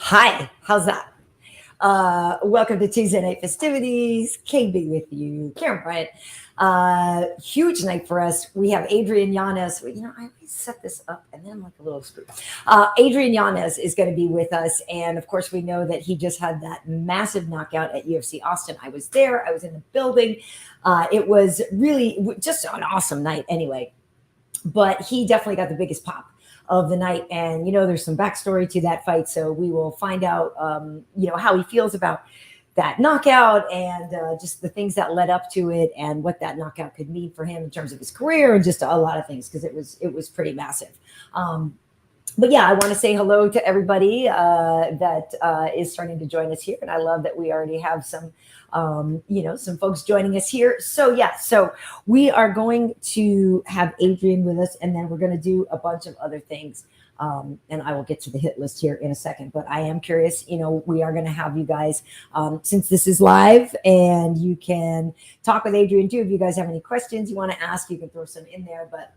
Hi, how's that? Welcome to Tuesday Night Fistivities. KB with you, Karyn Bryant. Huge night for us. We have Adrian Yanez. I always set this up and then I'm like a little screwed. Adrian Yanez is going to be with us. And of course, we know that he just had that massive knockout at UFC Austin. I was there, I was in the building. It was really just an awesome night anyway. But he definitely got the biggest pop of the night. And, there's some backstory to that fight. So we will find out, how he feels about that knockout and just the things that led up to it and what that knockout could mean for him in terms of his career and just a lot of things because it was pretty massive. But yeah, I want to say hello to everybody that is starting to join us here. And I love that we already have some folks joining us here. So we are going to have Adrian with us, and then we're going to do a bunch of other things. And I will get to the hit list here in a second, but I am curious, we are going to have you guys, since this is live, and you can talk with Adrian too. If you guys have any questions you want to ask, you can throw some in there, but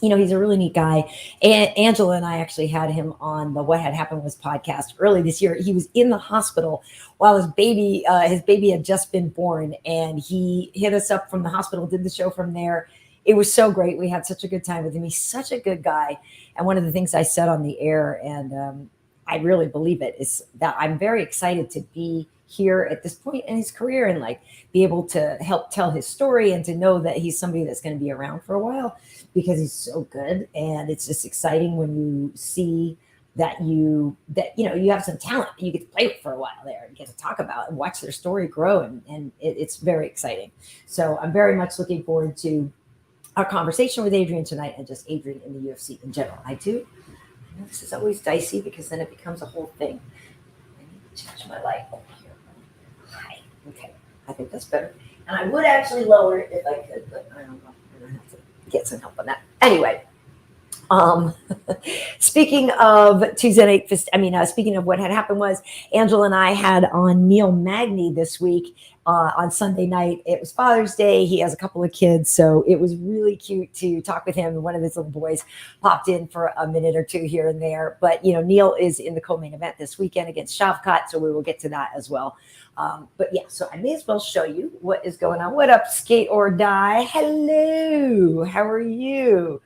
he's a really neat guy. And Angela and I actually had him on the What Had Happened Was podcast early this year. He was in the hospital while his baby had just been born, and he hit us up from the hospital, did the show from there. It was so great. We had such a good time with him. He's such a good guy. And one of the things I said on the air, and I really believe it, is that I'm very excited to be here at this point in his career and be able to help tell his story and to know that he's somebody that's going to be around for a while because he's so good. And it's just exciting when you see that you have some talent that you get to play with for a while there and get to talk about and watch their story grow. And it's very exciting. So I'm very much looking forward to our conversation with Adrian tonight and just Adrian in the UFC in general. I know this is always dicey because then it becomes a whole thing. I need to change my light over here. Hi. Okay. I think that's better. And I would actually lower it if I could, but I don't know. I'm going to have to get some help on that. Anyway, speaking of Tuesday Night speaking of What Had Happened Was, Angela and I had on Neil Magny this week on Sunday night. It was Father's Day. He has a couple of kids, so it was really cute to talk with him. And one of his little boys popped in for a minute or two here and there. But, Neil is in the co-main event this weekend against Shavkat, so we will get to that as well. But yeah, so I may as well show you what is going on. What up, Skate or Die? Hello, how are you?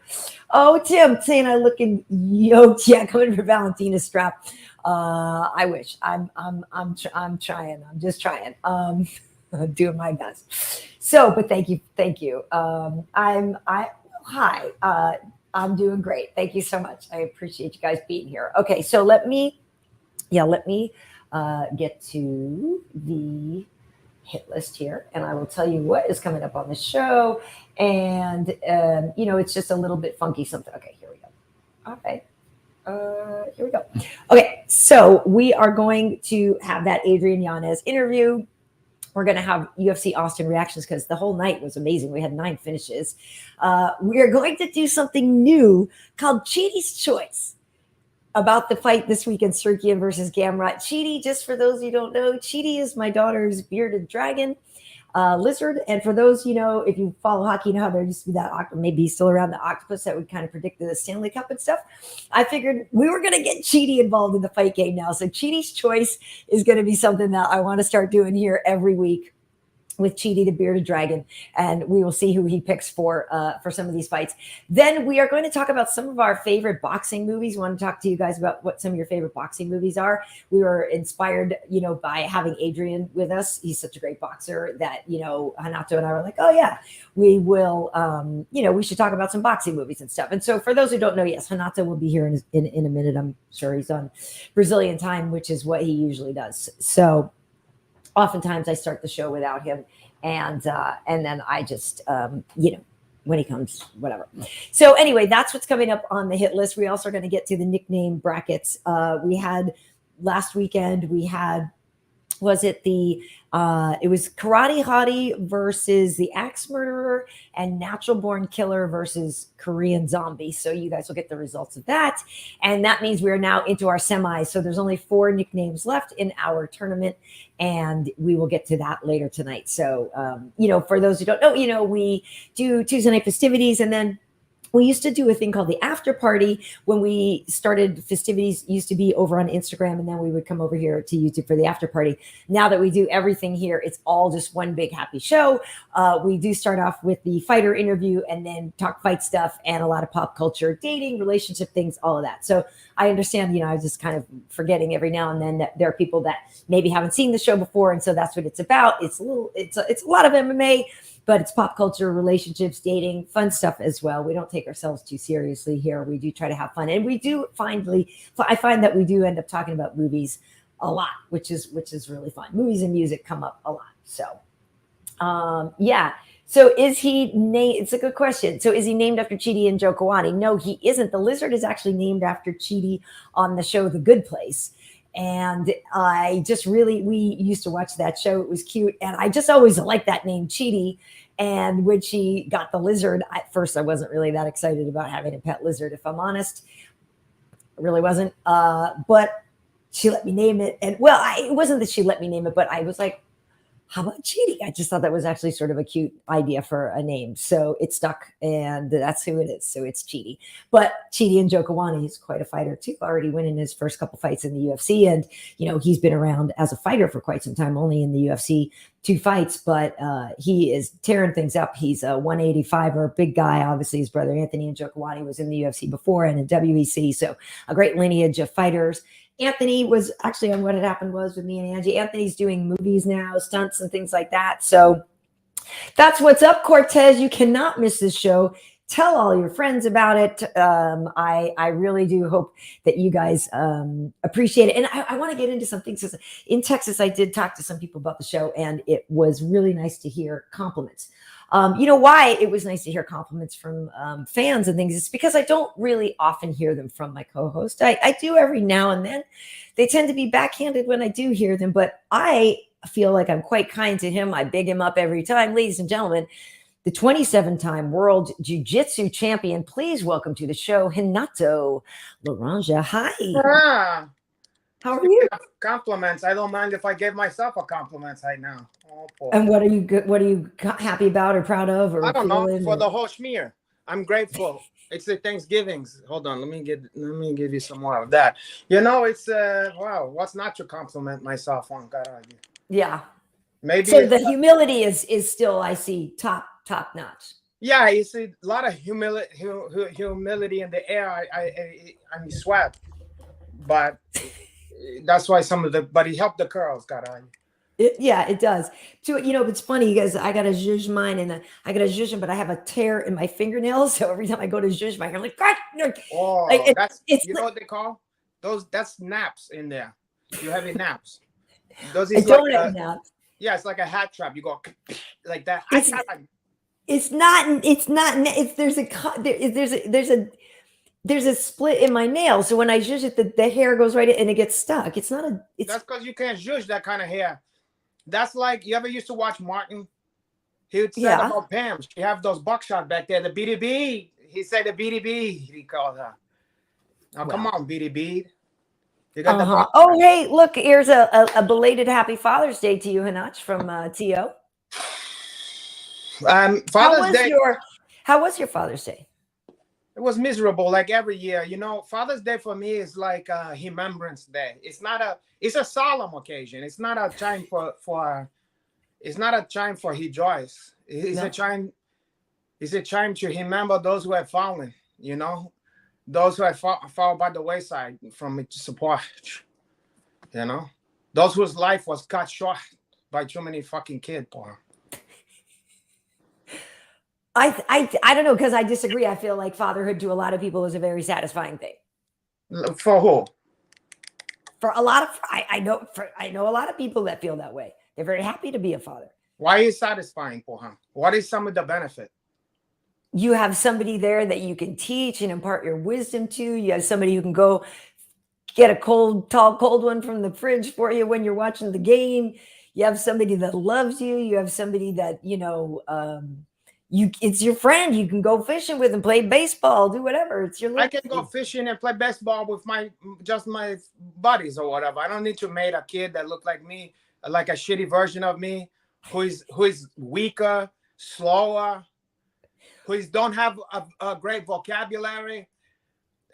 Oh, Tim saying I looking yoked. Yeah, coming for Valentina's strap. I wish. I'm trying. I'm just trying. I'm doing my best. So, but thank you. Hi. I'm doing great. Thank you so much. I appreciate you guys being here. Okay, so let me get to the hit list here, and I will tell you what is coming up on the show. And it's just a little bit funky something. Okay, here we go. All right. Here we go. Okay, so we are going to have that Adrian Yanez interview. We're going to have UFC Austin reactions because the whole night was amazing. We had 9 finishes. We are going to do something new called Chidi's Choice about the fight this weekend, Tsarukyan versus Gamrot. Chidi, just for those who don't know, Chidi is my daughter's bearded dragon lizard. And for those, if you follow hockey, how there used to be that maybe still around, the octopus that would kind of predict the Stanley Cup and stuff. I figured we were going to get Chidi involved in the fight game now. So Chidi's Choice is going to be something that I want to start doing here every week with Chidi, the bearded dragon, and we will see who he picks for some of these fights. Then we are going to talk about some of our favorite boxing movies. We want to talk to you guys about what some of your favorite boxing movies are. We were inspired, by having Adrian with us. He's such a great boxer that, Renato and I were like, oh yeah, we will, we should talk about some boxing movies and stuff. And so for those who don't know, yes, Renato will be here in a minute. I'm sure he's on Brazilian time, which is what he usually does. So oftentimes I start the show without him, and then I just when he comes, whatever. So anyway, that's what's coming up on the hit list. We also are going to get to the nickname brackets. We had last weekend. It was Karate Hottie versus the Axe Murderer and Natural Born Killer versus Korean Zombie. So you guys will get the results of that. And that means we are now into our semis. So there's only 4 nicknames left in our tournament, and we will get to that later tonight. So, for those who don't know, we do Tuesday Night Fistivities, and then we used to do a thing called the after party when we started festivities. Used to be over on Instagram, and then we would come over here to YouTube for the after party. Now that we do everything here, it's all just one big happy show. We do start off with the fighter interview and then talk fight stuff and a lot of pop culture, dating, relationship things, all of that. So I understand, I was just kind of forgetting every now and then that there are people that maybe haven't seen the show before, and so that's what it's about. It's a lot of MMA, but it's pop culture, relationships, dating, fun stuff as well. We don't take ourselves too seriously here. We do try to have fun, and we do I find that we do end up talking about movies a lot, which is really fun. Movies and music come up a lot. So, yeah. So is he named? It's a good question. So is he named after Chidi and Joe Kawani? No, he isn't. The lizard is actually named after Chidi on the show The Good Place. And we used to watch that show. It was cute. And I just always liked that name, Chidi. And when she got the lizard, at first I wasn't really that excited about having a pet lizard, if I'm honest. I really wasn't. But she let me name it. And well, it wasn't that she let me name it, but I was like, how about Chidi? I just thought that was actually sort of a cute idea for a name. So it stuck, and that's who it is. So it's Chidi. But Chidi and Joe Kawani is quite a fighter too, already winning his first couple fights in the UFC. And, he's been around as a fighter for quite some time, only in the UFC 2 fights, but he is tearing things up. He's a 185er, big guy. Obviously, his brother Anthony and Joe Kawani was in the UFC before and in WEC. So a great lineage of fighters. Anthony was actually on What Had Happened Was with me and Angie. Anthony's doing movies now, stunts and things like that. So that's what's up, Cortez. You cannot miss this show. Tell all your friends about it. I really do hope that you guys appreciate it. And I want to get into some things. In Texas, I did talk to some people about the show, and it was really nice to hear compliments. Why it was nice to hear compliments from fans and things? It's because I don't really often hear them from my co-host. I do every now and then. They tend to be backhanded when I do hear them, but I feel like I'm quite kind to him. I big him up every time. Ladies and gentlemen, the 27-time world jiu-jitsu champion, please welcome to the show, Renato Laranja. Hi. How are you? Compliments. I don't mind if I give myself a compliment right now. Oh, boy. And what are you happy about or proud of? Or I don't know. For the whole schmear, I'm grateful. It's the Thanksgivings. Hold on. Let me give you some more of that. It's wow. What's not to compliment myself on? God, yeah. Maybe. So the humility is still, I see, top notch. Yeah, you see a lot of humility in the air. I sweat, but. That's why but he helped the girls, God. It does. So, it's funny because I got a zhuzh mine and I got a zhuzh, but I have a tear in my fingernails. So every time I go to zhuzh mine, I'm like, oh, like that's what they call those. That's naps in there. You have naps. Those is like naps. Yeah, it's like a hat trap. You go like that. There's a split in my nail, so when I zhuzh it, the hair goes right in and it gets stuck. That's because you can't zhuzh that kind of hair. That's like, you ever used to watch Martin? He would say about Pam. She have those buckshot back there. The BDB. He said the BDB. He called her. Now come on, BDB. You got Oh, hey, look, here's a belated Happy Father's Day to you, Hanach, from T.O. Father's Day. How was your Father's Day? It was miserable, like every year. Father's Day for me is like a Remembrance Day. It's a solemn occasion. It's not a time it's not a time for rejoice. It's a time to remember those who have fallen, those who have fallen by the wayside from its support, those whose life was cut short by too many fucking kids, boy. I don't know, because I disagree. I feel like fatherhood to a lot of people is a very satisfying thing. For who? For a lot of I know a lot of people that feel that way. They're very happy to be a father. Why is it satisfying for him? What is some of the benefit? You have somebody there that you can teach and impart your wisdom to. You have somebody who can go get a cold one from the fridge for you when you're watching the game. You have somebody that loves you. You have somebody that, it's your friend. You can go fishing with and play baseball, do whatever. It's your. I can go fishing and play baseball with my buddies or whatever. I don't need to make a kid that look like me, like a shitty version of me, who is weaker, slower, don't have a great vocabulary,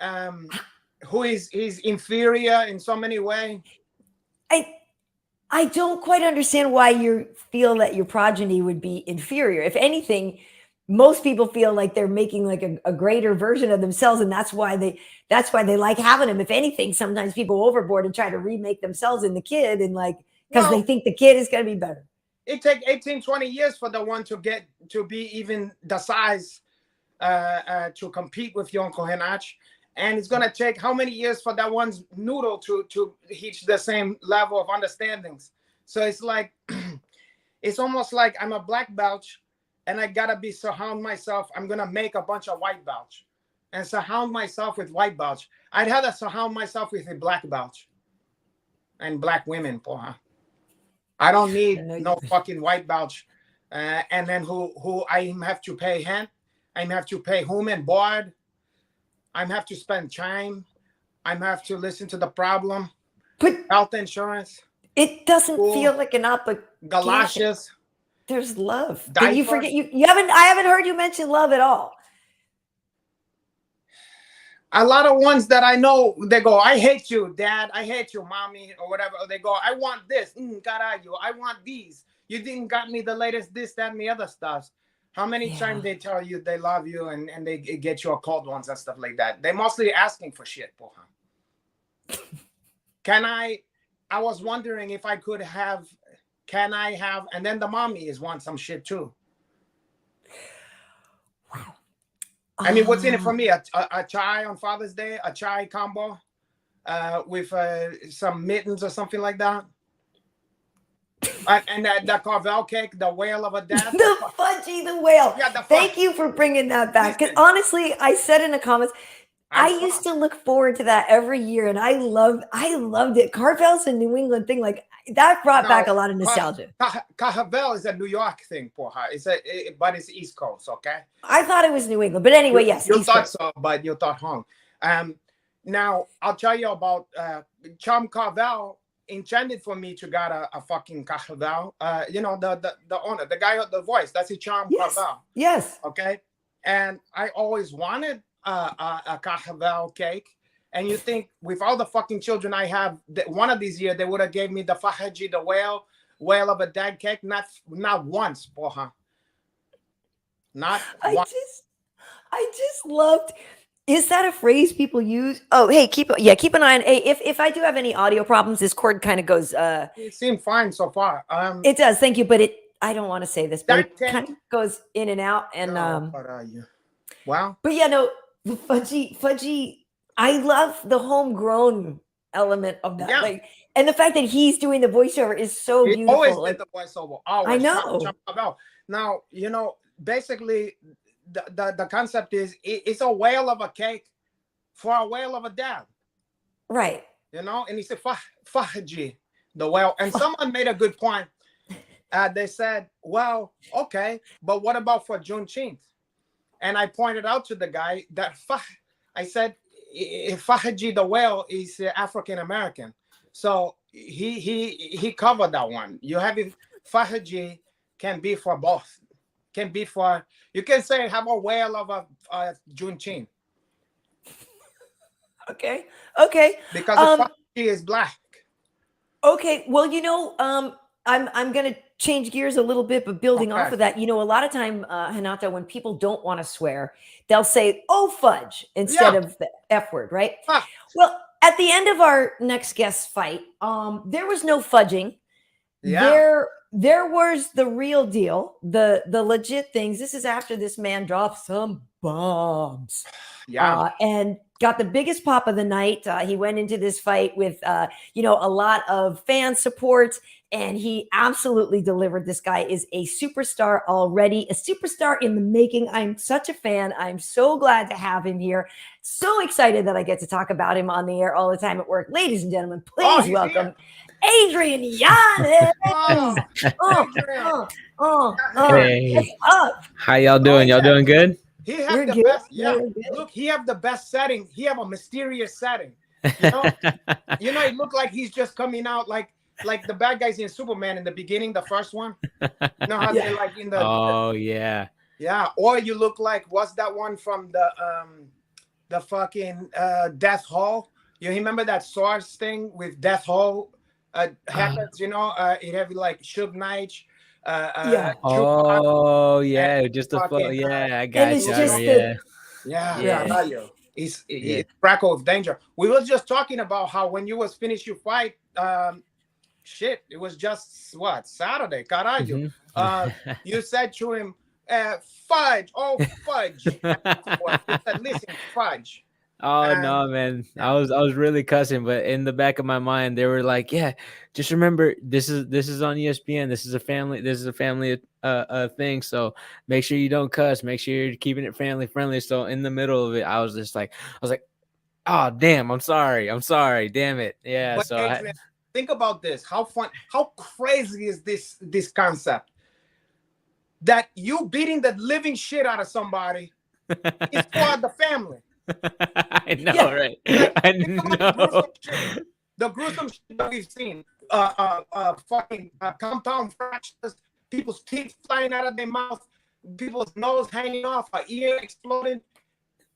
who is inferior in so many ways. I don't quite understand why you feel that your progeny would be inferior. If anything, most people feel like they're making like a greater version of themselves, and that's why they like having them. If anything, sometimes people go overboard and try to remake themselves in the kid, and like because they think the kid is going to be better. It takes 18, 20 years for the one to get to be even the size to compete with your Uncle Henach. And it's going to take how many years for that one's noodle to reach the same level of understandings. So it's like, it's almost like I'm a black belt and I got to be surround myself. I'm going to make a bunch of white belts and surround myself with white belts. I'd rather surround myself with a black belt and black women, porra. I don't need no fucking white belts. And then who I have to pay rent. I have to pay home and board. I have to spend time. I have to listen to the problem. But health insurance. It doesn't feel like an obligation. Galoshes. There's love. Diapers. Did you forget? You haven't. I haven't heard you mention love at all. A lot of ones that I know, they go, "I hate you, Dad. I hate you, Mommy," or whatever. Or they go, "I want this. Caralho. I want these. You didn't got me the latest this, that, and the other stuff." How many times they tell you they love you and they get you a cold ones and stuff like that? They mostly asking for shit, porra. I was wondering if I could have, and then the mommy is want some shit too. Wow. I mean, what's in it for me? A chai on Father's Day, a chai combo with some mittens or something like that. And that Carvel cake, the whale of a dad. The fudgy, the whale. Yeah, Thank you for bringing that back. Because honestly, I said in the comments, I used to look forward to that every year, and I loved it. Carvel's a New England thing. Like that brought back a lot of nostalgia. Carvel is a New York thing, porra. But it's East Coast, okay? I thought it was New England, but anyway, yes. You thought so, but you thought wrong. Now I'll tell you about Chum Carvel. Intended for me to get a fucking Carvel, the owner, the guy with the voice. That's a charm Carvel. Yes. Okay. And I always wanted a Carvel cake. And you think with all the fucking children I have, one of these years they would have gave me the Fahaji, the whale of a dad cake. Not once, porra. Not once. I just loved. Is that a phrase people use? Oh, hey, keep an eye on. Hey, if I do have any audio problems, this cord kind of goes. It seemed fine so far. It does. Thank you, but I don't want to say this, but it kind of goes in and out. And wow. But yeah, no, the fudgy. I love the homegrown element of that. Yeah. And the fact that he's doing the voiceover is so beautiful. Always did the voiceover. Always. I know. Now, basically. The concept is it's a whale of a cake for a whale of a dad. Right. And he said, Fahaji, the whale. And someone made a good point. They said, well, okay, but what about for Juneteenth? And I pointed out to the guy that I said, Fahaji, the whale, is African-American. So he covered that one. You have Fahaji can be for both. Can be for, you can say have a whale of a Juneteenth. Okay. Because the is black. Okay. Well, I'm gonna change gears a little bit, but building off of that, a lot of time, Renato, when people don't want to swear, they'll say "oh fudge" instead of the F word, right? Well, at the end of our next guest fight, there was no fudging. Yeah. There was the real deal, the legit things. This is after this man dropped some bombs, and got the biggest pop of the night. He went into this fight with, a lot of fan support, and he absolutely delivered. This guy is a superstar already, a superstar in the making. I'm such a fan. I'm so glad to have him here. So excited that I get to talk about him on the air all the time at work. Ladies and gentlemen, please welcome Adrian Yanez. Hey. What's up? How y'all doing? Y'all doing good? He have the best. Yeah. Look, he have the best setting. He have a mysterious setting. It looked like he's just coming out like the bad guys in Superman in the beginning, the first one. How they like in the. Oh yeah. Yeah, or you look like, what's that one from the fucking Death Hall? You remember that SARS thing with Death Hall happens? You know, it have like Suge Knight, Yeah. Tupac, Oh and yeah, just a photo. fucking Yeah, I And got it's you. Snoop Dogg. just Yeah, that, Yeah, right. yeah, Carayo. yeah. It's Crackle of Danger. We was just talking about how when you was finished your fight, shit, it was just what, Saturday, Carayo. Mhm. You said to him, fudge, oh fudge. You said, listen, fudge. Oh And no, man. yeah, I was really cussing, but in the back of my mind, they were like, "Yeah, just remember this is on ESPN. This is a family thing. So make sure you don't cuss. Make sure you're keeping it family friendly." So in the middle of it, I was like, "Oh damn, I'm sorry, damn it, yeah." but So Adrian, think about this. How crazy is this concept that you beating the living shit out of somebody is for the family? I know, Yeah. right? Like, I think about know. the gruesome shit that we've seen. Fucking compound fractures, people's teeth flying out of their mouth, people's nose hanging off, an ear exploding.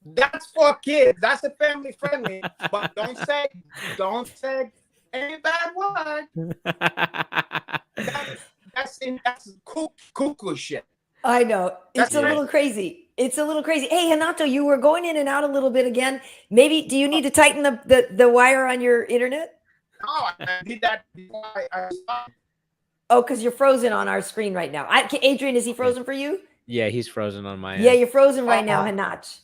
That's for kids. That's a family friendly. But don't say any bad word. That's cuckoo shit. I know. That's It's a Yeah. little crazy. It's a little crazy. Hey, Renato, you were going in and out a little bit again. Maybe do you need to tighten the wire on your internet? no, I did that before I started. Oh, because you're frozen on our screen right now. Adrian, is he frozen for you? Yeah, he's frozen on my Yeah, end. you're frozen right now, Uh, Hanach.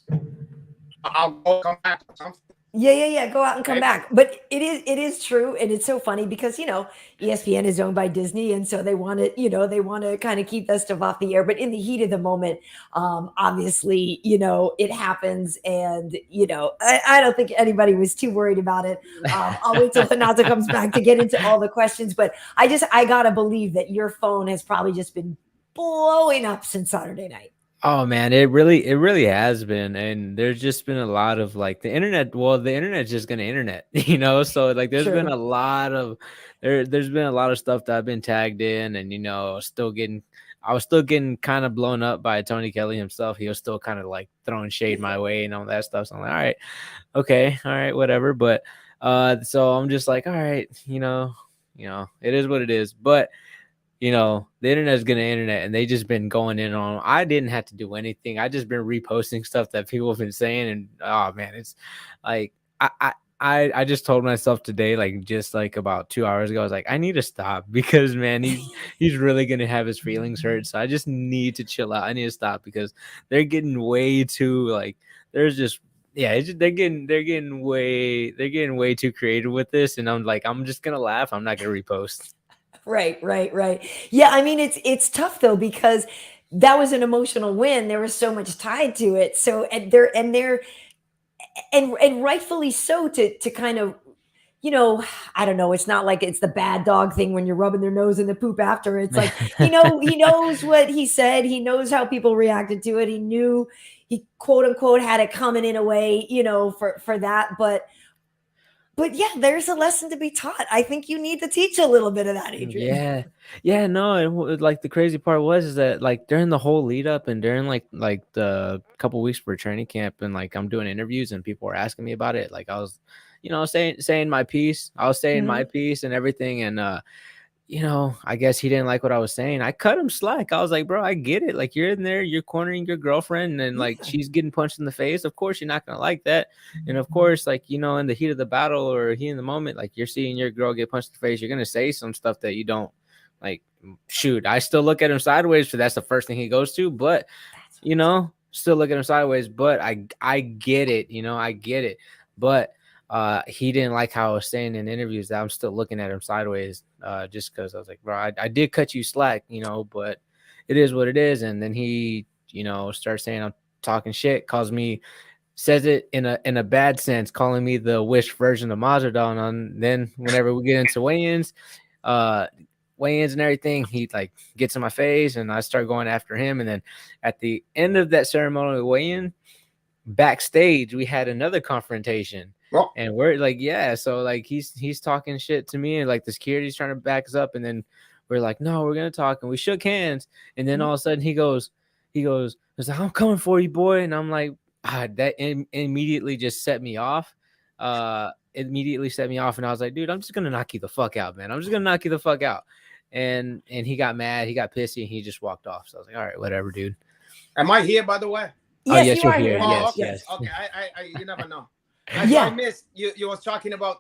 I'll go come back or something. Yeah. Go out and come Maybe. back. But it is true, and it's so funny because ESPN is owned by Disney, and so they want to kind of keep that stuff off the air. But in the heat of the moment, obviously, it happens, and I don't think anybody was too worried about it. I'll wait till Hanata comes back to get into all the questions, but I gotta believe that your phone has probably just been blowing up since Saturday night. Oh man, it really has been, and there's just been a lot of like the internet. Well, the internet's just gonna internet, So like, there's been True. a lot of there's been a lot of stuff that I've been tagged in, and I was still getting kind of blown up by Tony Kelly himself. He was still kind of like throwing shade my way and all that stuff. So I'm like, all right, whatever. But so I'm just like, all right, it is what it is. But the internet's gonna internet, and they just been going in on. I didn't have to do anything. I just been reposting stuff that people have been saying, and oh man, it's like I just told myself today, like just like about 2 hours ago, I was like, I need to stop because man, he's really gonna have his feelings hurt. So I just need to chill out. I need to stop because they're getting way too like there's just they're getting way too creative with this, and I'm just gonna laugh. I'm not gonna repost. Right. Yeah, I mean it's tough though because that was an emotional win. There was so much tied to it. So and rightfully so to kind of I don't know. It's not like it's the bad dog thing when you're rubbing their nose in the poop after. It's like he knows what he said. He knows how people reacted to it. He knew he quote unquote had it coming in a way for that. But yeah, there's a lesson to be taught. I think you need to teach a little bit of that, Adrian. Yeah, no, like the crazy part was is that like during the whole lead up and during like the couple weeks for training camp, and like I'm doing interviews and people were asking me about it, like I was saying my piece. I was saying my Mhm. piece and everything, and I guess he didn't like what I was saying. I cut him slack. I was like, bro, I get it. Like, you're in there, you're cornering your girlfriend, and like Yeah. she's getting punched in the face. Of course, you're not gonna like that. And of course, like, in the heat of the battle or heat in the moment, like you're seeing your girl get punched in the face, you're gonna say some stuff that you don't like. Shoot, I still look at him sideways, so that's the first thing he goes to. But still look at him sideways. But I get it. I get it. But he didn't like how I was saying in interviews that I'm still looking at him sideways, just because I was like, bro, I did cut you slack, but it is what it is. And then he, starts saying I'm talking shit, says it in a bad sense, calling me the wish version of Mazardon. On then whenever we get into weigh-ins and everything, he like gets in my face, and I start going after him. And then at the end of that ceremonial weigh-in, backstage, we had another confrontation. Well, And we're like, yeah, so like he's talking shit to me, and like the security's trying to back us up, and then we're like, no, we're gonna talk, and we shook hands, and then all of a sudden he goes, he goes, I'm coming for you, boy. And I'm like, that immediately just set me off. Immediately set me off. And I was like, dude, I'm just going to knock you the fuck out, man. I'm just going to knock you the fuck out. And he got mad. He got pissy and he just walked off. So I was like, all right, whatever, dude. Am I here, by the way? Yes, yes, you are you're here. here. Oh, Yes, okay. yes. Okay. I you never know. Yeah. I missed you was talking about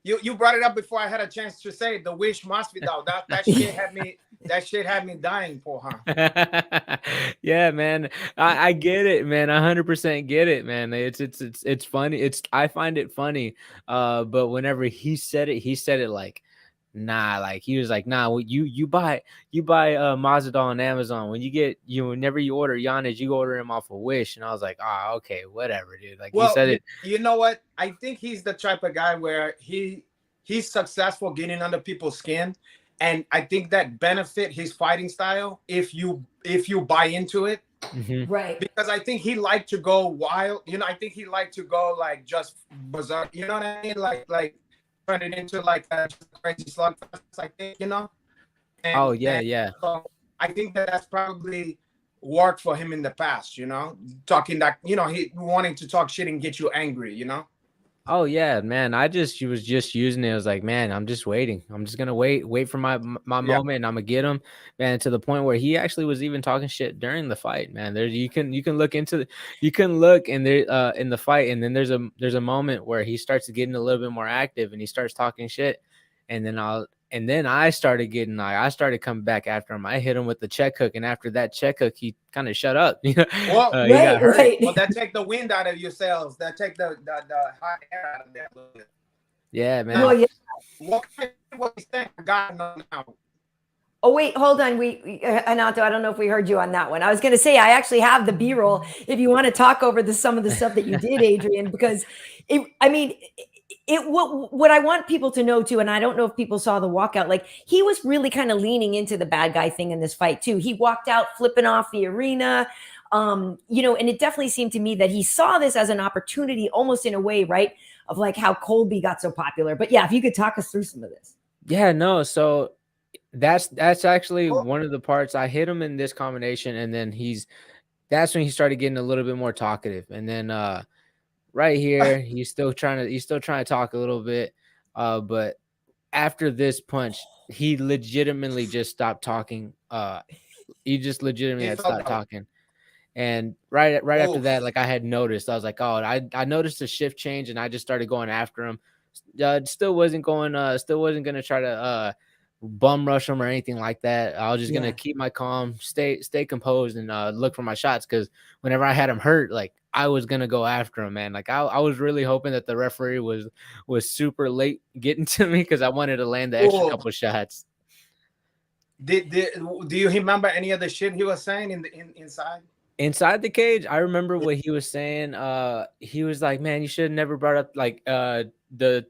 you brought it up before I had a chance to say it. The wish must be done. That shit had me dying for her. Yeah, man. I get it, man. 100% get it, man. It's funny. I find it funny. But whenever he said it like, nah, like he was like, nah, well, you buy Mazda on Amazon. Whenever you order Yanez, you order him off a Wish. And I was like, okay, whatever, dude. Like, Well, he said it. You know what? I think he's the type of guy where he's successful getting under people's skin, and I think that benefit his fighting style if you buy into it. Mm-hmm. Right. Because I think he liked to go wild. I think he liked to go like just berserk. You know what I mean? Like turn it into like a crazy slugfest, I think, And, yeah. So I think that's probably worked for him in the past, talking that, he wanting to talk shit and get you angry, Oh yeah, man. She was just using it. I was like, man, I'm just waiting. I'm just gonna wait for my moment, and I'm gonna get him, man. To the point where he actually was even talking shit during the fight, man. You can look in there in the fight, and then there's a moment where he starts getting a little bit more active, and he starts talking shit, and then I started coming back after him. I hit him with the check hook, and after that check hook, he kind of shut up. Well, he got hurt. Right. Well, that take the wind out of yourselves. That take the hot air out of there. Yeah, man. Well, yeah. What he's saying, God knows now. Oh, wait, hold on. Renato, I don't know if we heard you on that one. I was going to say, I actually have the B-roll if you want to talk over some of the stuff that you did, Adrian, because what I want people to know too, and I don't know if people saw the walkout, like he was really kind of leaning into the bad guy thing in this fight too. He walked out flipping off the arena, and it definitely seemed to me that he saw this as an opportunity almost in a way, right? Of like how Colby got so popular. But yeah, if you could talk us through some of this. Yeah, no. So that's actually one of the parts. I hit him in this combination, and then that's when he started getting a little bit more talkative. And then right here, he's still trying to talk a little bit. But after this punch, he legitimately just stopped talking. He just legitimately had stopped talking. And right after that, like I had noticed, I was like, oh, I noticed a shift change, and I just started going after him. Still wasn't going to try to bum rush him or anything like that. I was just gonna keep my calm, stay composed, and look for my shots, because whenever I had him hurt, like I was gonna go after him, man. Like I was really hoping that the referee was super late getting to me, because I wanted to land the extra couple shots. Do you remember any of the shit he was saying inside the cage? I remember what he was saying. He was like, man, you should have never brought up like the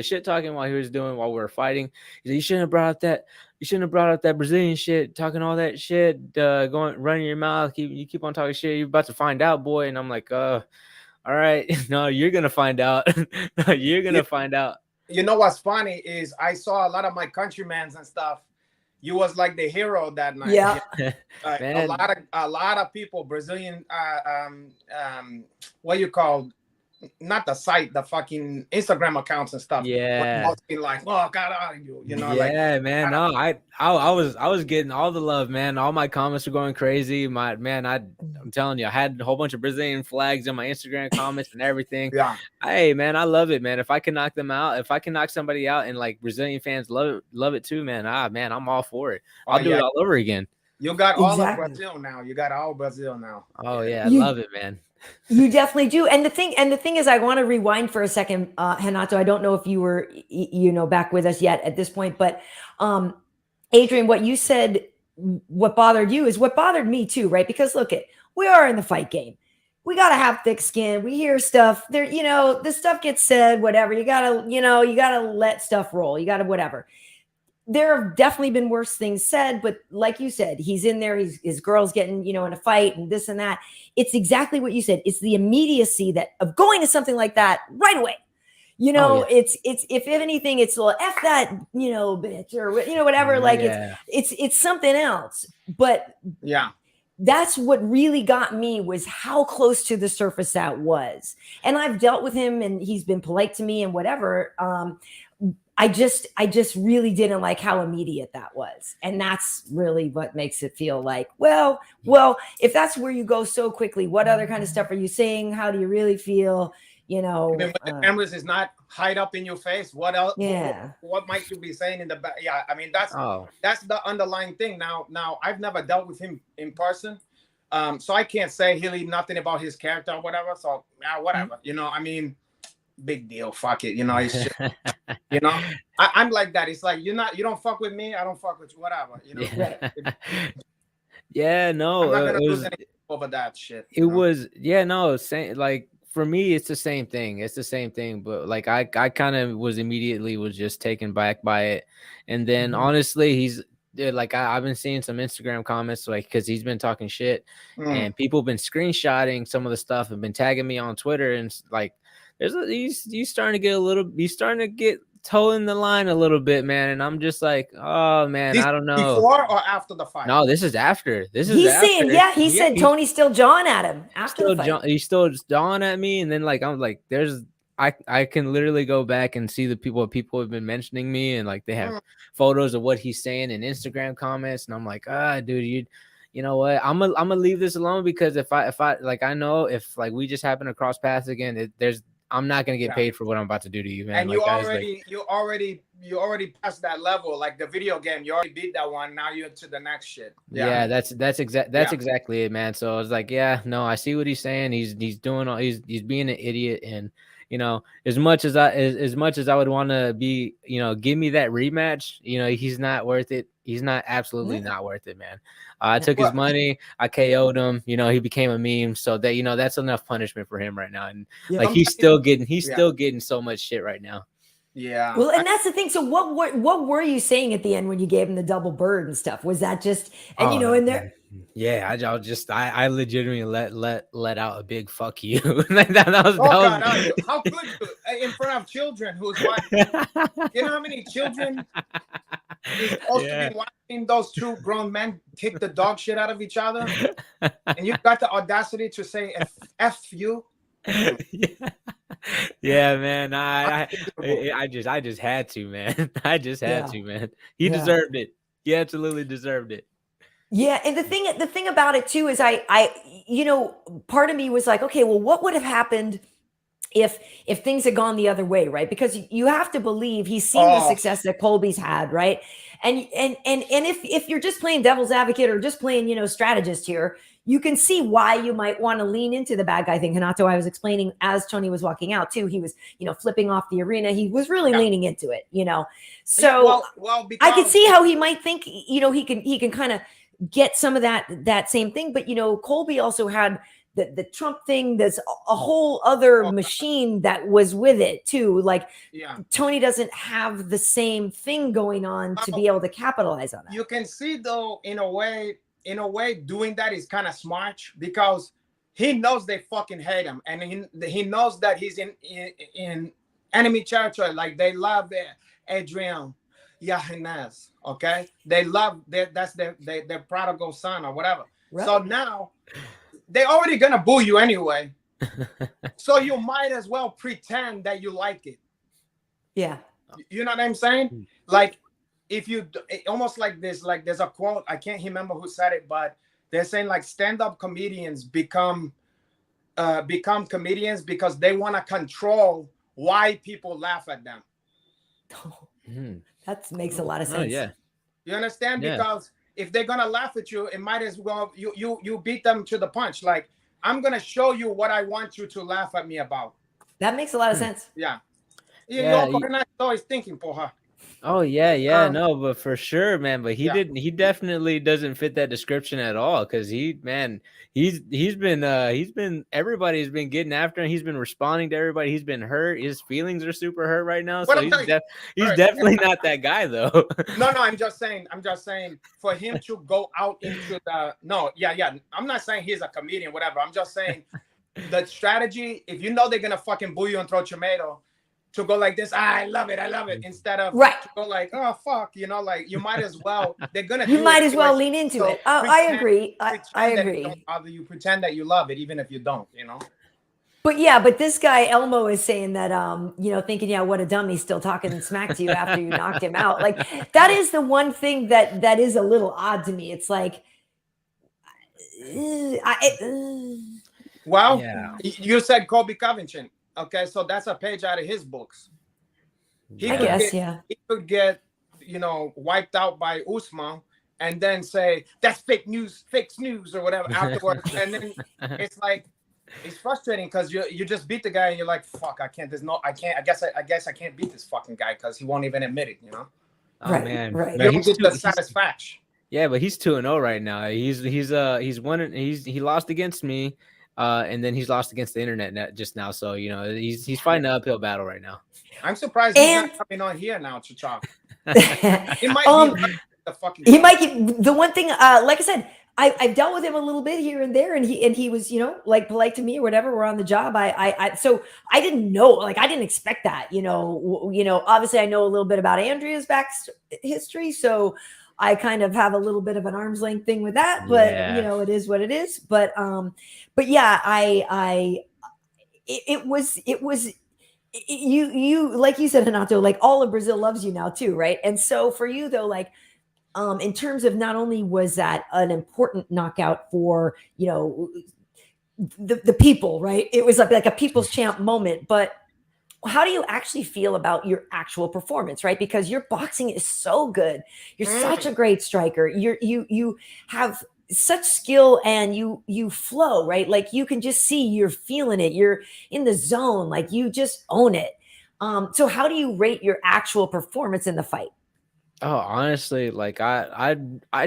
shit talking while we were fighting. He said, you shouldn't have brought up that Brazilian shit, talking all that shit, running your mouth, you keep on talking shit, you're about to find out, boy. And I'm like, all right, no, you're gonna find out. You're gonna find out. You know what's funny is I saw a lot of my countrymen and stuff. You was like the hero that night. Yeah. A lot of people, Brazilian, what you call, not the site, the fucking Instagram accounts and stuff. Yeah. Like, oh God, Yeah, like, man. No, I was getting all the love, man. All my comments were going crazy. I'm telling you, I had a whole bunch of Brazilian flags in my Instagram comments and everything. Yeah. Hey, man, I love it, man. If I can knock them out, if I can knock somebody out, and like Brazilian fans love it too, man. Man, I'm all for it. I'll do it all over again. You got all of Brazil now. You got all Brazil now. Oh yeah, I love it, man. You definitely do. And the thing is, I want to rewind for a second, Renato. I don't know if you were, back with us yet at this point, but Adrian, what you said, what bothered you is what bothered me too, right? Because look, we are in the fight game. We got to have thick skin. We hear stuff there, this stuff gets said, whatever. You gotta let stuff roll. You gotta, whatever. There have definitely been worse things said, but like you said, he's in there, his girl's getting, in a fight and this and that. It's exactly what you said. It's the immediacy of going to something like that right away. It's if anything, it's a little F that, bitch, or whatever. Like it's something else. But yeah, that's what really got me, was how close to the surface that was. And I've dealt with him and he's been polite to me and whatever. I just really didn't like how immediate that was. And that's really what makes it feel like, well, if that's where you go so quickly, what other kind of stuff are you saying? How do you really feel? You know, I mean, when the cameras is not hide up in your face, what else? Yeah. What might you be saying in the back? Yeah, I mean, that's the underlying thing. Now, I've never dealt with him in person, so I can't say really nothing about his character or whatever. So whatever, you know. I mean, big deal. Fuck it, you know. It's just, you know, I'm like that. It's like you don't fuck with me, I don't fuck with you. Whatever, you know. Yeah, yeah, no, I'm not gonna lose anything over that shit. It was, yeah, no, same. Like for me, it's the same thing. It's the same thing. But like I kind of was just taken back by it. And then honestly, he's like I've been seeing some Instagram comments, like, because he's been talking shit and people have been screenshotting some of the stuff and been tagging me on Twitter, and like he's starting to get towing the line a little bit, man. And I'm just like, oh man, I don't know. Before or after the fight? No, this is after. He said Tony's still jawing at him after the fight. He's still jawing at me, and then like I'm like, I can literally go back and see what people have been mentioning me, and like they have photos of what he's saying in Instagram comments, and I'm like, dude, you know what? I'm gonna leave this alone, because if I like, I know if like we just happen to cross paths again, I'm not gonna get paid for what I'm about to do to you, man. And like, you already passed that level, like the video game. You already beat that one. Now you're to the next shit. Yeah, that's exactly it, man. So I was like, yeah, no, I see what he's saying. He's being an idiot, and you know, as much as I would want to be, you know, give me that rematch, you know, he's not worth it. He's not absolutely not worth it, man. I took his money. I KO'd him. You know, he became a meme. So that, you know, that's enough punishment for him right now. And like he's still getting so much shit right now. Yeah. Well, and that's the thing. So what were you saying at the end when you gave him the double bird and stuff? Was that just, and you know, in there? Yeah, I legitimately let out a big fuck you. that was how could you in front of children who's watching? You know how many children is supposed to be watching those two grown men kick the dog shit out of each other, and you got the audacity to say "f you"? Yeah, man. I just had to, man. I just had to, man. He deserved it. He absolutely deserved it. Yeah, and the thing about it too is I you know, part of me was like, okay, well, what would have happened if things had gone the other way, right? Because you have to believe he's seen the success that Colby's had, right? And if you're just playing devil's advocate or just playing, you know, strategist here, you can see why you might want to lean into the bad guy thing. Renato, I was explaining as Tony was walking out too, he was, you know, flipping off the arena. He was really leaning into it, you know. So I could see how he might think, you know, he can kind of get some of that same thing. But, you know, Colby also had the Trump thing. There's a whole other machine that was with it too. Like Tony doesn't have the same thing going on to be able to capitalize on that. You can see though, in a way, doing that is kind of smart, because he knows they fucking hate him, and he knows that he's in enemy territory. Like they love Adrian Yanez. Okay, they love that's their prodigal son or whatever. Right. So now they're already gonna boo you anyway. So you might as well pretend that you like it. Yeah. You know what I'm saying? Like, if you almost like this, like there's a quote, I can't remember who said it, but they're saying like stand-up comedians become comedians because they want to control why people laugh at them. That makes a lot of sense. Oh, yeah. You understand? Yeah. Because if they're gonna laugh at you, it might as well you beat them to the punch. Like, I'm gonna show you what I want you to laugh at me about. That makes a lot of sense. Yeah. You're always thinking for her. Oh yeah, no, but for sure, man. But he definitely doesn't fit that description at all. Because he's been everybody's been getting after him. He's been responding to everybody. He's been hurt. His feelings are super hurt right now. So he's definitely not that guy though. No, I'm just saying for him to go out into the I'm not saying he's a comedian, whatever. I'm just saying the strategy. If you know they're gonna fucking boo you and throw tomato, to go like this. I love it, instead of Right. to go like, oh fuck, you know, like you might as well. They're gonna. You do might it as well anyway, lean into so it. I agree. I Pretend that it agree. don't bother you. Pretend that you love it, even if you don't. You know. But yeah, but this guy Elmo is saying that thinking, yeah, what a dummy, still talking smack to you after you knocked him out. Like that is the one thing that is a little odd to me. It's like, well, Yeah. you said Colby Covington. Okay, so that's a page out of his books. I guess, yeah. He could get, wiped out by Usman and then say that's fake news or whatever afterwards. And then it's like, it's frustrating because you just beat the guy and you're like, fuck, I guess I can't beat this fucking guy because he won't even admit it, Oh Right, man, right. You Man, don't get the satisfaction. yeah, but he's 2-0 right now. He lost against me, and then he's lost against the internet just now. So he's fighting an uphill battle right now. I'm surprised he's not coming on here now to talk. He might be the fucking. He might get the one thing. Like I said, I've dealt with him a little bit here and there, and he was like polite to me or whatever. We're on the job. So I didn't know, like I didn't expect that. Obviously I know a little bit about Andrea's back history, so I kind of have a little bit of an arm's length thing with that. But Yeah. it is what it is. But yeah, it was. You like you said, Renato, like all of Brazil loves you now too, right? And so for you though, like in terms of not only was that an important knockout for the people, right? It was like a people's champ moment, but how do you actually feel about your actual performance, right? Because your boxing is so good. You're such a great striker. You have such skill and you flow, right? Like you can just see you're feeling it. You're in the zone, like you just own it. So how do you rate your actual performance in the fight? Oh, honestly, like I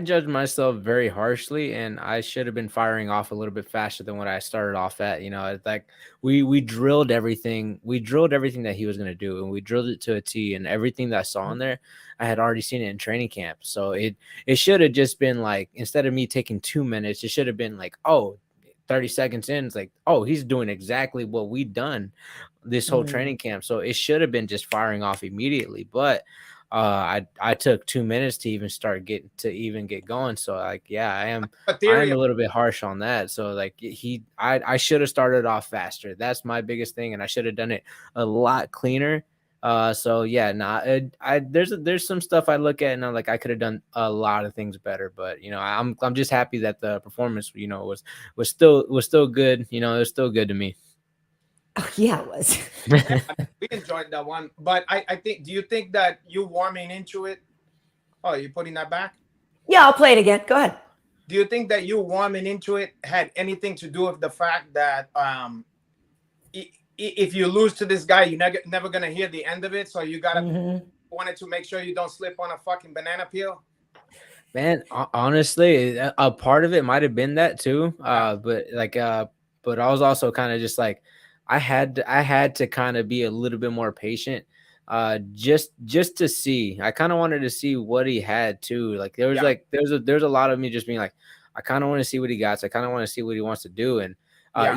judge myself very harshly, and I should have been firing off a little bit faster than what I started off at. It's like we drilled everything. We drilled everything that he was gonna do, and we drilled it to a T. And everything that I saw in there, I had already seen it in training camp. So it should have just been like, instead of me taking 2 minutes, it should have been like, 30 seconds in, it's like, oh, he's doing exactly what we done this whole training camp. So it should have been just firing off immediately, but I took 2 minutes to even get going. So like, yeah, I am a little bit harsh on that. So like I should have started off faster. That's my biggest thing, and I should have done it a lot cleaner. So yeah, there's some stuff I look at and I'm like, I could have done a lot of things better, but I'm just happy that the performance was still good. It was still good to me. Oh, yeah, it was. We enjoyed that one, but I think. Do you think that you warming into it? Oh, you're putting that back? Yeah, I'll play it again. Go ahead. Do you think that you warming into it had anything to do with the fact that if you lose to this guy, you're never gonna hear the end of it? So you gotta wanted to make sure you don't slip on a fucking banana peel. Man, honestly, a part of it might have been that too. But I was also kind of just like, I had to kind of be a little bit more patient, just to see. I kind of wanted to see what he had too. Like there's a lot of me just being like, I kind of want to see what he got. So I kind of want to see what he wants to do. And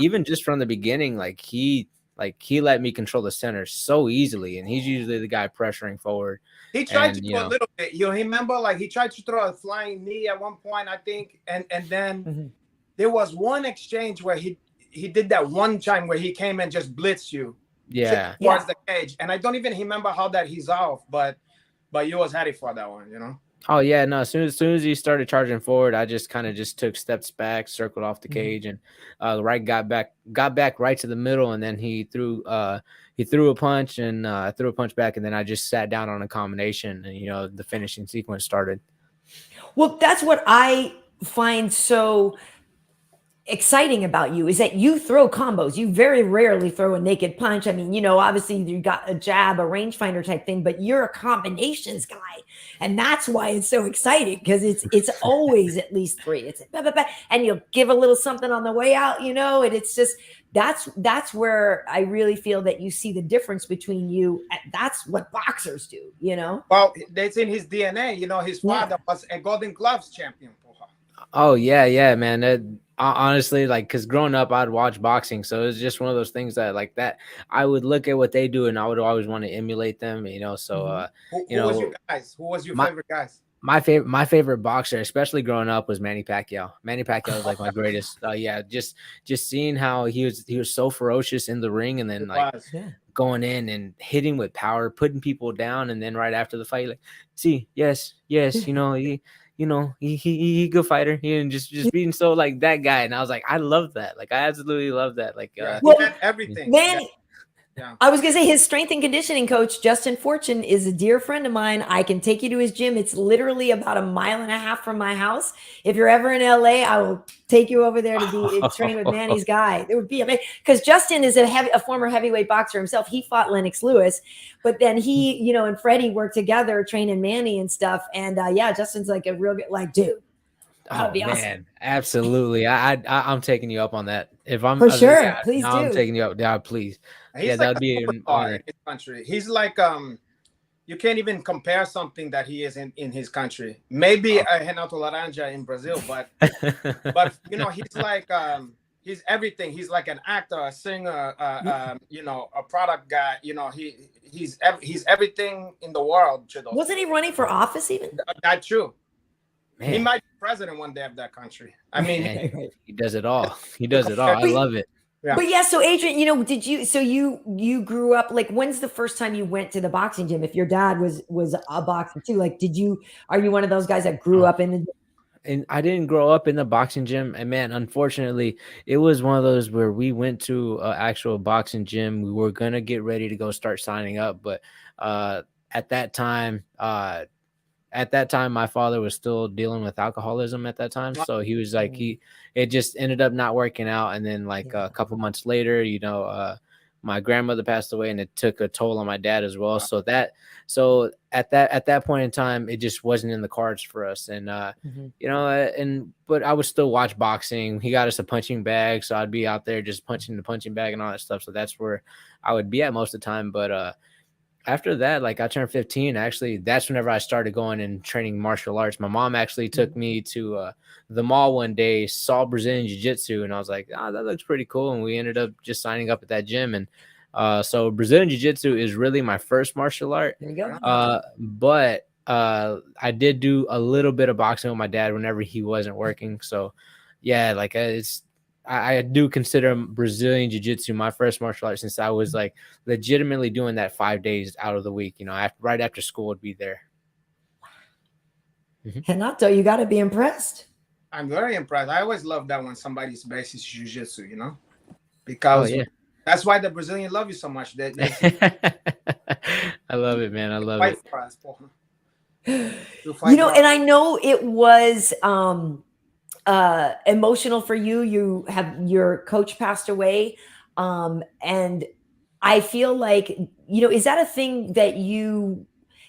even just from the beginning, like he let me control the center so easily, and he's usually the guy pressuring forward. He tried to do a little bit. You remember, like he tried to throw a flying knee at one point, I think, and then there was one exchange where he did that one time where he came and just blitzed you. Yeah. Towards the cage. And I don't even remember how that he's off, but you was ready for that one, Oh yeah, no, as soon as he started charging forward, I just kind of took steps back, circled off the cage, and got back right to the middle, and then he threw a punch, and I threw a punch back, and then I just sat down on a combination, and the finishing sequence started. Well, that's what I find so exciting about you, is that you throw combos. You very rarely throw a naked punch. I mean, obviously you got a jab, a rangefinder type thing, but you're a combinations guy. And that's why it's so exciting, because it's always at least three. It's and you'll give a little something on the way out, and it's just, that's where I really feel that you see the difference between you. That's what boxers do, Well, that's in his DNA. His father was a Golden Gloves champion. Oh yeah, man. honestly, like, because growing up, I'd watch boxing, so it was just one of those things that, like, that I would look at what they do, and I would always want to emulate them, you know. So, you Who was your know, guys? Who was your my favorite guys? my favorite boxer, especially growing up, was Manny Pacquiao. Manny Pacquiao was like my greatest. Yeah, just seeing how he was so ferocious in the ring, and then It like was. Yeah. going in and hitting with power, putting people down, and then right after the fight, like, see, yes, you know, he good fighter, and just being so like that guy, and I was like, I love that, like, I absolutely love that, like, Yeah, he Well, had everything. man, Yeah. I was gonna say his strength and conditioning coach, Justin Fortune, is a dear friend of mine. I can take you to his gym. It's literally about 1.5 miles from my house. If you're ever in LA, I will take you over there to train with Manny's guy. It would be amazing because Justin is a former heavyweight boxer himself. He fought Lennox Lewis, but then he, you know, and Freddie worked together training Manny and stuff. And yeah, Justin's like a real good, like, dude. That'd Oh be awesome. man, absolutely. I'm taking you up on that. If I'm For sure. yeah, Please no, I'm do. taking you up. Yeah, please. Yeah, He's that like would a be an superstar honor. in his country. He's like you can't even compare something that he is in his country. Maybe Renato Laranja in Brazil, but you know, he's like he's everything. He's like an actor, a singer, you know, a product guy. You know, he's everything in the world. Wasn't he running for office even? That's true. Man. He might be president one day of that country. I mean, Man, he does it all. He does it all. I love it. Yeah. But yeah, so Adrian, you know, you grew up, like, when's the first time you went to the boxing gym? If your dad was a boxer too, like, are you one of those guys that grew up in the And I didn't grow up in the boxing gym, and man, unfortunately, it was one of those where we went to an actual boxing gym. We were gonna get ready to go start signing up, but at that time, my father was still dealing with alcoholism at that time. So he was like, it just ended up not working out. And then like a couple months later, you know, my grandmother passed away, and it took a toll on my dad as well. So at that point in time, it just wasn't in the cards for us. And, you know, but I would still watch boxing. He got us a punching bag. So I'd be out there just punching the punching bag and all that stuff. So that's where I would be at most of the time. But, after that, like, I turned 15, actually, that's whenever I started going and training martial arts. My mom actually took me to the mall one day, saw Brazilian Jiu-Jitsu, and I was like, oh, that looks pretty cool. And we ended up just signing up at that gym. And so Brazilian Jiu-Jitsu is really my first martial art. There you go. But I did do a little bit of boxing with my dad whenever he wasn't working. So, yeah, like, I do consider Brazilian Jiu-Jitsu my first martial art, since I was like legitimately doing that 5 days out of the week. You know, right after school would be there. Renato, you got to be impressed. I'm very impressed. I always love that when somebody's base is jiu-jitsu, you know, because that's why the Brazilian love you so much. They I love it, man. I love it. For us, you know, and I know it was emotional for you. You have your coach passed away, and I feel like, you know, is that a thing that you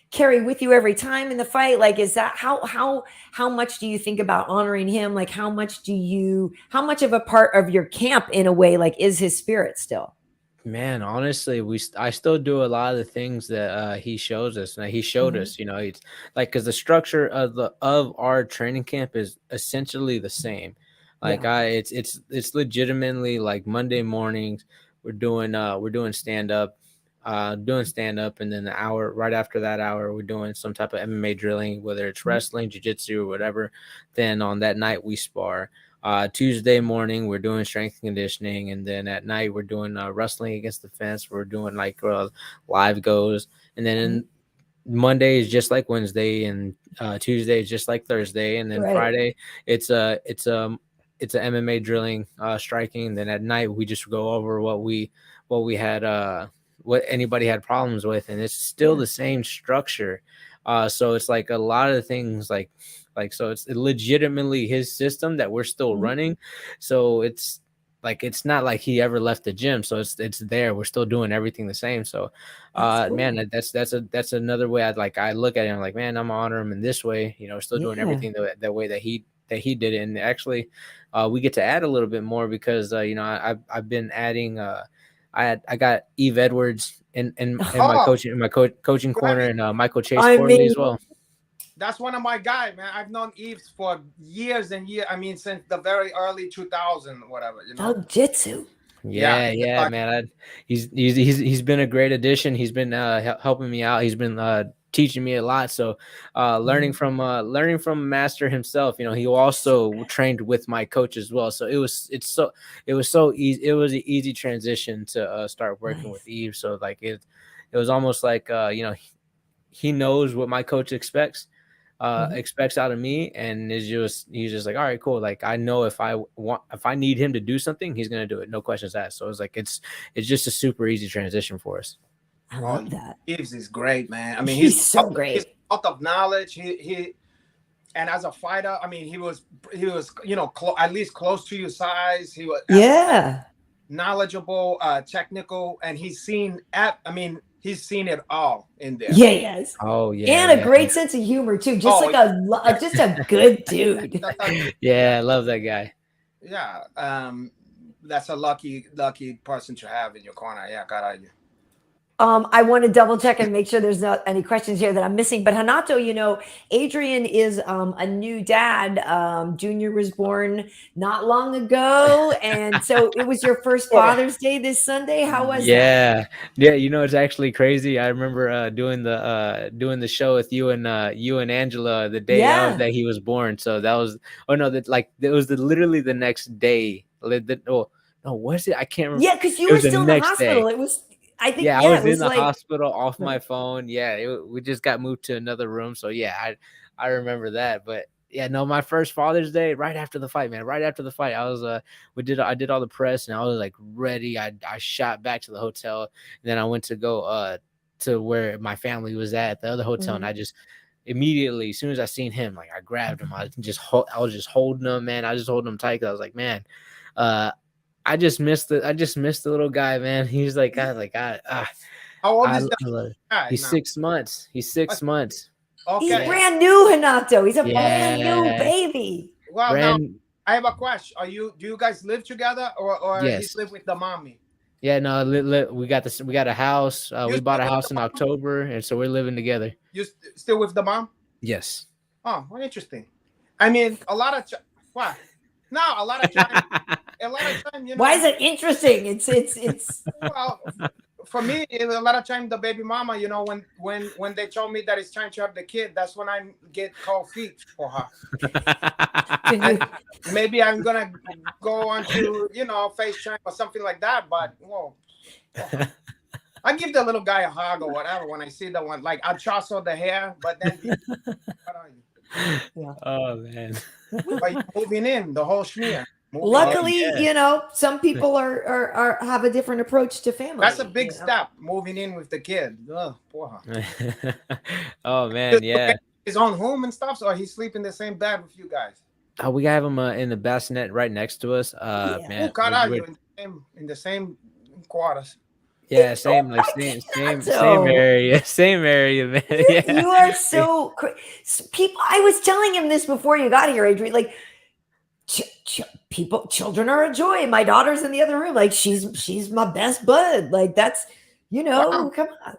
carry with you every time in the fight? Like, is that how much do you think about honoring him? Like, how much of a part of your camp, in a way, like, is his spirit still? Man, honestly, I still do a lot of the things that he shows us, and he showed us. You know, it's like, because the structure of our training camp is essentially the same. Like, it's legitimately like Monday mornings we're doing stand up, and then the hour right after that hour we're doing some type of MMA drilling, whether it's wrestling, jiu-jitsu, or whatever. Then on that night we spar. Tuesday morning we're doing strength and conditioning, and then at night we're doing wrestling against the fence. We're doing like live goes, and then Monday is just like Wednesday, and Tuesday is just like Thursday, and then Friday it's a MMA drilling, striking. And then at night we just go over what we had, what anybody had problems with, and it's still the same structure. So it's like a lot of the things like so it's legitimately his system that we're still running. So it's like, it's not like he ever left the gym. So it's there. We're still doing everything the same. So cool. Man, that's another way I look at it. I'm like, man, I'm gonna honor him in this way, you know, still doing everything the way that he did it. And actually we get to add a little bit more, because you know, I've been adding I got Eve Edwards in my coaching corner, and Michael Chase for me as well. that's one of my guys, man. I've known Eves for years and years. I mean, since the very early 2000, whatever, you know. Oh, jitsu. Yeah, man. He's been a great addition. He's been helping me out. He's been teaching me a lot. So learning from a master himself. You know, he also trained with my coach as well. So it was so easy. It was an easy transition to start working with Eve. So like it was almost like you know, he knows what my coach expects out of me, and he's just like, all right, cool. Like I know if I need him to do something, he's gonna do it, no questions asked. So it's like it's just a super easy transition for us. I love that. Eves is great, man. I mean, he's so great. He's out of knowledge. He and as a fighter, I mean, he was you know at least close to your size. He was knowledgeable, technical, and he's seen it all in there. Yeah, yes. Oh yeah, and a great sense of humor too. Just just a good dude. Yeah, I love that guy. Yeah, that's a lucky person to have in your corner. Yeah, caralho. I want to double check and make sure there's not any questions here that I'm missing. But Renato, you know, Adrian is a new dad. Junior was born not long ago, and so it was your first Father's Day this Sunday. How was that? Yeah. You know, it's actually crazy. I remember doing the show with you and Angela the day of that he was born. So that was it was literally the next day. No, was it? I can't remember. Yeah, because you were still in the hospital. It was. I think, I was in the hospital off my phone. Yeah, we just got moved to another room. So yeah, I remember that. But yeah, no, my first Father's Day, right after the fight, man. Right after the fight, I was I did all the press and I was like ready. I shot back to the hotel, and then I went to go to where my family was at the other hotel, and I just immediately, as soon as I seen him, like I grabbed him. I was just holding him, man. I just holding him tight because I was like, man, I just missed the little guy, man. He's like, how old is that guy? He's 6 months. He's 6 months. Okay. He's brand new, Renato. He's a brand new baby. Well, now I have a question. Do you guys live together or yes. you live with the mommy? Yeah, no, we got a house. We bought a house in October, and so we're living together. You still with the mom? Yes. Oh, well, interesting. I mean, a lot of time, you know. Why is it interesting? It's well, for me, a lot of time the baby mama, you know, when they told me that it's time to have the kid, that's when I get cold feet for her. Maybe I'm gonna go on to, you know, FaceTime or something like that, but whoa. I give the little guy a hug or whatever when I see the one, like I toss all the hair, but then oh man. But you're moving in the whole schmear. Luckily, you know, some people are have a different approach to family. That's a big step, moving in with the kid. Oh, poor. Oh man, yeah. His own home and stuff, or he's sleeping in the same bed with you guys. We have him in the bassinet right next to us. Man, in the same quarters. Yeah, same area, man. Yeah. You are so people. I was telling him this before you got here, Adrian. Like, children are a joy. My daughter's in the other room. Like, she's my best bud. Like, that's, you know, come on.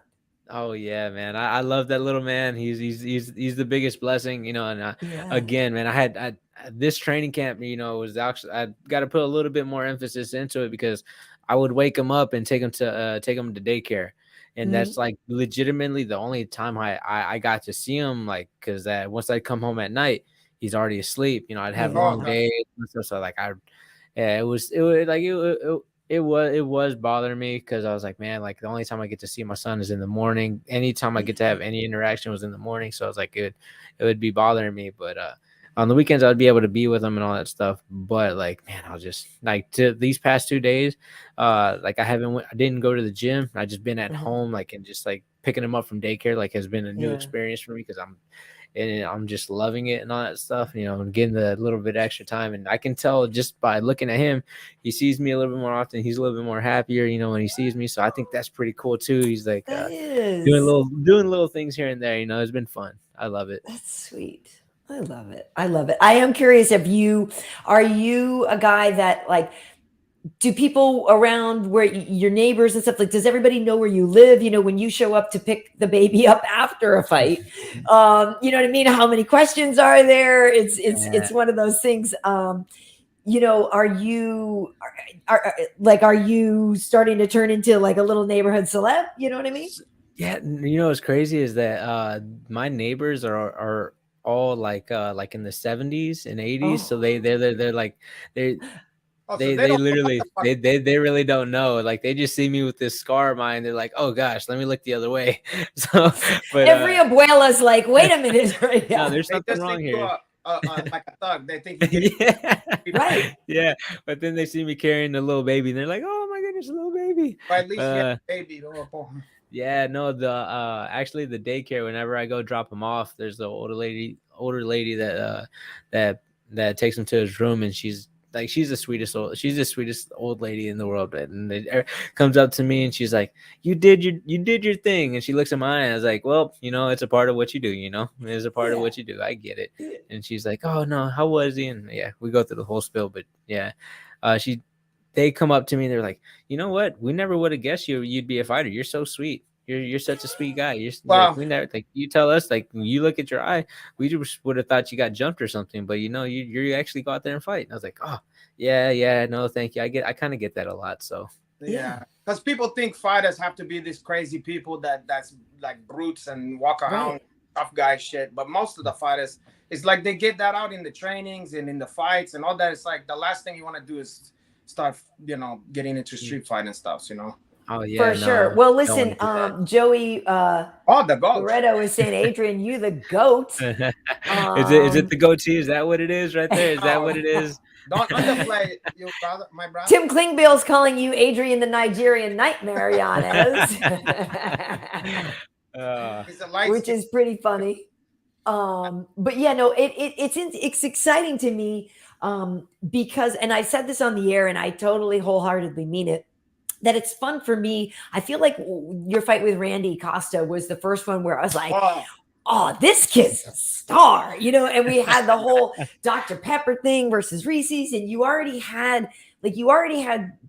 Oh yeah, man. I love that little man. He's the biggest blessing, you know. And again, man, I had this training camp, you know, was actually, I got to put a little bit more emphasis into it because I would wake him up and take him to daycare. And that's like legitimately the only time I got to see him, like, because once I come home at night, he's already asleep. You know, I'd have long days and stuff. So like it was bothering me because I was like, man, like the only time I get to see my son is in the morning. Anytime I get to have any interaction was in the morning. So I was like, it would be bothering me. But on the weekends, I'd be able to be with him and all that stuff. But like, man, I'll just like these past 2 days, like I didn't go to the gym. I just been at home, like, and just like picking him up from daycare, like has been a new experience for me because I'm just loving it and all that stuff, you know, and getting the little bit extra time. And I can tell just by looking at him, he sees me a little bit more often. He's a little bit more happier, you know, when he sees me. So I think that's pretty cool too. He's like doing little things here and there, you know. It's been fun. I love it. That's sweet. I love it. I am curious if are you a guy that like do people around where your neighbors and stuff, like, does everybody know where you live? You know, when you show up to pick the baby up after a fight, you know what I mean? How many questions are there? It's one of those things. You know, are you starting to turn into like a little neighborhood celeb? You know what I mean? Yeah, you know what's crazy is that my neighbors are all like in the 70s and 80s, so Oh. they're like they Oh, so they they they don't know what literally the fuck. they really don't know. Like they just see me with this scar of mine. They're like, oh gosh, let me look the other way. So, but Every abuela's like, wait a minute, right? no, Yeah. there's They something just wrong think you here. are like a thug. They think you get Yeah, Right. yeah. But then they see me carrying the little baby, and they're like, oh my goodness, a little baby. or at least you have a baby. Yeah, no, the actually the daycare, whenever I go drop him off, there's the older lady that takes him to his room, and she's the sweetest old lady in the world. And it comes up to me and she's like, you did your thing. And she looks at mine, and I was like, well, you know, it's a part of what you do, you know, it's a part of what you do. I get it. And she's like, oh no, how was he? And yeah, we go through the whole spill, but yeah, they come up to me and they're like, you know what? We never would have guessed you'd be a fighter. You're so sweet. You're such a sweet guy. You're like, Wow. we never, like, you tell us, like, when you look at your eye, we just would have thought you got jumped or something, but you know, you actually go out there and fight. And I was like, oh yeah, no, thank you. I kind of get that a lot. So Yeah, because people think fighters have to be these crazy people that's like brutes and walk around Right. tough guy shit. But most of the fighters, it's like they get that out in the trainings and in the fights and all that. It's like the last thing you want to do is start, you know, getting into street fighting stuff. You know. oh yeah, For no, sure. Well, don't listen, want to do that. Joey Oh, the goat. Renato is saying, Adrian, you the goat. Is it the goatee? Is that what it is right there? Is that what it is? Don't underplay your brother, my brother. Tim Klingbeil's calling you Adrian the Nigerian Nightmare, Yanez. Which is pretty funny. But yeah, no, it's exciting to me because, and I said this on the air, and I totally wholeheartedly mean it, that it's fun for me. I feel like your fight with Randy Costa was the first one where I was like, oh, this kid's a star, you know, and we had the whole Dr. Pepper thing versus Reese's, and you already had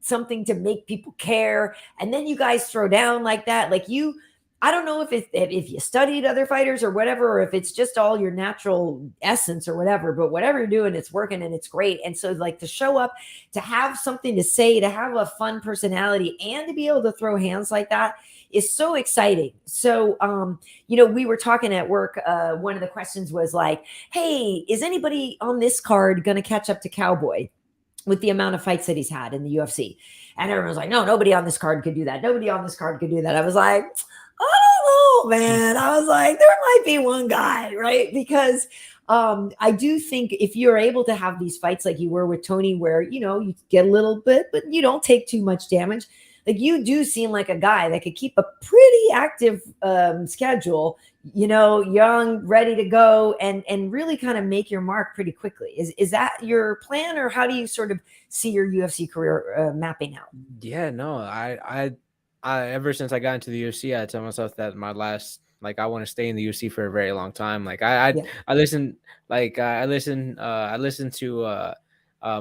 something to make people care. And then you guys throw down like that. Like I don't know if you studied other fighters or whatever, or if it's just all your natural essence or whatever, but whatever you're doing, it's working and it's great. And so like to show up, to have something to say, to have a fun personality, and to be able to throw hands like that is so exciting. So, you know, we were talking at work. One of the questions was like, hey, is anybody on this card going to catch up to Cowboy with the amount of fights that he's had in the UFC? And everyone was like, no, nobody on this card could do that. Nobody on this card could do that. I was like, I don't know, man. I was like, there might be one guy, right? Because I do think if you're able to have these fights like you were with Tony, where, you know, you get a little bit, but you don't take too much damage. Like you do seem like a guy that could keep a pretty active schedule, you know, young, ready to go, and really kind of make your mark pretty quickly. Is that your plan, or how do you sort of see your UFC career mapping out? Yeah, no, I ever since I got into the UFC, I tell myself that my last, like, I want to stay in the UFC for a very long time. Like I listened to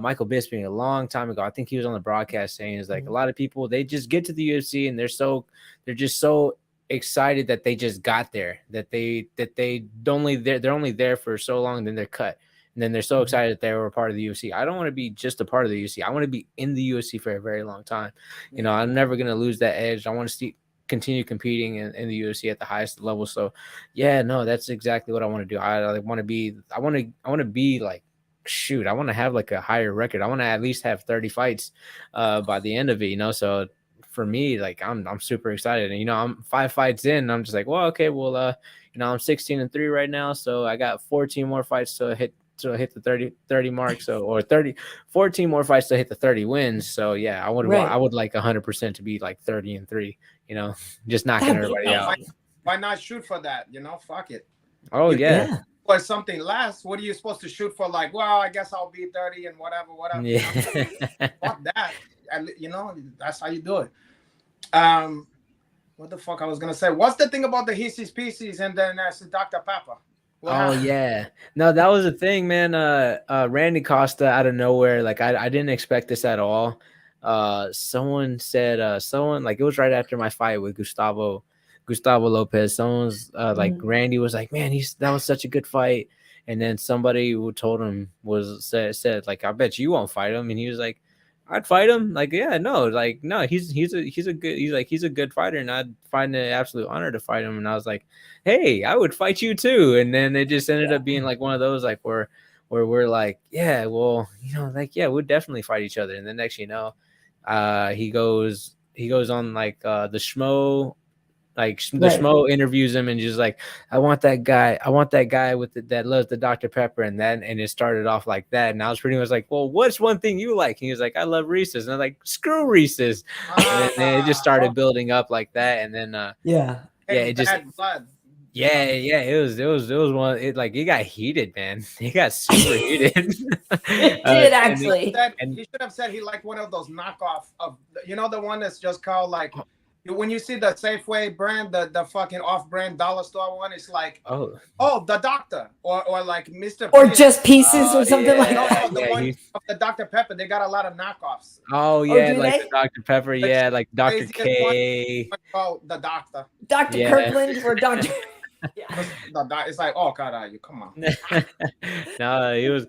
Michael Bisping a long time ago. I think he was on the broadcast saying, is like, a lot of people, they just get to the UFC and they're just so excited that they just got there, that they're only there for so long, then they're cut. And then they're so excited that they were a part of the UFC. I don't want to be just a part of the UFC. I want to be in the UFC for a very long time. You know, I'm never going to lose that edge. I want to continue competing in the UFC at the highest level. So yeah, no, that's exactly what I want to do. I want to be like, shoot, I want to have like a higher record. I want to at least have 30 fights by the end of it, you know? So for me, like, I'm super excited. And, you know, I'm 5 fights in, I'm just like, well, okay, well, you know, I'm 16-3 right now. So I got 14 more fights to hit the 30 mark. So, or 14 more fights to hit the 30 wins. So yeah, I would like 100% to be like 30-3, you know, just knocking everybody out. Why not shoot for that? You know, fuck it. Oh yeah. Or something less. What are you supposed to shoot for? Like, well, I guess I'll be 30 and whatever. Yeah. Fuck that. And, you know, that's how you do it. What the fuck I was gonna say? What's the thing about the Hissy Pieces and then Dr. Pepper? Yeah, no, that was the thing, man. Randy Costa out of nowhere, like I didn't expect this at all. someone said someone like it was right after my fight with Gustavo Lopez. Someone's like Randy was like, man, that was such a good fight. And then somebody who told him said like, I bet you won't fight him. And he was like, I'd fight him. Like, yeah, no, like, no, he's a good fighter, and I'd find it an absolute honor to fight him. And I was like, hey, I would fight you too. And then it just ended up being like one of those like where we're like, yeah, well, like, yeah, we'll definitely fight each other. And then next, he goes on like the Schmo. Like the Schmo interviews him and just like, I want that guy with that loves the Dr. Pepper, and it started off like that. And I was pretty much like, well, what's one thing you like? And he was like, I love Reese's. And I'm like, screw Reese's. And then it just started building up like that. And then it just it was one. It like it got heated, man. It got super heated. It did actually. He should have said he liked one of those knockoff of the one that's just called like. When you see the Safeway brand, the fucking off-brand dollar store one, it's like, oh, the doctor, or like Mr. Or just pieces or something like that. No, the one of the Dr. Pepper, they got a lot of knockoffs. Oh yeah, like the Dr. Pepper, yeah, like Dr. K. Oh, the doctor. Dr. Kirkland or Dr. It's like, oh god, you come on. No, it was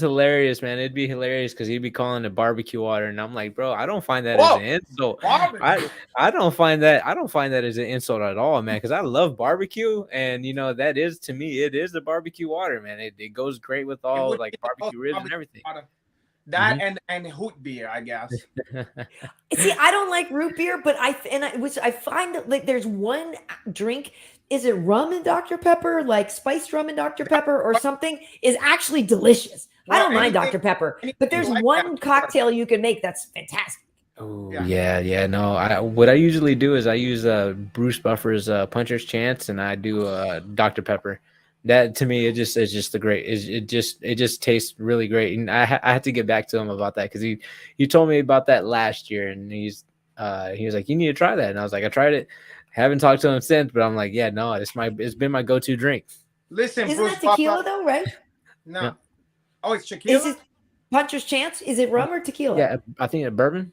hilarious, man. It'd be hilarious because he'd be calling it barbecue water, and I'm like, bro, I don't find that as an insult. I don't find that as an insult at all, man. Because I love barbecue, and that is, to me, it is the barbecue water, man. It goes great with all like barbecue ribs and everything. That and hoot beer, I guess. See, I don't like root beer, but I find that like there's one drink. Is it rum and Dr. Pepper, like spiced rum and Dr. Pepper or something, is actually delicious. I don't mind Dr. Pepper, but there's one cocktail you can make that's fantastic. Oh yeah. No, what I usually do is I use Bruce Buffer's Puncher's Chance, and I do Dr. Pepper. That to me, it's just the great. It just tastes really great, and I had to get back to him about that because he told me about that last year, and he was like, you need to try that, and I was like, I tried it. Haven't talked to him since, but I'm like, yeah, no, it's been my go-to drink. Listen, isn't Bruce, that tequila though, right? No. Yeah. Oh, it's tequila. Is it Puncher's Chance? Is it rum or tequila? Yeah, I think it's bourbon.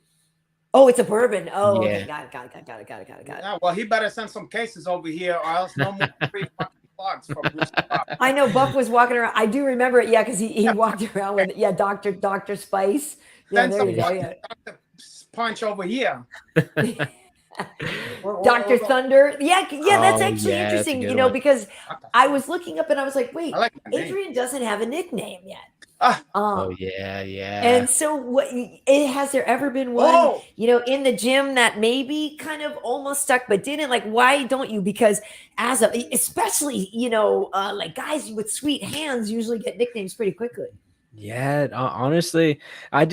Oh, it's a bourbon. Oh, Yeah. okay, got it. Yeah, well, he better send some cases over here, or else no more free fucking plugs from Bruce. I know Buck was walking around. I do remember it, because he walked around with Dr. Spice. Yeah, there you go. Yeah. Dr. Punch over here. Dr. Thunder. Yeah, that's actually interesting, that's because I was looking up and I was like, wait, like Adrian doesn't have a nickname yet. Yeah. And so has there ever been one, in the gym that maybe kind of almost stuck but didn't? Like, why don't you? Because especially, like guys with sweet hands usually get nicknames pretty quickly. Yeah, honestly, I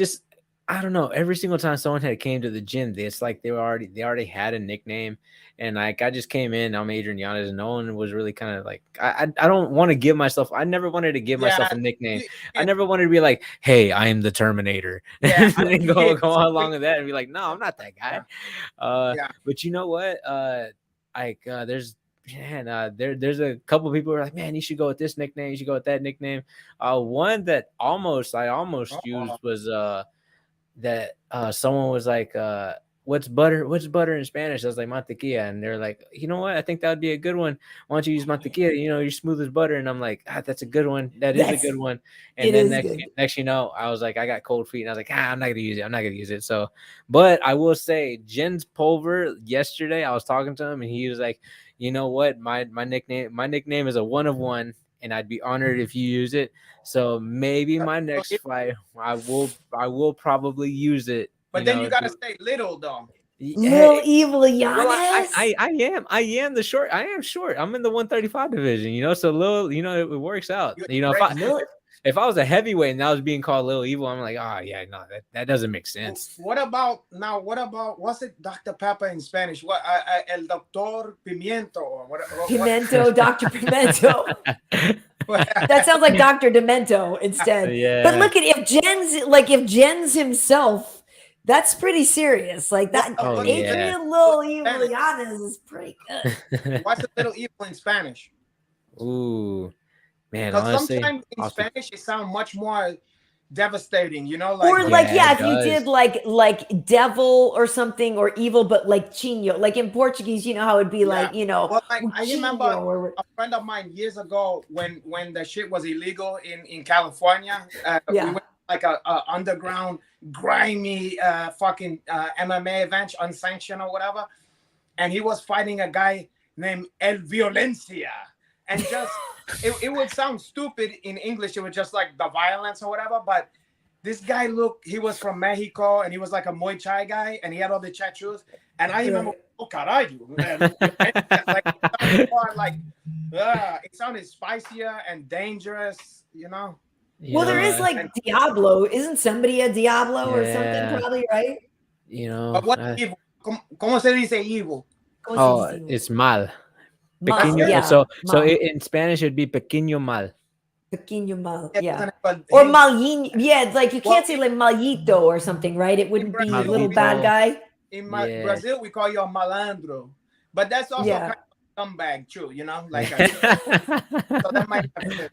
don't know. Every single time someone had came to the gym, it's like they already had a nickname, and like I just came in. I'm Adrian Yanez, and no one was really kind of like I don't want to give myself. I never wanted to give myself a nickname. I never wanted to be like, hey, I am the Terminator, and go along with that and be like, no, I'm not that guy. But you know what? There's a couple of people who are like, man, you should go with this nickname. You should go with that nickname. One that I almost used was that someone was like, what's butter in Spanish? I was like, mantequilla. And they're like, you know what? I think that would be a good one. Why don't you use mantequilla? You're smooth as butter. And I'm like, that's a good one. That is a good one. And then next, I was like, I got cold feet. And I was like, I'm not going to use it. So, but I will say Jens Pulver yesterday, I was talking to him and he was like, you know what? My nickname is a one of one. And I'd be honored if you use it. So maybe my next fight, I will probably use it. But then you gotta stay little though. Little Evil Yanez. Well, I am the short. I am short. I'm in the 135 division. So little. It works out. If I was a heavyweight and I was being called Little Evil, I'm like, that doesn't make sense. What about what's it, Dr. Pepper in Spanish? What El Doctor Pimiento or what? Pimento, Dr. Pimento. That sounds like Dr. Demento instead. Yeah. But look at if Jens himself, that's pretty serious. Like that. Adrian Little Evil Yanez is pretty good. What's a Little Evil in Spanish? Ooh. Man, because honestly, sometimes in Spanish it sounds much more devastating, you know, Or like like, Yeah, yeah, it if you does. did like devil or something or evil, but like Chino, like in Portuguese, you know how it'd be yeah. like, you know, Well, like I remember Chino or a friend of mine years ago when the shit was illegal in California. We yeah. went to like a underground grimy fucking MMA event, unsanctioned or whatever, and he was fighting a guy named El Violencia, and just it would sound stupid in English. It was just like the violence or whatever, but this guy he was from Mexico and he was like a Muay Thai guy and he had all the tattoos. And I remember, Right. oh, carajo. And, like, it sounded spicier and dangerous, you know? You Well, know, there is like Diablo. Isn't somebody a Diablo or something? yeah. Probably, right? you know, But what evil? ¿Cómo se dice evil? ¿Cómo se oh, dice? it's mal. Mal, Pequeño, yeah, so mal. in Spanish it'd be pequeño mal. Pequeño mal, It yeah. wasn't, but Or hey, malin, yeah, it's like you Well, can't say like malito or something, right? It wouldn't be Brazil, little Malito. bad guy. in Yeah. Brazil, we call you a malandro. But that's also Yeah. kind of a scumbag, too, you know? Like, so that might have fit.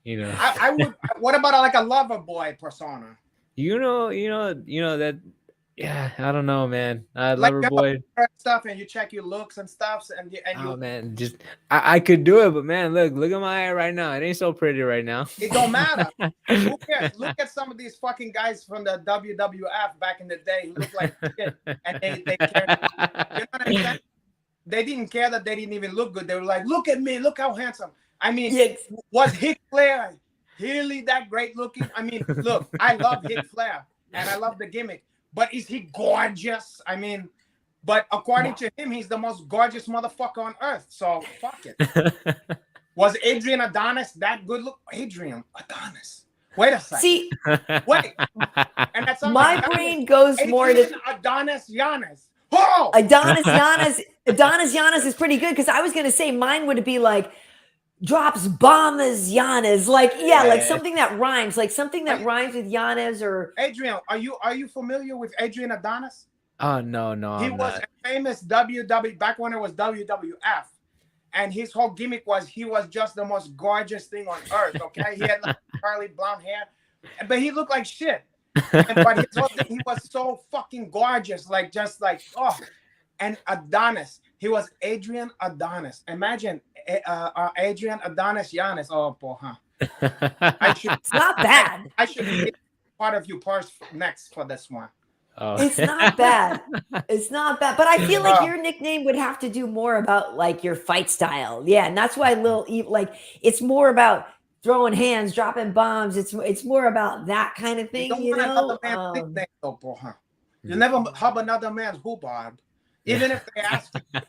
you know, I would. What about like a lover boy persona? you know that. Yeah, I don't know, man. Like Lover you have boy. a stuff and you check your looks and stuff and you Oh man, just I could do it, but man, look at my eye right now. It ain't so pretty right now. it don't matter. Who cares? Look at some of these fucking guys from the WWF back in the day who look like shit and they cared. You know what I'm saying? They didn't care that they didn't even look good. They were like, look at me, look how handsome. I mean, Yes. was Ric Flair really that great looking? I mean, look, I love Ric Flair and I love the gimmick, but is he gorgeous? I mean, but according to him, he's the most gorgeous motherfucker on earth. So fuck it. Was Adrian Adonis that good look? Adrian Adonis. Wait a second. See, Wait. And that's my brain goes more to Adonis Yanez. Oh! Adonis Yanez. Adonis Yanez is pretty good because I was gonna say mine would be like drops bombers Yanez, like like something that rhymes, like something that rhymes with Yanez or Adrian, are you familiar with Adrian Adonis? Oh no, He I'm was not. a famous WW back when it was WWF, and his whole gimmick was he was just the most gorgeous thing on earth. Okay, he had like curly blonde hair, but he looked like shit. But his whole thing, he was so fucking gorgeous, like just like oh. And Adonis, he was Adrian Adonis. Imagine Adrian Adonis Yanez. Oh, porra. it's not bad. I should be part of your purse next for this one. Oh. It's not bad. It's not bad. But I feel like Oh. your nickname would have to do more about like your fight style. Yeah. And that's why like it's more about throwing hands, dropping bombs. It's more about that kind of thing, don't you want know. another man's nickname, though, porra. You never hub another man's hubbard. Even if they ask you.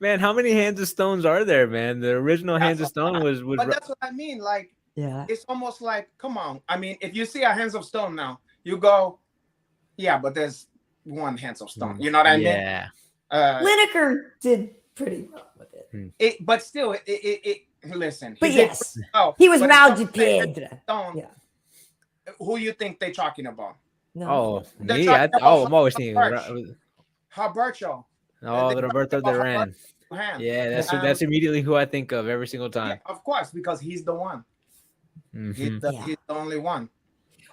Man, how many Hands of Stones are there, man? The original Hands of Stone was But that's what I mean. Like, Yeah. it's almost like, come on. I mean, if you see a Hands of Stone now, you go, yeah, but there's one Hands of Stone. You know what I mean? Yeah. Lineker did pretty well with it. But still, listen. But he did yes, pretty well, he was but Mal it's de not saying Piedra. Stone, Yeah. Who you think they're talking about? No. Oh, They're me? talking about I'm always thinking. Roberto. Oh, Roberto about Duran. Hand. Yeah, that's immediately who I think of every single time. Yeah, of course, because he's the one. Mhm. He's the only one.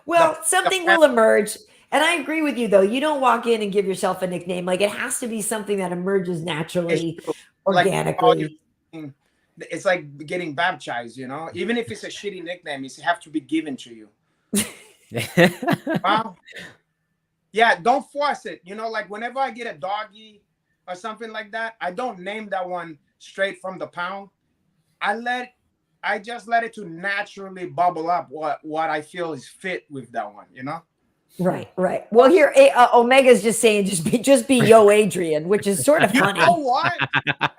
Well, something will emerge. And I agree with you, though. You don't walk in and give yourself a nickname. Like, it has to be something that emerges naturally, organically. It's like getting baptized, you know? Even if it's a shitty nickname, it have to be given to you. Wow. Yeah, don't force it. You know, like whenever I get a doggy or something like that, I don't name that one straight from the pound. I just let it to naturally bubble up what I feel is fit with that one, you know? Right. Well, here, Omega's just saying, just be Yo Adrian, which is sort of funny. You know what?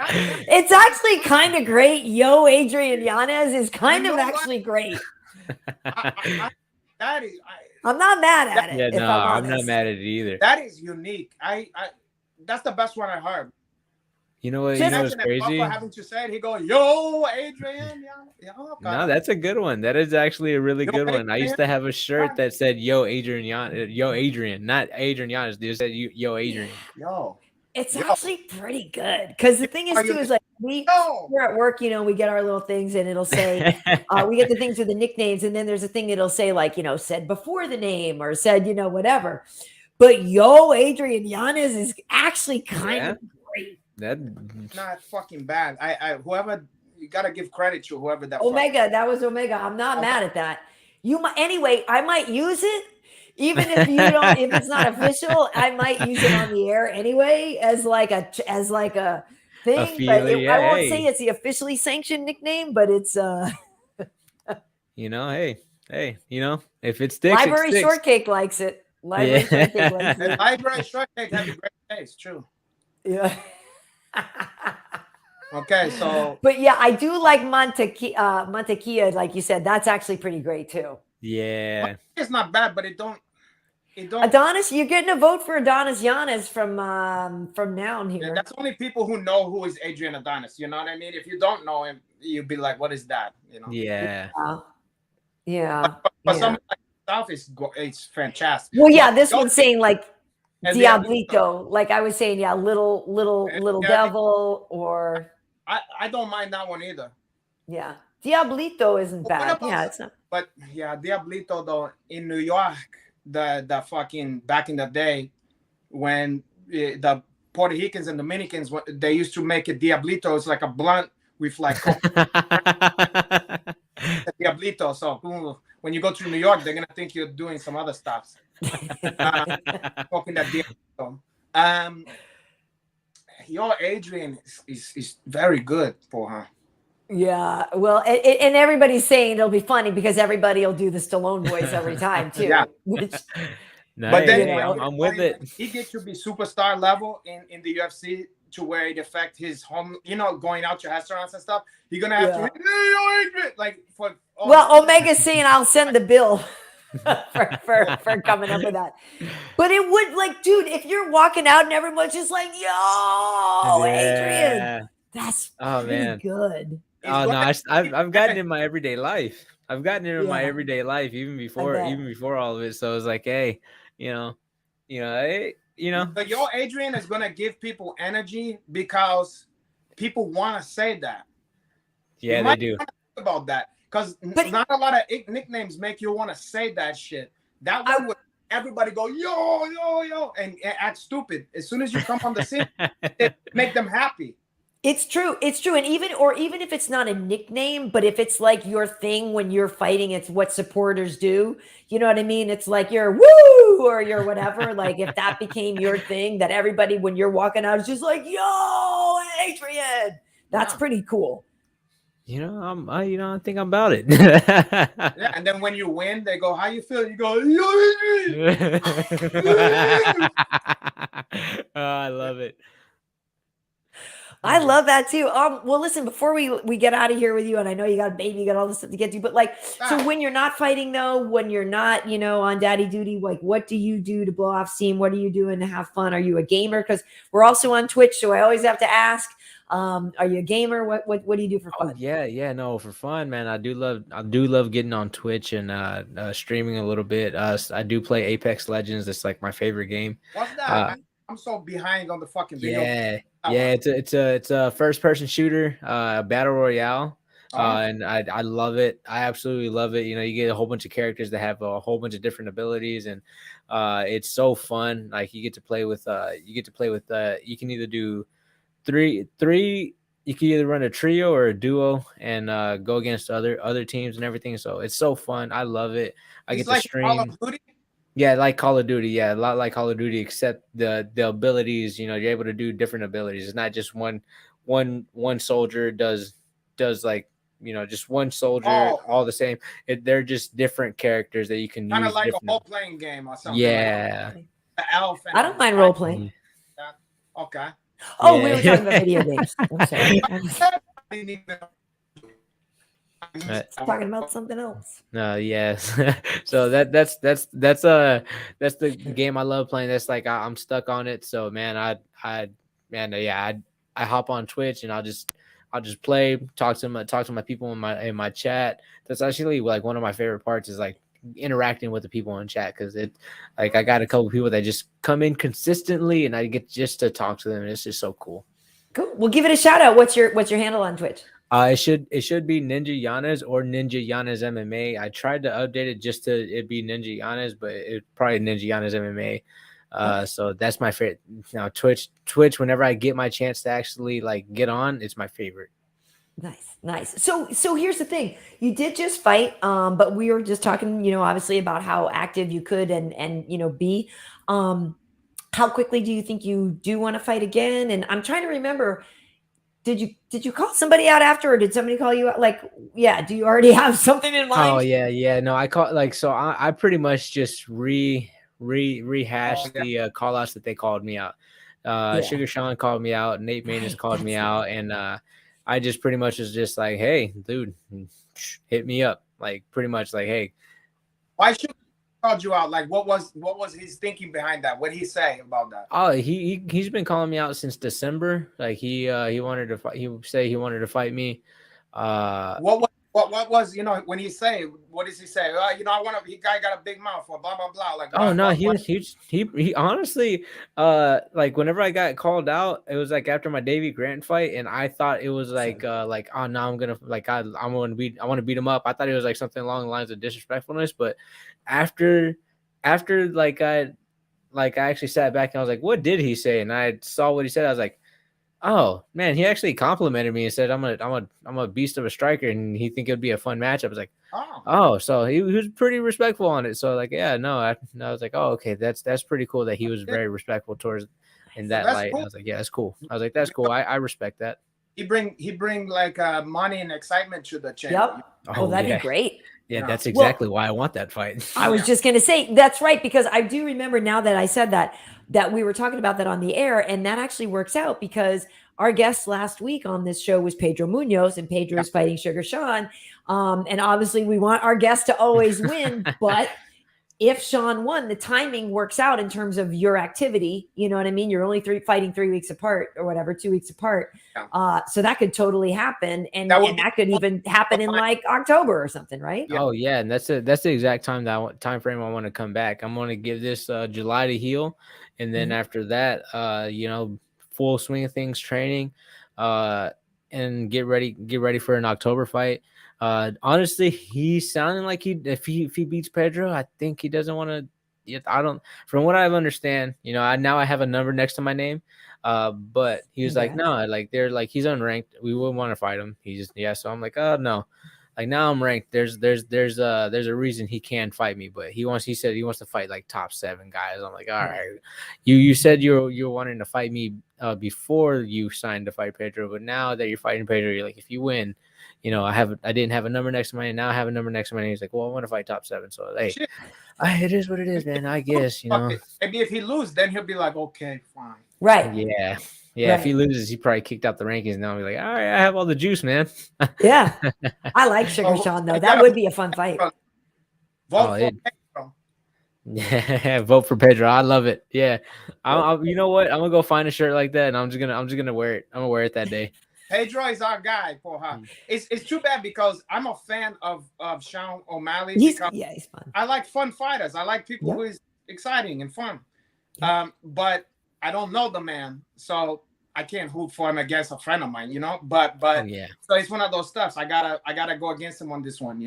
It's actually kind of great. Yo Adrian Yanez is kind of actually great. I'm not mad at it. Yeah, if no, I'm not honest. mad at it either. That is unique. That's the best one I heard. You know what? Just- You know what's Imagine if crazy? Papa having to say it, he go, yo, Adrian. Yeah, okay. No, that's a good one. That is actually a really Yo, good one. I used to have a shirt Adrian. that said "Yo Adrian Yan," Yo Adrian, not Adrian Yanez. They said "Yo Adrian." Yo. It's Yo, actually pretty good because the thing is are too you? is like No. we're at work, we get our little things and it'll say we get the things with the nicknames, and then there's a thing that'll say like said before the name or said whatever. But Adrian Yanez is actually kind of great. That Not fucking bad. Whoever, you gotta give credit to whoever that. Omega, that was Omega. I'm not mad at that. You might anyway. I might use it, even if you don't. If it's not official, I might use it on the air anyway as like a thing. But feeler, I won't hey. say it's the officially sanctioned nickname. But it's hey, if it sticks, Library it sticks. Shortcake likes it. Library Shortcake likes And it. Library Shortcake has a great taste, true. Yeah. Okay, so. But yeah, I do like Montequilla, like you said. That's actually pretty great too. Yeah. It's not bad, but it don't. Adonis, you're getting a vote for Adonis Yanez from Noun here. Yeah, that's only people who know who is Adrian Adonis. You know what I mean? If you don't know him, you'd be like, "What is that?" Yeah. Yeah. But someone like South it's fantastic. Well, yeah, this one's saying like and Diablito. Like I was saying, yeah, little devil, or I don't mind that one either. Yeah, Diablito isn't bad. Yeah, it's not. But yeah, Diablito though in New York, the fucking back in the day when the Puerto Ricans and Dominicans, they used to make it Diablito. It's like a blunt with like Diablito. So when you go to New York, they're gonna think you're doing some other stuff. Talking that Diablito. Adrian is very good for her. Yeah, well, and everybody's saying it'll be funny because everybody will do the Stallone voice every time too. Yeah. Which, but then I'm with it. He gets to be superstar level in the UFC to where it affect his home. Going out to restaurants and stuff. He's gonna have to like for. Omega's saying I'll send the bill for coming up with that. But it would dude, if you're walking out and everyone's just like, "Yo, Adrian," that's pretty good. Oh no, I've gotten in my everyday life. I've gotten into my everyday life even before all of it. So it's like, hey, hey, But Adrian is gonna give people energy because people want to say that. Yeah, they do. About that because not a lot of nicknames make you want to say that shit. That one would everybody go yo and act stupid as soon as you come on the scene. It make them happy. It's true. And even if it's not a nickname, but if it's like your thing when you're fighting, it's what supporters do. You know what I mean? It's like you're woo or you're whatever. Like if that became your thing, that everybody when you're walking out is just like, yo, Adrian. That's pretty cool. I think I'm about it. Yeah, and then when you win, they go, "How you feel?" You go, "Yo, Adrian." Oh, I love it. I love that too. Well, listen, before we get out of here with you, and I know you got a baby, you got all this stuff to get to, but so when you're not fighting though, when you're not, on daddy duty, like what do you do to blow off steam? What are you doing to have fun? Are you a gamer? Because we're also on Twitch, so I always have to ask, are you a gamer? What do you do for fun? No, for fun, man. I do love getting on Twitch and streaming a little bit. I do play Apex Legends. It's like my favorite game. What's that? I'm so behind on the fucking video. Yeah, it's a first person shooter, battle royale, and I love it. I absolutely love it. You get a whole bunch of characters that have a whole bunch of different abilities, and it's so fun. Like you can either do three. You can either run a trio or a duo and go against other teams and everything. So it's so fun. I love it. I get to stream. Call of Duty? Yeah, like Call of Duty. Yeah, a lot like Call of Duty, except the abilities. You're able to do different abilities. It's not just one soldier does like just one soldier all the same. They're just different characters that you can use. Kind of like a role playing game or something. Yeah. Like the elf. I don't mind role playing. Okay. Oh, we were talking about video games. I'm sorry. Talking about something else. No, yes. So that's the game I love playing. That's like I'm stuck on it. So man, I hop on Twitch and I'll just play, talk to my people in my chat. That's actually like one of my favorite parts is like interacting with the people in chat, because it like I got a couple people that just come in consistently and I get just to talk to them, and it's just so cool. Cool. We'll give it a shout out. What's your handle on Twitch? It should be Ninja Yanez or Ninja Yanez MMA. I tried to update it just to it be Ninja Yanez, but it's probably Ninja Yanez MMA. So that's my favorite. Now Twitch, whenever I get my chance to actually like get on, it's my favorite. Nice. So here's the thing. You did just fight, but we were just talking, obviously about how active you could and be. How quickly do you think you do want to fight again? And I'm trying to remember, did you call somebody out after, or did somebody call you out? Like, yeah, do you already have something in mind? Oh yeah. No, I call so I pretty much just rehashed the call outs that they called me out. Sugar Sean called me out, Nate Manus called me out, and I just pretty much was just like, hey, dude, hit me up. Like pretty much like, hey. Why should he called you out? Like what was his thinking behind that? What did he say about that? Oh, he's been calling me out since December. Like he wanted to fight, he wanted to fight me. What was, when he say, what does he say? I want to, he guy got a big mouth or blah blah blah. Like, oh no, he honestly, like whenever I got called out, it was like after my Davey Grant fight, and I thought it was like oh no, I'm gonna like I want to beat him up. I thought it was like something along the lines of disrespectfulness, but after like I actually sat back and I was like, what did he say? And I saw what he said. I was like, oh man, he actually complimented me and said I'm a beast of a striker, and he think it'd be a fun matchup. I was like, oh, so he was pretty respectful on it. So like, yeah, no, I was like, oh, okay, that's pretty cool that he was very respectful towards in that light. Cool. I was like, yeah, that's cool. I was like, that's cool. I respect that. He bring like money and excitement to the channel. Yep. Oh, that'd be great. Yeah, that's exactly why I want that fight. I was just going to say, that's right, because I do remember now that I said that we were talking about that on the air, and that actually works out because our guest last week on this show was Pedro Munoz, and Pedro is fighting Sugar Sean. And obviously we want our guest to always win, but if Sean won, the timing works out in terms of your activity. You know what I mean? You're only fighting 3 weeks apart or whatever, 2 weeks apart. Yeah. So that could totally happen. And that could even happen in like October or something, right? Oh yeah. And that's the exact time time frame I want to come back. I'm going to give this July to heal. And then after that, full swing of things, training, and get ready for an October fight. Honestly, he's sounding like if he beats Pedro, I think he doesn't want to. I don't. From what I understand, I have a number next to my name. But he was like, no, like they're like he's unranked. We wouldn't want to fight him. So I'm like, oh no, like now I'm ranked. There's a reason he can fight me, but he said he wants to fight like top 7 guys. I'm like, all right, you said you're wanting to fight me before you signed to fight Pedro, but now that you're fighting Pedro, you're like, if you win. I didn't have a number next to my name. Now I have a number next to my name. He's like, well, I want to fight top 7. So, hey, it is what it is, man. I guess, Maybe if he loses, then he'll be like, okay, fine. Right. Yeah. Yeah. Right. If he loses, he probably kicked out the rankings. Now he'll be like, all right, I have all the juice, man. Yeah. I like Sugar Sean, though. That would be a fun fight. Vote for Pedro. Yeah, vote for Pedro. I love it. Yeah. You know what? I'm going to go find a shirt like that, and I'm just going to wear it. I'm going to wear it that day. Pedro is our guy, porra. It's too bad because I'm a fan of Sean O'Malley. He's fun. I like fun fighters. I like people who is exciting and fun. But I don't know the man, so I can't root for him against a friend of mine, But so it's one of those stuffs. I gotta go against him on this one,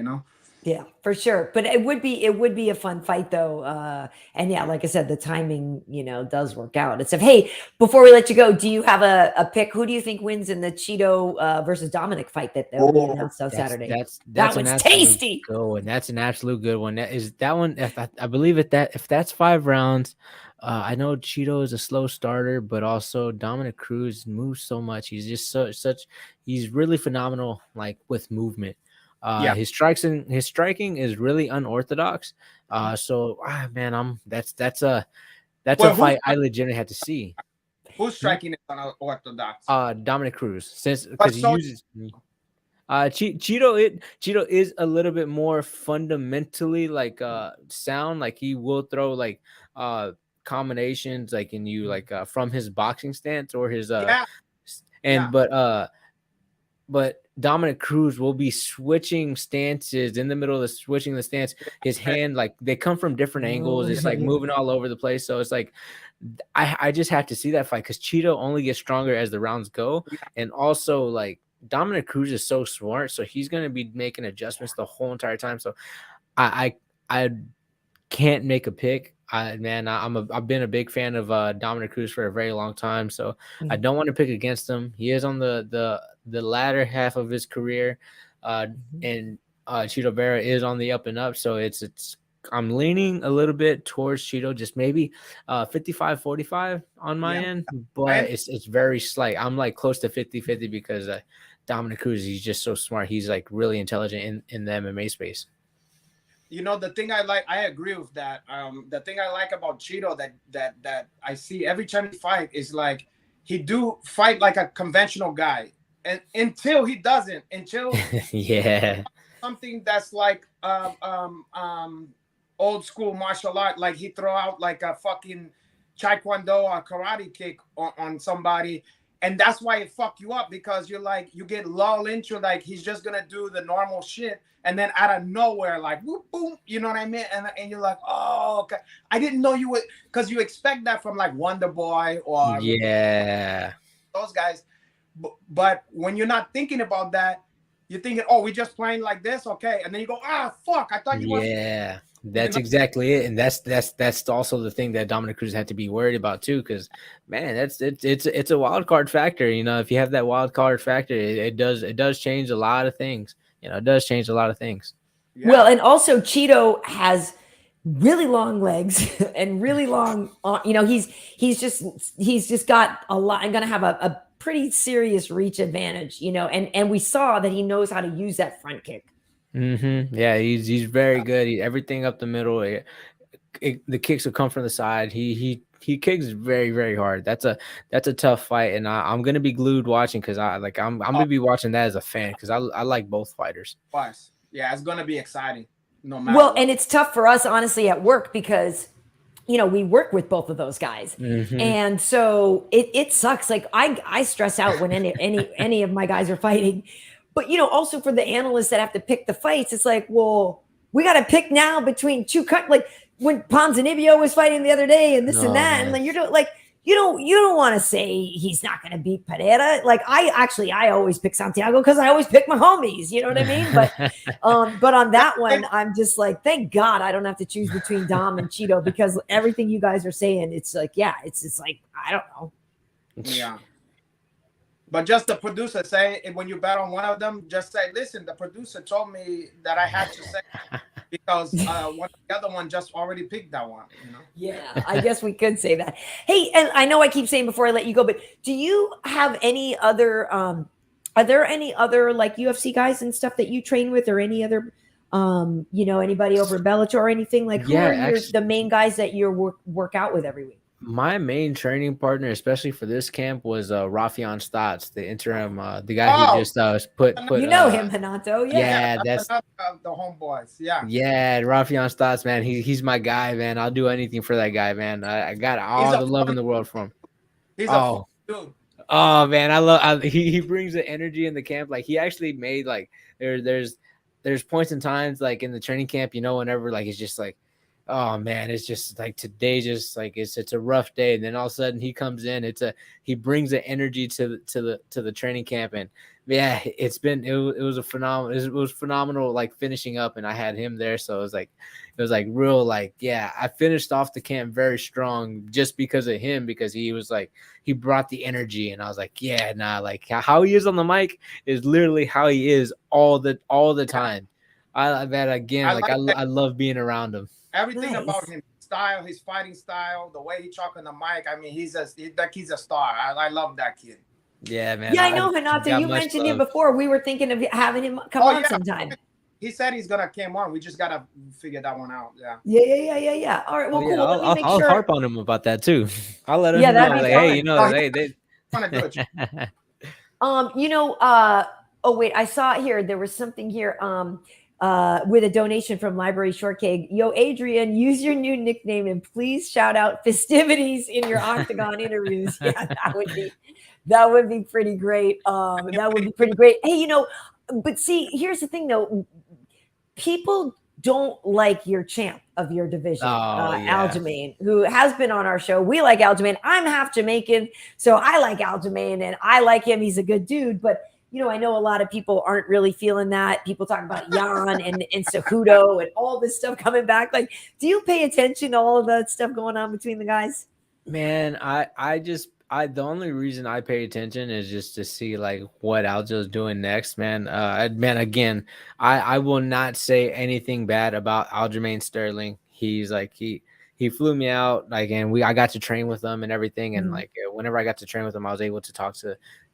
Yeah, for sure. But it would be a fun fight though. And yeah, like I said, the timing, does work out. It's hey, before we let you go, do you have a pick? Who do you think wins in the Cheeto versus Dominic fight that will be announced on Saturday? That one's tasty. And that's an absolute good one. That one, I believe if that's 5 rounds. I know Cheeto is a slow starter, but also Dominic Cruz moves so much. He's just he's really phenomenal, like with movement. His striking is really unorthodox. That's a fight I legitimately had to see. Who's striking is unorthodox? Dominic Cruz, because he uses. Cheeto is a little bit more fundamentally like sound. Like he will throw like combinations like in you like from his boxing stance or his but Dominic Cruz will be switching stances in the middle of the switching the stance. His hand, like they come from different angles. It's like moving all over the place. So it's like I just have to see that fight because Cheeto only gets stronger as the rounds go. And also like Dominic Cruz is so smart. So he's gonna be making adjustments the whole entire time. So I can't make a pick. I've been a big fan of Dominic Cruz for a very long time, so I don't want to pick against him. He is on the latter half of his career, and Cheeto Vera is on the up and up. So it's I'm leaning a little bit towards Cheeto, just maybe 55-45 on my end, but it's very slight. I'm like close to 50-50 because Dominic Cruz, he's just so smart. He's like really intelligent in the MMA space. You know, the thing I like, I agree with that. The thing I like about Cheeto that I see every time he fight is like he do fight like a conventional guy, and until he doesn't, until something that's like old school martial art, like he throw out like a fucking taekwondo or karate kick on somebody. And that's why it fuck you up, because you're like, you get lulled into like he's just gonna do the normal shit, and then out of nowhere, like whoop, boom, you know what I mean? And you're like, oh, okay, I didn't know you would, because you expect that from like Wonder Boy or those guys. But when you're not thinking about that, you're thinking, oh, we're just playing like this, okay? And then you go, fuck, I thought you were. That's exactly it, and that's also the thing that Dominic Cruz had to be worried about too, because man, it's a wild card factor. You know, if you have that wild card factor, it does change a lot of things. You know, it does change a lot of things. Yeah. Well, and also Cheeto has really long legs and really long. You know, he's just got a lot. I'm gonna have a pretty serious reach advantage. You know, and we saw that he knows how to use that front kick. Yeah, he's very good. Everything up the middle. The kicks will come from the side. He kicks very, very hard. That's a tough fight, and I'm gonna be glued watching because I'm gonna be watching that as a fan because I like both fighters. Yeah, it's gonna be exciting. No matter. Well, and it's tough for us honestly at work because you know we work with both of those guys, and so it sucks. Like I stress out when any of my guys are fighting. But, you know, also for the analysts that have to pick the fights, it's like, well, we got to pick now between two like when Ponzinibbio was fighting the other day and this and that. Man. And like, you're doing like, you don't want to say he's not going to beat Pereira. Like I always pick Santiago because I always pick my homies. You know what I mean? But on that one, I'm just like, thank God I don't have to choose between Dom and Cheeto because everything you guys are saying, it's like, it's like, I don't know. Yeah. But just the producer say, when you bet on one of them, just say, listen, the producer told me that I had to say because the other one just already picked that one. You know? Yeah, I guess we could say that. Hey, and I know I keep saying before I let you go, but do you have any other, are there any other like UFC guys and stuff that you train with or any other, you know, anybody over Bellator or anything? Like who are the main guys that you work out with every week? My main training partner, especially for this camp, was Rafian Stotts, the interim, the guy who just put. You know him, Renato. Yeah, that's the homeboys. Yeah, Rafian Stotts, man. He's my guy, man. I'll do anything for that guy, man. I got all the love in the world for him. He's a dude. Oh man, he brings the energy in the camp. Like he actually made like there's points and times like in the training camp, you know, whenever like it's just like, oh man, it's just like today, just like it's a rough day, and then all of a sudden he comes in. He brings the energy to the training camp, and yeah, it was phenomenal like finishing up, and I had him there, so it was like real like yeah, I finished off the camp very strong just because of him, because he was like he brought the energy, and I was like yeah, nah, like how he is on the mic is literally how he is all the time. I love being around him. Everything about him, style, his fighting style, the way he talk on the mic. I mean, he's a star. I love that kid. Yeah, man. Yeah, I know, Renato. You mentioned him before. We were thinking of having him come on sometime. He said he's gonna come on. We just gotta figure that one out. Yeah. Yeah. All right. Well, cool. I'll harp on him about that too. I'll let him know. Like, hey, you know, they want to do it. You know. Oh wait, I saw it here. There was something here. With a donation from Library Shortcake. Yo, Adrian, use your new nickname and please shout out Fistivities in your Octagon interviews. Yeah, That would be pretty great. That would be pretty great. Hey, but see, here's the thing though. People don't like your champ of your division, Oh, yeah. Aljamain, who has been on our show. We like Aljamain. I'm half Jamaican, so I like Aljamain, and I like him. He's a good dude, but I know a lot of people aren't really feeling that. People talk about Jan and Cejudo and all this stuff coming back. Like, do you pay attention to all of that stuff going on between the guys? Man, the only reason I pay attention is just to see like what Aljo's doing next, man. Man, again, I will not say anything bad about Aljamain Sterling. He's like he flew me out, like, and I got to train with him and everything. And like whenever I got to train with him, I was able to talk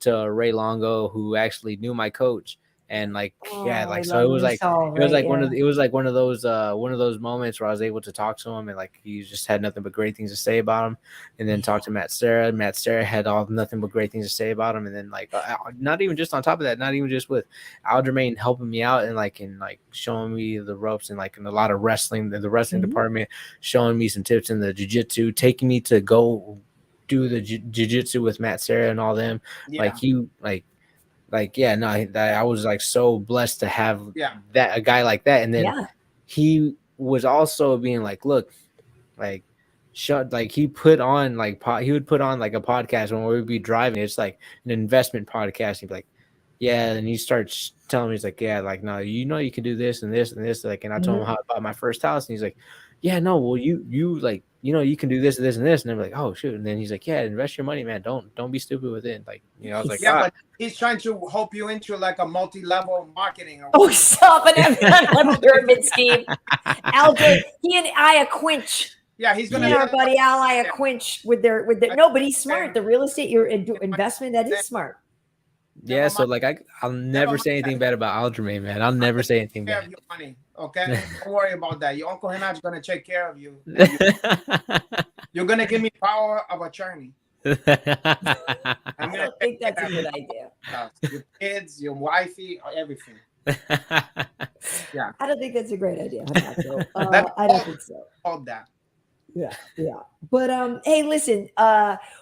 to Ray Longo, who actually knew my coach. And like, yeah, like, so it was like, it was like one of those moments where I was able to talk to him, and like, he just had nothing but great things to say about him. And then talk to Matt Serra. Matt Serra had nothing but great things to say about him. And then like, not even just on top of that, not even just with Aljamain helping me out and like showing me the ropes and like in a lot of wrestling, the wrestling department, showing me some tips in the jiu-jitsu, taking me to go do the jiu-jitsu with Matt Serra and all them. Yeah. I was like so blessed to have a guy like that. And then he was also being like, look, like, he would put on like a podcast when we would be driving. It's like an investment podcast. He'd be like, yeah, and he starts telling me, he's like, yeah, like, no, you can do this and this and this. Like, and I told him how I bought my first house, and he's like, yeah, no, well, you like, you can do this and this and this. And I'm like, oh shoot. And then he's like, yeah, invest your money, man. Don't be stupid with it. Like, I was like, but he's trying to hope you into like a multi-level marketing. Stop it. Pyramid scheme. Aljo, he and Aya Quinch. Yeah, he's gonna our buddy Aya Quinch with their no, but he's smart. The real estate investment, that is smart. Yeah, so like I'll never say anything bad about Aljamain, man. I'll never say anything bad. Your money, okay? Don't worry about that. Your Uncle Henach's gonna take care of you. You're gonna give me power of attorney. I don't think that's a good idea. Your kids, your wifey, everything. Yeah, I don't think that's a great idea. I don't think so. All that. Yeah. But hey, listen,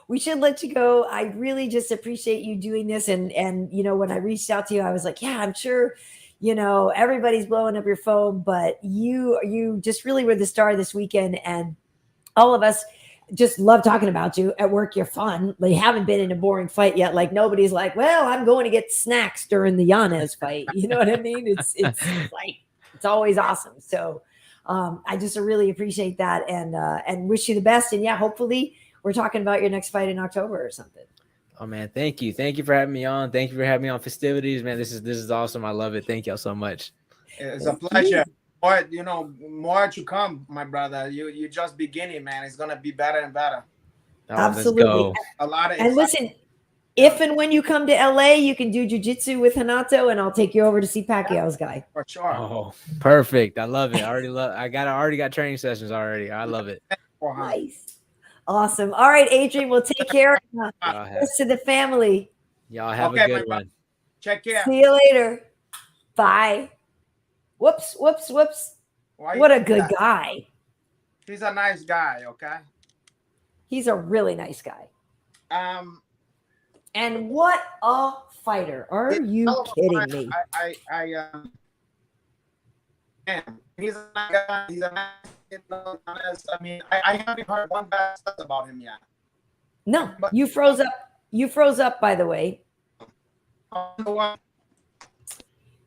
we should let you go. I really just appreciate you doing this. And when I reached out to you, I was like, yeah, I'm sure, everybody's blowing up your phone, but you just really were the star this weekend, and all of us just love talking about you. At work, you're fun. Like, you haven't been in a boring fight yet. Like, nobody's like, well, I'm going to get snacks during the Yanez fight. You know what I mean? It's like, it's always awesome. So I just really appreciate that, and wish you the best. And yeah, hopefully we're talking about your next fight in October or something. Oh man, thank you for having me on. Thank you for having me on Festivities, man. This is awesome. I love it. Thank y'all so much. It's a pleasure. More to come, my brother. You just beginning, man. It's gonna be better and better. Oh, absolutely. Let's go. A lot of and listen, if and when you come to LA, you can do jiu-jitsu with Renato, and I'll take you over to see Pacquiao's guy. For sure. Oh, perfect. I love it. I already got training sessions already. I love it. Nice. Awesome. All right, Adrian, we'll take care. Rest to the family. Y'all have a good one. Check care. See you later. Bye. Whoops. What a good guy. He's a nice guy, okay? He's a really nice guy. And what a fighter. Are you kidding me? He's a nice guy. He's a nice, I mean, I haven't heard one bad stuff about him yet. No, you froze up. You froze up, by the way.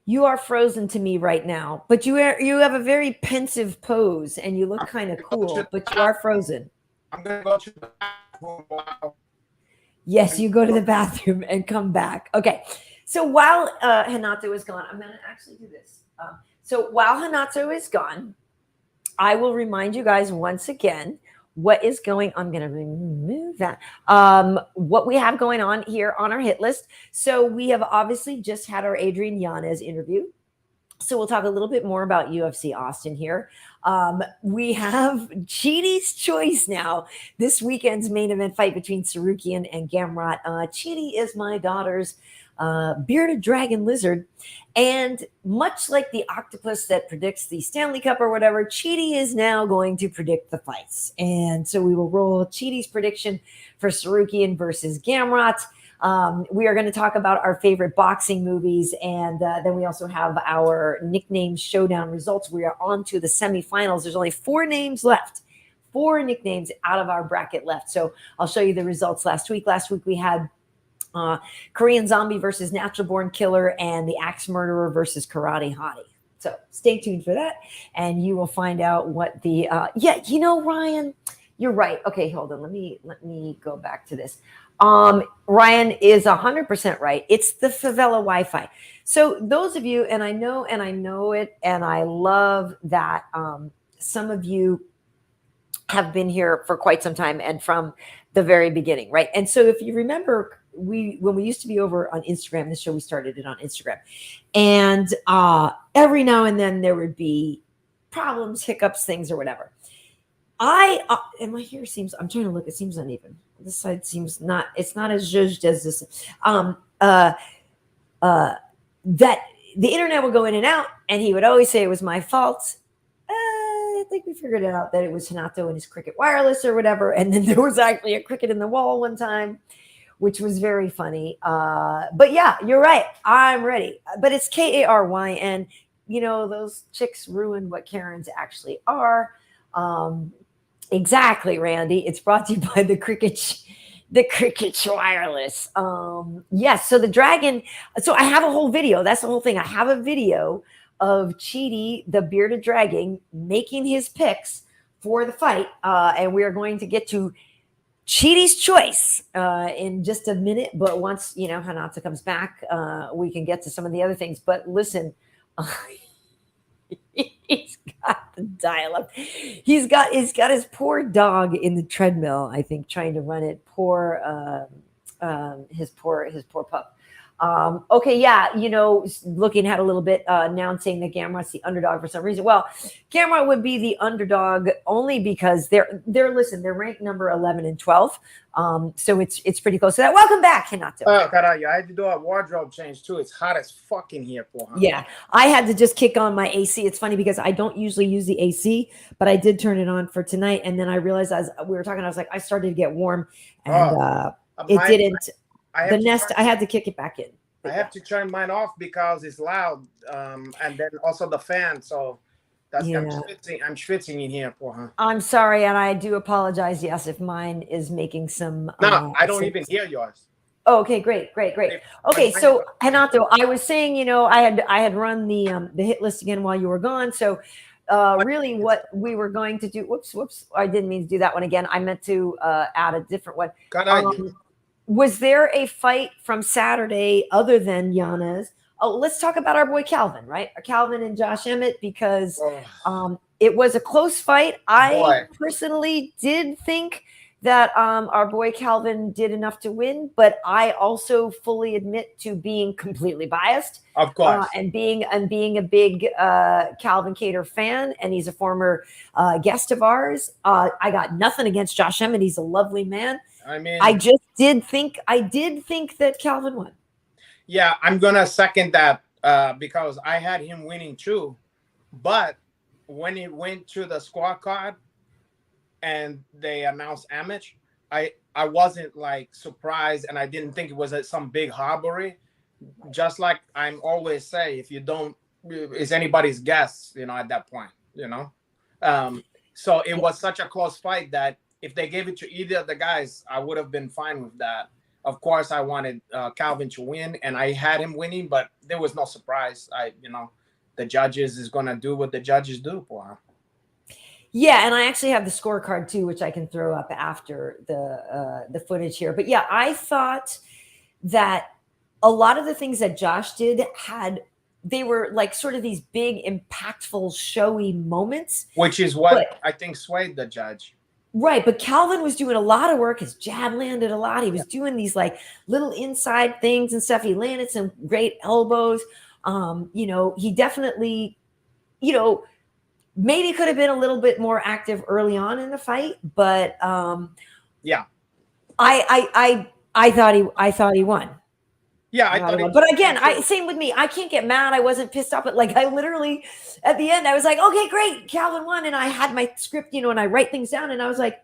You are frozen to me right now, but you have a very pensive pose, and you look kind of cool, but you are frozen. I'm going to go to the bathroom. Yes, you go to the bathroom and come back. Okay. So while Renato is gone, I'm going to actually do this. So while Renato is gone, I will remind you guys once again what is going on. I'm going to remove that. What we have going on here on our hit list. So we have obviously just had our Adrian Yanez interview. So we'll talk a little bit more about UFC Austin here. We have Chidi's Choice now. This weekend's main event fight between Tsarukyan and Gamrot. Chidi is my daughter's bearded dragon lizard. And much like the octopus that predicts the Stanley Cup or whatever, Chidi is now going to predict the fights. And so we will roll Chidi's prediction for Tsarukyan versus Gamrot. We are going to talk about our favorite boxing movies, and then we also have our nickname showdown results. We are on to the semifinals. There's only 4 names left. 4 nicknames out of our bracket left. So I'll show you the results last week. Last week we had Korean Zombie versus Natural Born Killer and the Axe Murderer versus Karate Hottie. So stay tuned for that, and you will find out what the Ryan, you're right. Okay, hold on. Let me go back to this. Ryan is 100% right. It's the favela Wi-Fi. So those of you, and I know it, and I love that some of you have been here for quite some time and from the very beginning, right? And so if you remember, when we used to be over on Instagram, this show, we started it on Instagram, and every now and then there would be problems, hiccups, things or whatever. And my hair seems, I'm trying to look, it seems uneven. This side seems not, it's not as zhuzhed as this. That the internet would go in and out, and he would always say it was my fault. I think we figured it out that it was Renato and his Cricket Wireless or whatever. And then there was actually a cricket in the wall one time, which was very funny. But yeah, you're right. I'm ready. But it's Karyn. You know, those chicks ruined what Karens actually are. Exactly, Randy. It's brought to you by the Cricket Wireless. Yes. So the dragon. So I have a whole video. That's the whole thing. I have a video of Chidi, the bearded dragon, making his picks for the fight. And we are going to get to Chidi's choice in just a minute. But once, Renato comes back, we can get to some of the other things. But listen, he's got the dial-up. He's got his poor dog in the treadmill, I think, trying to run it. His poor pup. Okay, yeah, looking at a little bit, announcing that Gamrot's the underdog for some reason. Well, Gamrot would be the underdog only because they're ranked number 11 and 12. So it's pretty close to that. Welcome back, Renato. Oh, caralho, I had to do a wardrobe change too. It's hot as fuck in here, porra. Yeah, I had to just kick on my AC. It's funny because I don't usually use the AC, but I did turn it on for tonight, and then I realized as we were talking, I was like, I started to get warm, and it didn't. I had to kick it back in. I have to turn mine off because it's loud, and then also the fan. So that's I'm schwitzing in here, porra. I'm sorry, and I do apologize. Yes, if mine is making some. No, I don't even hear yours. Oh, okay, great. Okay, so Renato, I was saying, I had run the hit list again while you were gone. So really, what we were going to do? Whoops! I didn't mean to do that one again. I meant to add a different one. Was there a fight from Saturday other than Yanez? Oh, let's talk about our boy Calvin, right? Calvin and Josh Emmett, because it was a close fight. I personally did think that our boy Calvin did enough to win, but I also fully admit to being completely biased, of course, and being a big Calvin Cater fan, and he's a former guest of ours. I got nothing against Josh Emmett; he's a lovely man. I mean, I did think that Calvin won. Yeah, I'm gonna second that because I had him winning too, but when it went to the squad card and they announced Emmett, I wasn't like surprised, and I didn't think it was some big robbery. Just like I'm always say, if you don't, it's anybody's guess, at that point, So it was such a close fight that if they gave it to either of the guys, I would have been fine with that. Of course, I wanted Calvin to win, and I had him winning, but there was no surprise. The judges is gonna do what the judges do for him. Yeah, and I actually have the scorecard too, which I can throw up after the footage here. But yeah, I thought that a lot of the things that Josh did they were like sort of these big, impactful, showy moments. Which is what I think swayed the judge. Right, but Calvin was doing a lot of work. His jab landed a lot. He was doing these like little inside things and stuff. He landed some great elbows. He definitely, maybe could have been a little bit more active early on in the fight, but yeah, I thought he won. Yeah, I thought he won. But again, same with me. I can't get mad. I wasn't pissed off, but like I literally at the end I was like, okay, great, Calvin won, and I had my script, and I write things down, and I was like,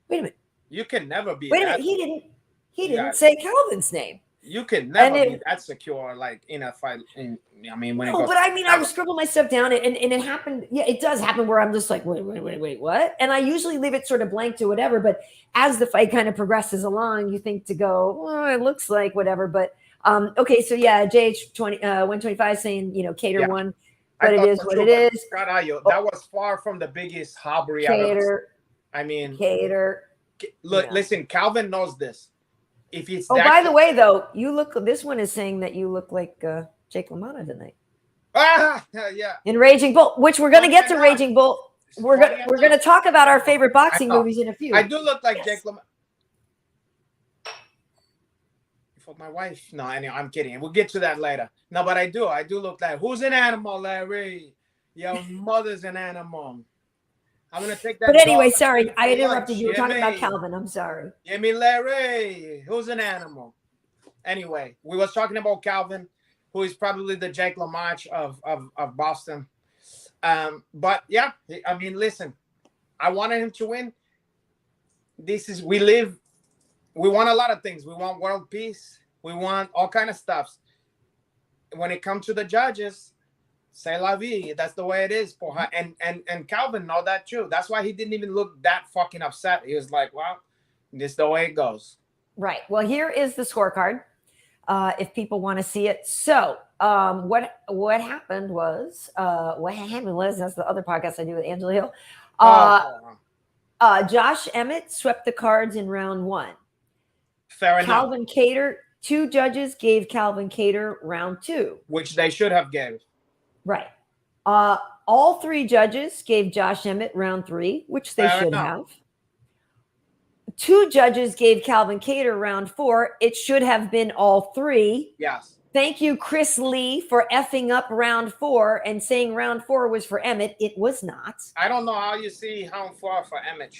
wait a minute. You can never be. Wait a minute, he He didn't say Calvin's name. You can never And be that secure, like in a fight. I mean, when it No, goes. but I mean, I was scribbling my stuff down, and it happened. Yeah, it does happen where I'm just like, wait, what? And I usually leave it sort of blank to whatever. But as the fight kind of progresses along, you think to go, well, it looks like whatever. But okay, so yeah, JH 125 saying, you know, Cater won, but it is what it is. That was far from the biggest hobbery I've ever seen. I mean, Cater. Look, listen, Calvin knows this. If it's by the way, though, you look. This one is saying that you look like Jake LaMotta tonight. Yeah. In Raging Bull, which we're gonna get to Raging Bull. We're gonna talk about our favorite boxing movies in a few. I do look like Jake LaMotta. For my wife. No, anyway, I'm kidding. We'll get to that later. No, but I do look like, who's an animal, Larry? Your mother's an animal. I'm gonna take that. But anyway, sorry, I interrupted you. You were talking about Calvin. I'm sorry. Give me Larry. Who's an animal? Anyway, we was talking about Calvin, who is probably the Jake LaMotta of Boston. But yeah, I mean, listen, I wanted him to win. We want a lot of things. We want world peace. We want all kind of stuff. When it comes to the judges, c'est la vie. That's the way it is for her. And Calvin know that too. That's why he didn't even look that fucking upset. He was like, well, this is the way it goes. Right. Well, here is the scorecard. If people want to see it. So what happened was that's the other podcast I do with Angela Hill. Josh Emmett swept the cards in round 1. Fair enough. Calvin Cater, 2 judges gave Calvin Cater round 2. Which they should have gave. Right. All 3 judges gave Josh Emmett round 3, which they should have. 2 judges gave Calvin Cater round 4. It should have been all 3. Yes. Thank you, Chris Lee, for effing up round 4 and saying round 4 was for Emmett. It was not. I don't know how you see round 4 for Emmett.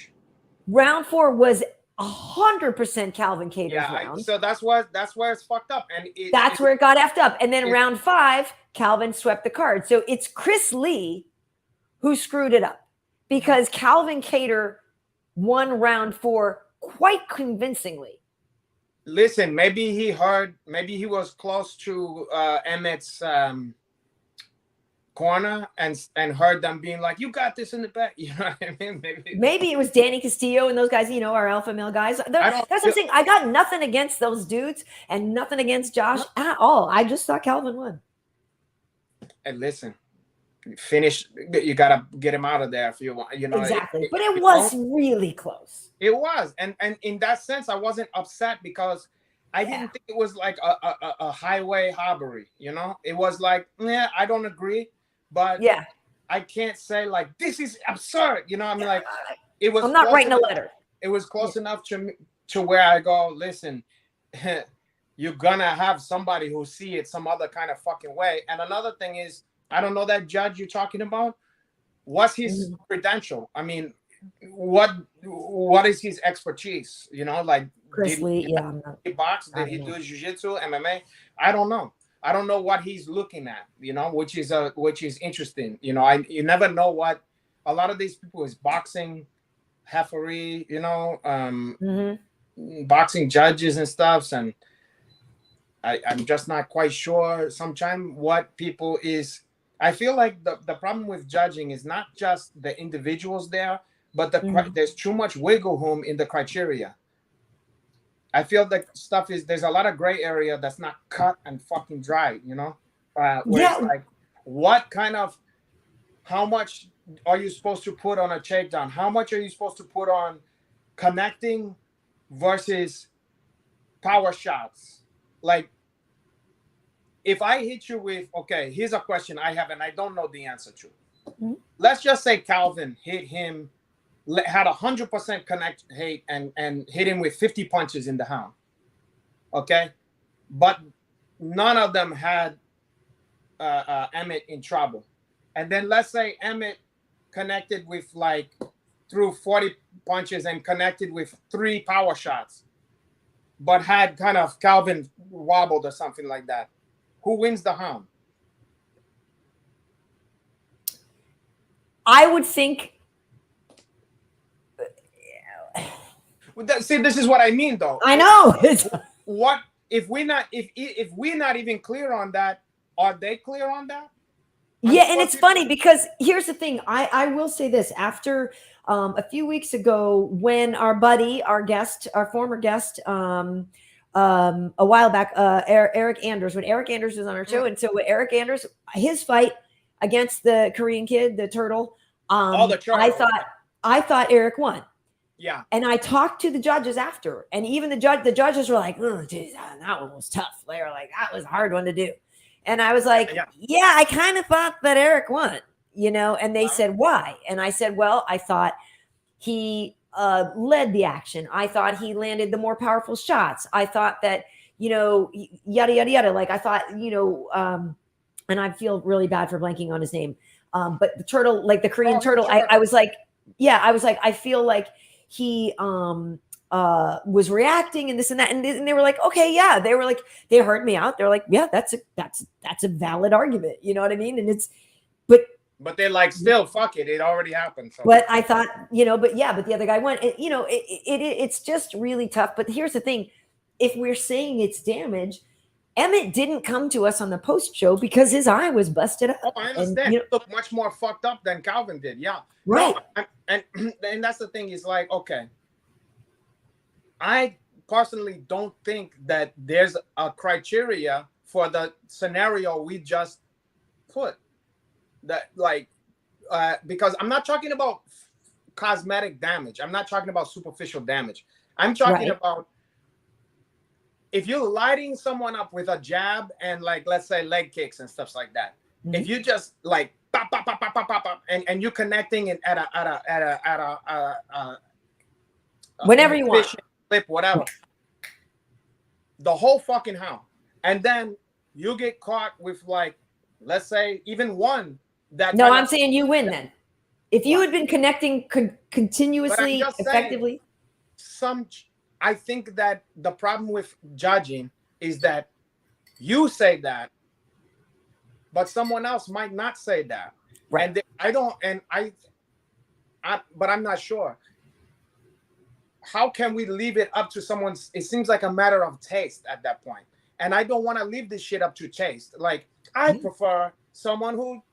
Round 4 was 100% Calvin Cater's round. So that's where it's fucked up, and that's where it got effed up. And then round 5, Calvin swept the card. So it's Chris Lee who screwed it up because Calvin Cater won round 4 quite convincingly. Listen, maybe he was close to Emmett's corner and heard them being like, you got this in the back. You know what I mean? Maybe it was Danny Castillo and those guys, you know, our alpha male guys. That's what I'm saying. I got nothing against those dudes and nothing against Josh at all. I just thought Calvin won. And listen, finish. You got to get him out of there if you want. You know, exactly. But it was really close. It was. And in that sense, I wasn't upset because I didn't think it was like a highway robbery. You know, it was like, I don't agree. But I can't say like this is absurd. You know, I mean, like it was. I'm not writing a letter. It was close enough to where I go, listen, you're gonna have somebody who see it some other kind of fucking way. And another thing is, I don't know that judge you're talking about. What's his credential? I mean, what is his expertise? You know, like Chris Lee, he box? Did he do jiu-jitsu, MMA? I don't know. I don't know what he's looking at, you know, which is interesting. You know, you never know what a lot of these people is boxing, referee, you know, boxing judges and stuff. And I'm just not quite sure sometimes what people is. I feel like the problem with judging is not just the individuals there, but there's too much wiggle room in the criteria. I feel like there's a lot of gray area that's not cut and fucking dry, you know? It's like, how much are you supposed to put on a takedown? How much are you supposed to put on connecting versus power shots? Like, if I hit you with, okay, here's a question I have and I don't know the answer to. Mm-hmm. Let's just say Calvin hit him, had 100% connect hate and hit him with 50 punches in the hound. Okay? But none of them had Emmett in trouble. And then let's say Emmett connected with threw 40 punches and connected with 3 power shots, but had kind of Calvin wobbled or something like that. Who wins the hound? I would think See, this is what I mean, though. I know. It's, What if we're not even clear on that? Are they clear on that? yeah, and it's funny because here's the thing. I will say this after a few weeks ago when our buddy, our guest, our former guest, a while back, Eric Anders, when Eric Anders was on our show, and so with Eric Anders, his fight against the Korean kid, the turtle, the turtle. I thought Eric won. Yeah. And I talked to the judges after, and even the judges were like, "Oh, geez, that one was tough." They were like, "That was a hard one to do." And I was like, yeah, I kind of thought that Eric won, you know, and they said, why? And I said, well, I thought he led the action. I thought he landed the more powerful shots. I thought that, you know, yada, yada, yada. Like I thought, you know, and I feel really bad for blanking on his name. But the turtle, like the Korean turtle, I was like, yeah, I was like, I feel like he was reacting and this and that, and they were like, okay, yeah, they were like, they heard me out. They're like, yeah, that's a valid argument, you know what I mean? And it's, but they're like, still, fuck it, it already happened. So. But I thought, you know, but the other guy won. You know, it's just really tough. But here's the thing: if we're saying it's damage, Emmett didn't come to us on the post show because his eye was busted up. Oh, I understand. And, you know, it looked much more fucked up than Calvin did. Yeah, right. No, and that's the thing. Is like, okay, I personally don't think that there's a criteria for the scenario we just put. That like, because I'm not talking about cosmetic damage. I'm not talking about superficial damage. I'm talking about if you're lighting someone up with a jab and like, let's say leg kicks and stuff like that. Mm-hmm. If you just like pop, pop, pop, pop, pop, pop, pop, and you're connecting it at a whenever you want, clip, whatever, the whole fucking how, and then you get caught with like, let's say even one. No, I'm saying you win then. If you had been connecting continuously, effectively. I think that the problem with judging is that you say that, but someone else might not say that. Right. And but I'm not sure. How can we leave it up to someone's? It seems like a matter of taste at that point. And I don't want to leave this shit up to taste. Like, I prefer someone who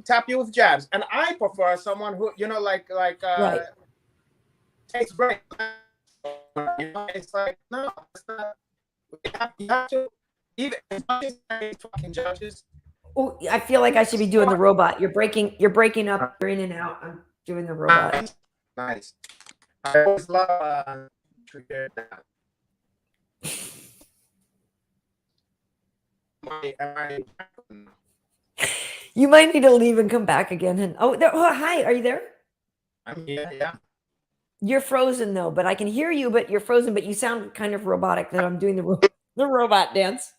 tap you with jabs, and I prefer someone who, you know, like takes breaks. You know, it's like, no, it's not. You have to, even as much as I hate fucking judges. Oh, I feel like I should be doing the robot. You're breaking up. You're in and out. I'm doing the robot. Nice. I always love to hear that. You might need to leave and come back again. And hi, are you there? I'm here. Yeah. You're frozen though, but I can hear you. But you're frozen. But you sound kind of robotic. That I'm doing the robot dance.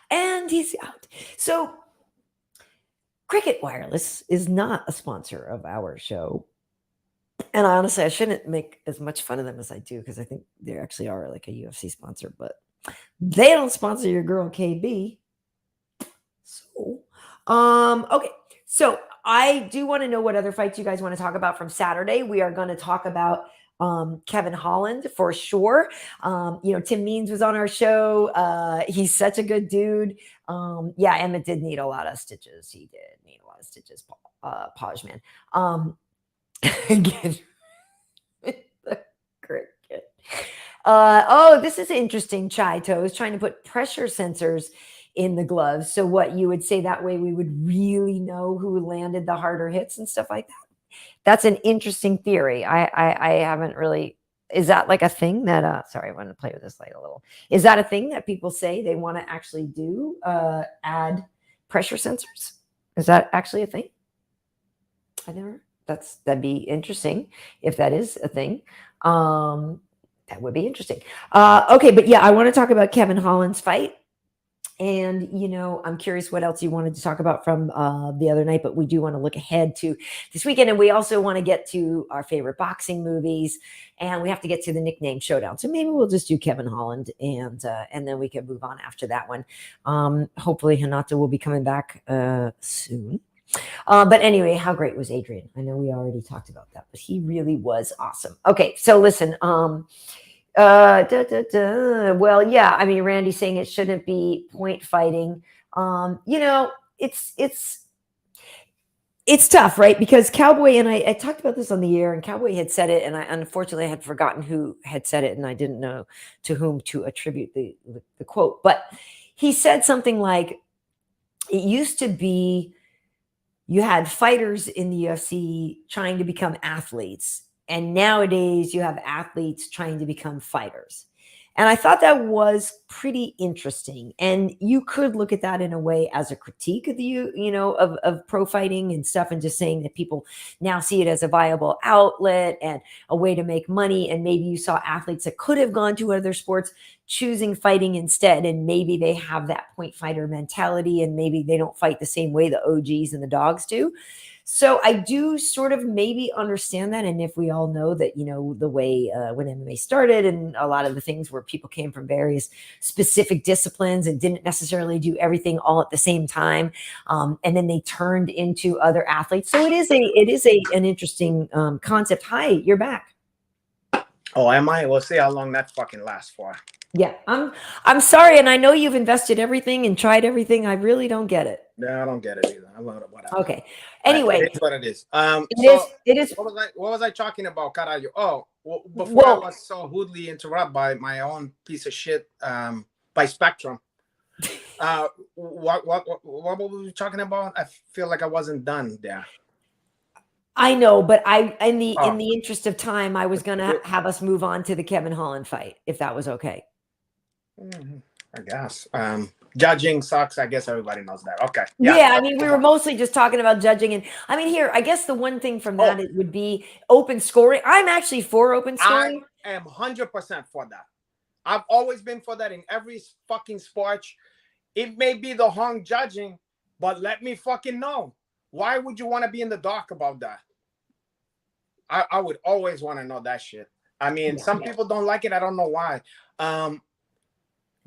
And he's out. So, Cricket Wireless is not a sponsor of our show. And honestly, I shouldn't make as much fun of them as I do because I think they actually are like a UFC sponsor, but they don't sponsor your girl KB. So, okay. So I do want to know what other fights you guys want to talk about from Saturday. We are going to talk about Kevin Holland for sure. You know, Tim Means was on our show. He's such a good dude. Yeah, Emmett did need a lot of stitches. He did need a lot of stitches, Paj man. Again, the cricket. This is interesting. Chai Toes trying to put pressure sensors in the gloves. So what you would say that way we would really know who landed the harder hits and stuff like that. That's an interesting theory. I haven't really. Is that like a thing that? Sorry, I want to play with this light a little. Is that a thing that people say they want to actually do? Add pressure sensors. Is that actually a thing? I never. That'd be interesting if that is a thing. That would be interesting. Okay, but yeah, I want to talk about Kevin Holland's fight. And, you know, I'm curious what else you wanted to talk about from the other night, but we do want to look ahead to this weekend. And we also want to get to our favorite boxing movies, and we have to get to the Nickname Showdown. So maybe we'll just do Kevin Holland and then we can move on after that one. Hopefully Renato will be coming back soon. But anyway, how great was Adrian? I know we already talked about that, but he really was awesome. Okay, so listen, well, yeah, I mean, Randy's saying it shouldn't be point fighting. You know, it's tough, right? Because Cowboy, and I talked about this on the air, and Cowboy had said it, and I unfortunately had forgotten who had said it, and I didn't know to whom to attribute the quote. But he said something like, it used to be you had fighters in the UFC trying to become athletes, and nowadays you have athletes trying to become fighters. And I thought that was pretty interesting. And you could look at that in a way as a critique of the, you know, of pro fighting and stuff, and just saying that people now see it as a viable outlet and a way to make money. And maybe you saw athletes that could have gone to other sports choosing fighting instead. And maybe they have that point fighter mentality, and maybe they don't fight the same way the OGs and the dogs do. So I do sort of maybe understand that. And if we all know that, you know, the way when MMA started, and a lot of the things where people came from various specific disciplines and didn't necessarily do everything all at the same time. And then they turned into other athletes. So it is an interesting concept. Hi, you're back. Oh, am I? We'll see how long that fucking lasts for. Yeah, I'm sorry, and I know you've invested everything and tried everything. I really don't get it. No, I don't get it either. I'm whatever. Okay. Anyway, it is what it is. It is. What was I talking about, Carayo? Oh, before I was so rudely interrupted by my own piece of shit by Spectrum. What were we talking about? I feel like I wasn't done there. I know, but in the interest of time, I was gonna have us move on to the Kevin Holland fight, if that was okay. I guess judging sucks. I guess everybody knows that. Okay. Yeah, I mean, we were mostly just talking about judging, and I mean, here, I guess the one thing from that it would be open scoring. I'm actually for open scoring. I am 100% for that. I've always been for that in every fucking sport. It may be the hung judging, but let me fucking know. Why would you want to be in the dark about that? I would always want to know that shit. I mean, some people don't like it. I don't know why.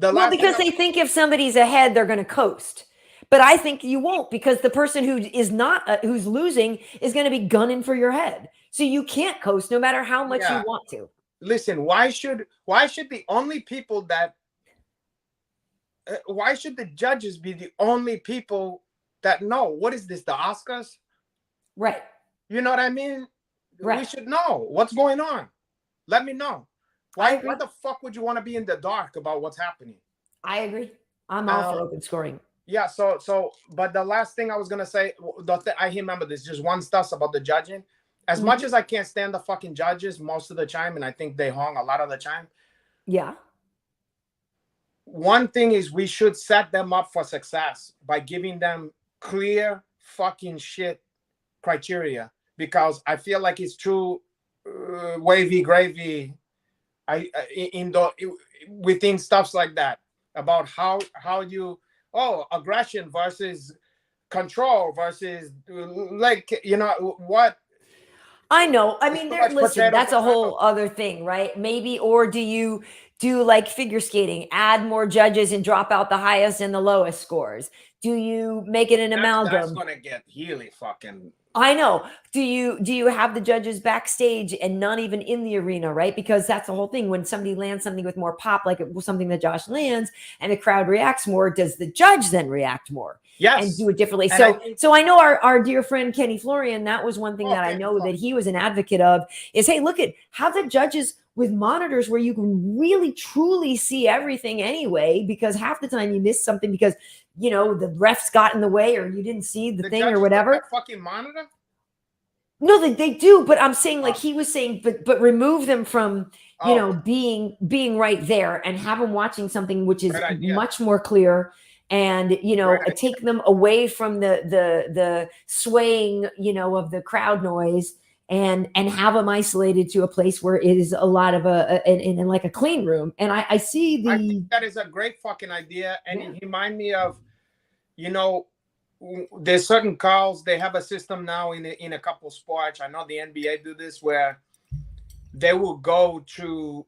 Because they think if somebody's ahead, they're going to coast. But I think you won't, because the person who is not, who's losing, is going to be gunning for your head. So you can't coast no matter how much you want to. Listen, why should the only people that, why should the judges be the only people that know? What is this, the Oscars? Right. You know what I mean? Right. We should know what's going on. Let me know. Why the fuck would you want to be in the dark about what's happening? I agree. I'm all for open scoring. Yeah. But the last thing I was gonna say, I remember this. Just one stuff about the judging. As much as I can't stand the fucking judges most of the time, and I think they hung a lot of the time. Yeah. One thing is, we should set them up for success by giving them clear fucking shit criteria, because I feel like it's too wavy gravy. Within stuffs like that, about how you aggression versus control versus, like, you know what. I know. I mean, listen, that's a whole other thing, right? Maybe, or do you do like figure skating, add more judges and drop out the highest and the lowest scores? Do you make it an amalgam? That's gonna get really fucking. I know. Do you have the judges backstage and not even in the arena, right? Because that's the whole thing. When somebody lands something with more pop, like it was something that Josh lands, and the crowd reacts more, does the judge then react more? Yes. And do it differently. So I know our dear friend Kenny Florian, that was one thing that I know that he was an advocate of, is, hey, look at how the judges with monitors where you can really truly see everything anyway, because half the time you miss something because, you know, the refs got in the way or you didn't see the thing or whatever. Fucking monitor? No, they do, but I'm saying, like he was saying, but remove them from, you know, being right there, and have them watching something which is much more clear, and, you know, take them away from the swaying, you know, of the crowd noise, and have them isolated to a place where it is a lot of in like a clean room. And I see I think that is a great fucking idea, and it remind me of, you know, there's certain calls. They have a system now in a couple sports. I know the NBA do this, where they will go to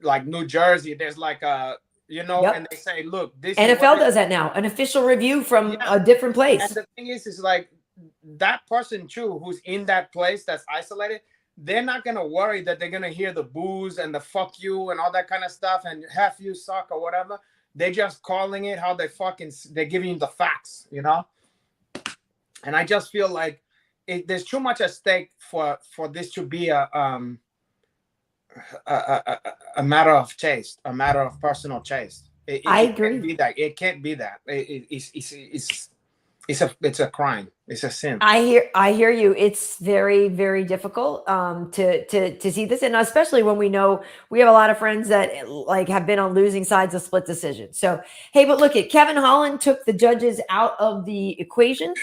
like New Jersey. There's like a, you know, and they say, look, this NFL does that now, an official review from a different place. And the thing is like, that person too, who's in that place that's isolated, they're not gonna worry that they're gonna hear the boos and the fuck you and all that kind of stuff and half you suck or whatever. They're just calling it how they're giving you the facts, you know. And I just feel like there's too much at stake for this to be a matter of taste, a matter of personal taste. I agree. Can't be that. It can't be that. It's a crime. It's a sin. I hear you. It's very, very difficult to see this, and especially when we know we have a lot of friends that like have been on losing sides of split decisions. So hey, but look at Kevin Holland took the judges out of the equation.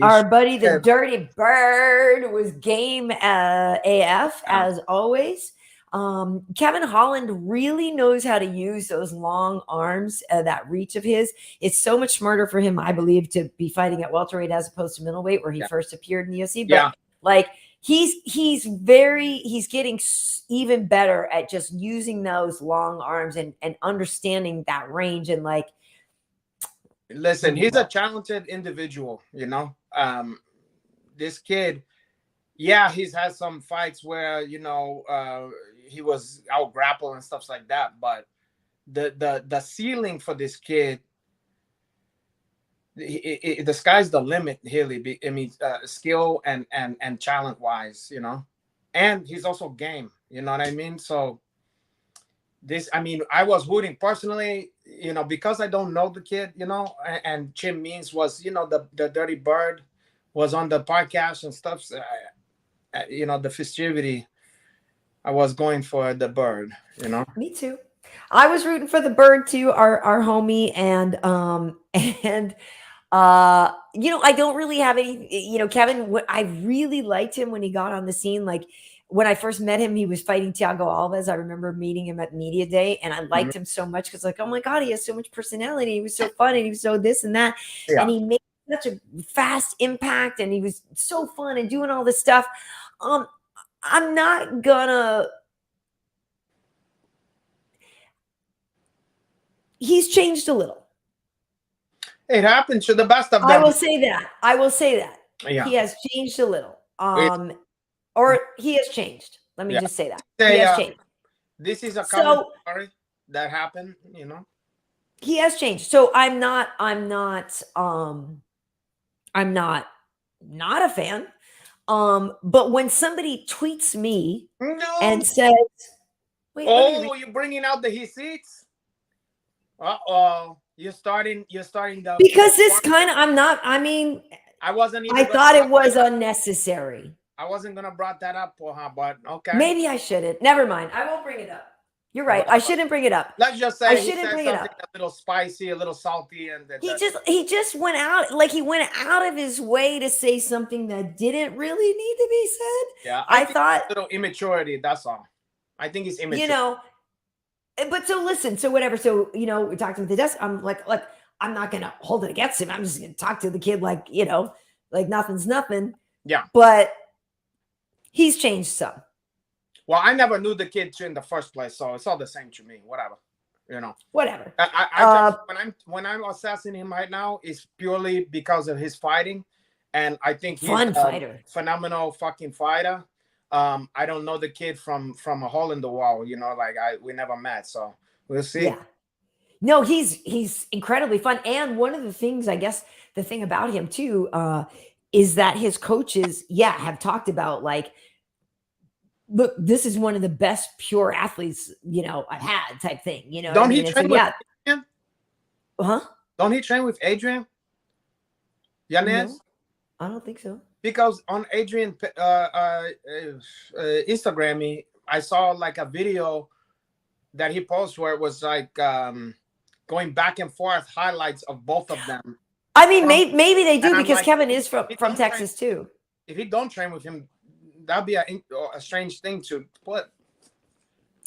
Our buddy the Dirty Bird was game AF as always. Kevin Holland really knows how to use those long arms, that reach of his. It's so much smarter for him, I believe, to be fighting at welterweight as opposed to middleweight where he first appeared in the UFC. But like he's getting even better at just using those long arms and understanding that range. And like, listen, he's a talented individual, you know. This kid, he's had some fights where, you know, he was out grappled and stuff like that, but the ceiling for this kid, the sky's the limit, really. I mean, skill and talent wise, you know, and he's also game, you know what I mean? So I mean, I was rooting personally, you know, because I don't know the kid, you know, and Jim Means was, you know, the Dirty Bird was on the podcast and stuff. So you know, the festivity, I was going for the Bird, you know. Me too. I was rooting for the Bird too, our homie, and you know, I don't really have any, you know, Kevin, I really liked him when he got on the scene. Like when I first met him, he was fighting Thiago Alves. I remember meeting him at Media Day, and I liked him so much because, like, oh my God, he has so much personality. He was so fun, and he was so this and that, and he made such a fast impact, and he was so fun and doing all this stuff. I'm not gonna. He's changed a little. It happens to the best of them. I will say that. Yeah. He has changed a little. Or he has changed. Let me just say that. He has changed. This is a common story that happened, you know. He has changed. So I'm not a fan. But when somebody tweets me and says, wait, you're bringing out the seats? Uh-oh. You're starting the because this kind of I wasn't even I thought it was unnecessary. I wasn't gonna brought that up for her, but okay. Maybe I shouldn't. Never mind. I won't bring it up. You're right. I shouldn't bring it up. Let's just say I shouldn't bring it up. A little spicy, a little salty, and he just went out, like he went out of his way to say something that didn't really need to be said. Yeah, I thought a little immaturity. That's all. I think he's immature. You know, but so listen, so whatever. So you know, we talked to him at the desk. I'm like, I'm not gonna hold it against him. I'm just gonna talk to the kid like, you know, like nothing's nothing. Yeah, but he's changed some. Well, I never knew the kid in the first place, so it's all the same to me. Whatever, you know. Whatever. I just, when I'm assessing him right now, it's purely because of his fighting, and I think he's fighter, phenomenal fucking fighter. I don't know the kid from a hole in the wall, you know. Like we never met, so we'll see. Yeah. No, he's incredibly fun, and one of the things, I guess, the thing about him too, is that his coaches, have talked about like, look, this is one of the best pure athletes, you know, I've had type thing, you know. Don't he train with Adrian? Huh? Don't he train with Adrian Yanez? No, I don't think so. Because on Adrian Instagram, I saw like a video that he posted where it was like going back and forth highlights of both of them. I mean, maybe they do because like, Kevin is from Texas too. If he don't train with him, that'd be a strange thing to put.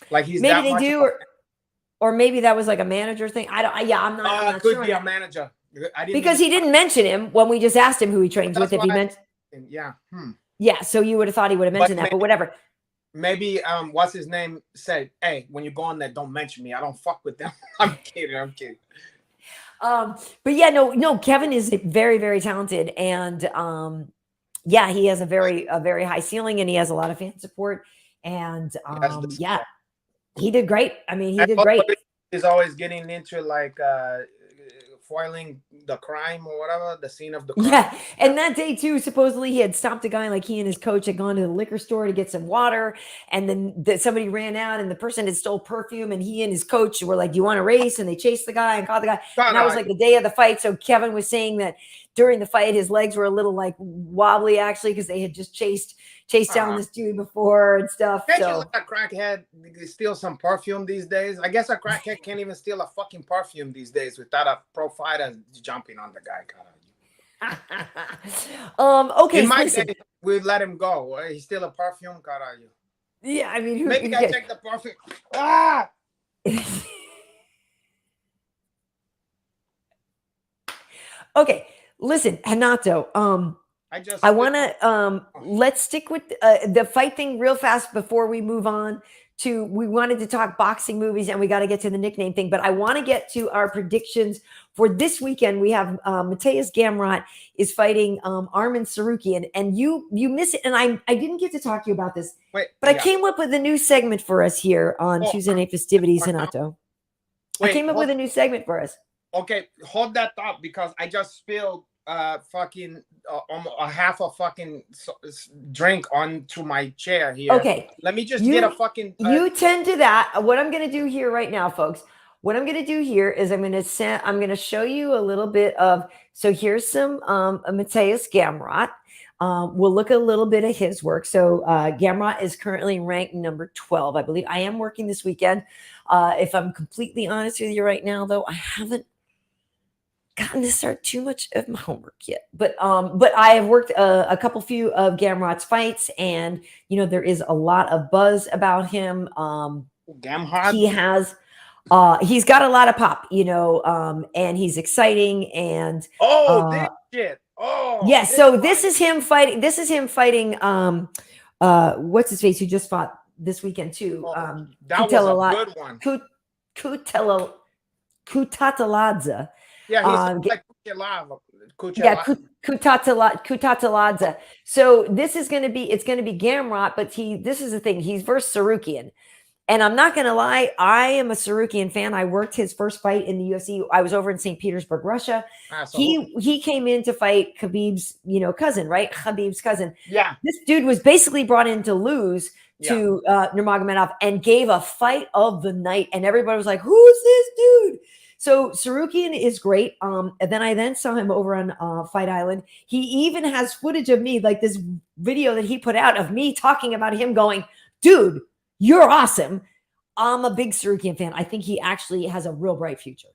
Like he's maybe they do, or maybe that was like a manager thing. I'm not could sure. Be a manager because he didn't mention him when we just asked him who he trains with. If he meant, yeah. So you would have thought he would have mentioned that, but whatever. Maybe what's his name said, hey, when you go on there, don't mention me. I don't fuck with them. I'm kidding. But yeah, no, Kevin is very, very talented, and yeah, he has a very high ceiling, and he has a lot of fan support, and yeah, he did great. I mean, he did great. He's always getting into like foiling the crime or whatever, the scene of the crime. Yeah, and that day too, supposedly he had stopped a guy, like he and his coach had gone to the liquor store to get some water, and then somebody ran out, and the person had stole perfume, and he and his coach were like, "Do you want to race?" And they chased the guy and caught the guy, and that was like the day of the fight. So Kevin was saying that during the fight, his legs were a little like wobbly actually because they had just chased down this dude before and stuff. Can't so you let a crackhead steal some perfume these days? I guess a crackhead can't even steal a fucking perfume these days without a pro fighter jumping on the guy. Okay. In my day, we'd let him go. He's still a perfume, caralho. Yeah, I mean, maybe I take the perfume. Ah! Okay, listen, Renato. I want to let's stick with the fight thing real fast before we move on to. We wanted to talk boxing movies, and we got to get to the nickname thing. But I want to get to our predictions for this weekend. We have Mateusz Gamrot is fighting Arman Tsarukyan, and you miss it. And I didn't get to talk to you about this, but I came up with a new segment for us here on Tuesday Night Fistivities, Renato. I came up with a new segment for us. Okay, hold that thought because I just spilled fucking a half a fucking drink onto my chair here. Okay, let me just get a fucking. You tend to that. What I'm going to do here right now, folks. What I'm going to do here is I'm going to show you a little bit of. So here's some Mateusz Gamrot. We'll look at a little bit of his work. So Gamrot is currently ranked number 12, I believe. I am working this weekend. If I'm completely honest with you right now, though, I haven't gotten to start too much of my homework yet, but I have worked a few of Gamrot's fights, and there is a lot of buzz about him. Gamrot, he's got a lot of pop, and he's exciting, and this shit. Yes, so this is him fighting. What's his face? Who just fought this weekend too? That was a good one. Kutataladze. Yeah, he's like Kutataladze. So this is going to be Gamrot, but this is the thing. He's versus Tsarukyan. And I'm not going to lie, I am a Tsarukyan fan. I worked his first fight in the UFC. I was over in St. Petersburg, Russia. He came in to fight Khabib's, cousin, right? Khabib's cousin. Yeah. This dude was basically brought in to lose to Nurmagomedov and gave a fight of the night. And everybody was like, who's this dude? So Tsarukyan is great. And then I saw him over on Fight Island. He even has footage of me, like this video that he put out of me talking about him going, dude, you're awesome. I'm a big Tsarukyan fan. I think he actually has a real bright future.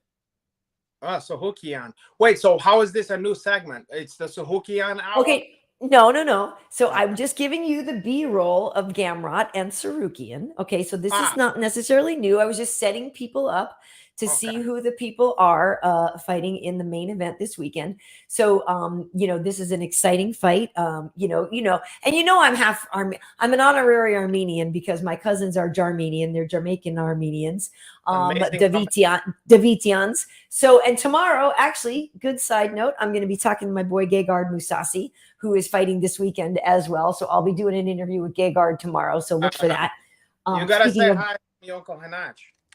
Tsarukyan. Wait, so how is this a new segment? It's the Tsarukyan hour? Okay. No. So I'm just giving you the B-roll of Gamrot and Tsarukyan. Okay, so this is not necessarily new. I was just setting people up to see who the people are fighting in the main event this weekend. So, this is an exciting fight. I'm an honorary Armenian because my cousins are Jarmenian. They're Jamaican Armenians, Davidians. So, and tomorrow, actually, good side note, I'm going to be talking to my boy Gegard Mousasi, who is fighting this weekend as well. So I'll be doing an interview with Gegard tomorrow. So look for that. You got to say hi to Yoko Hanach.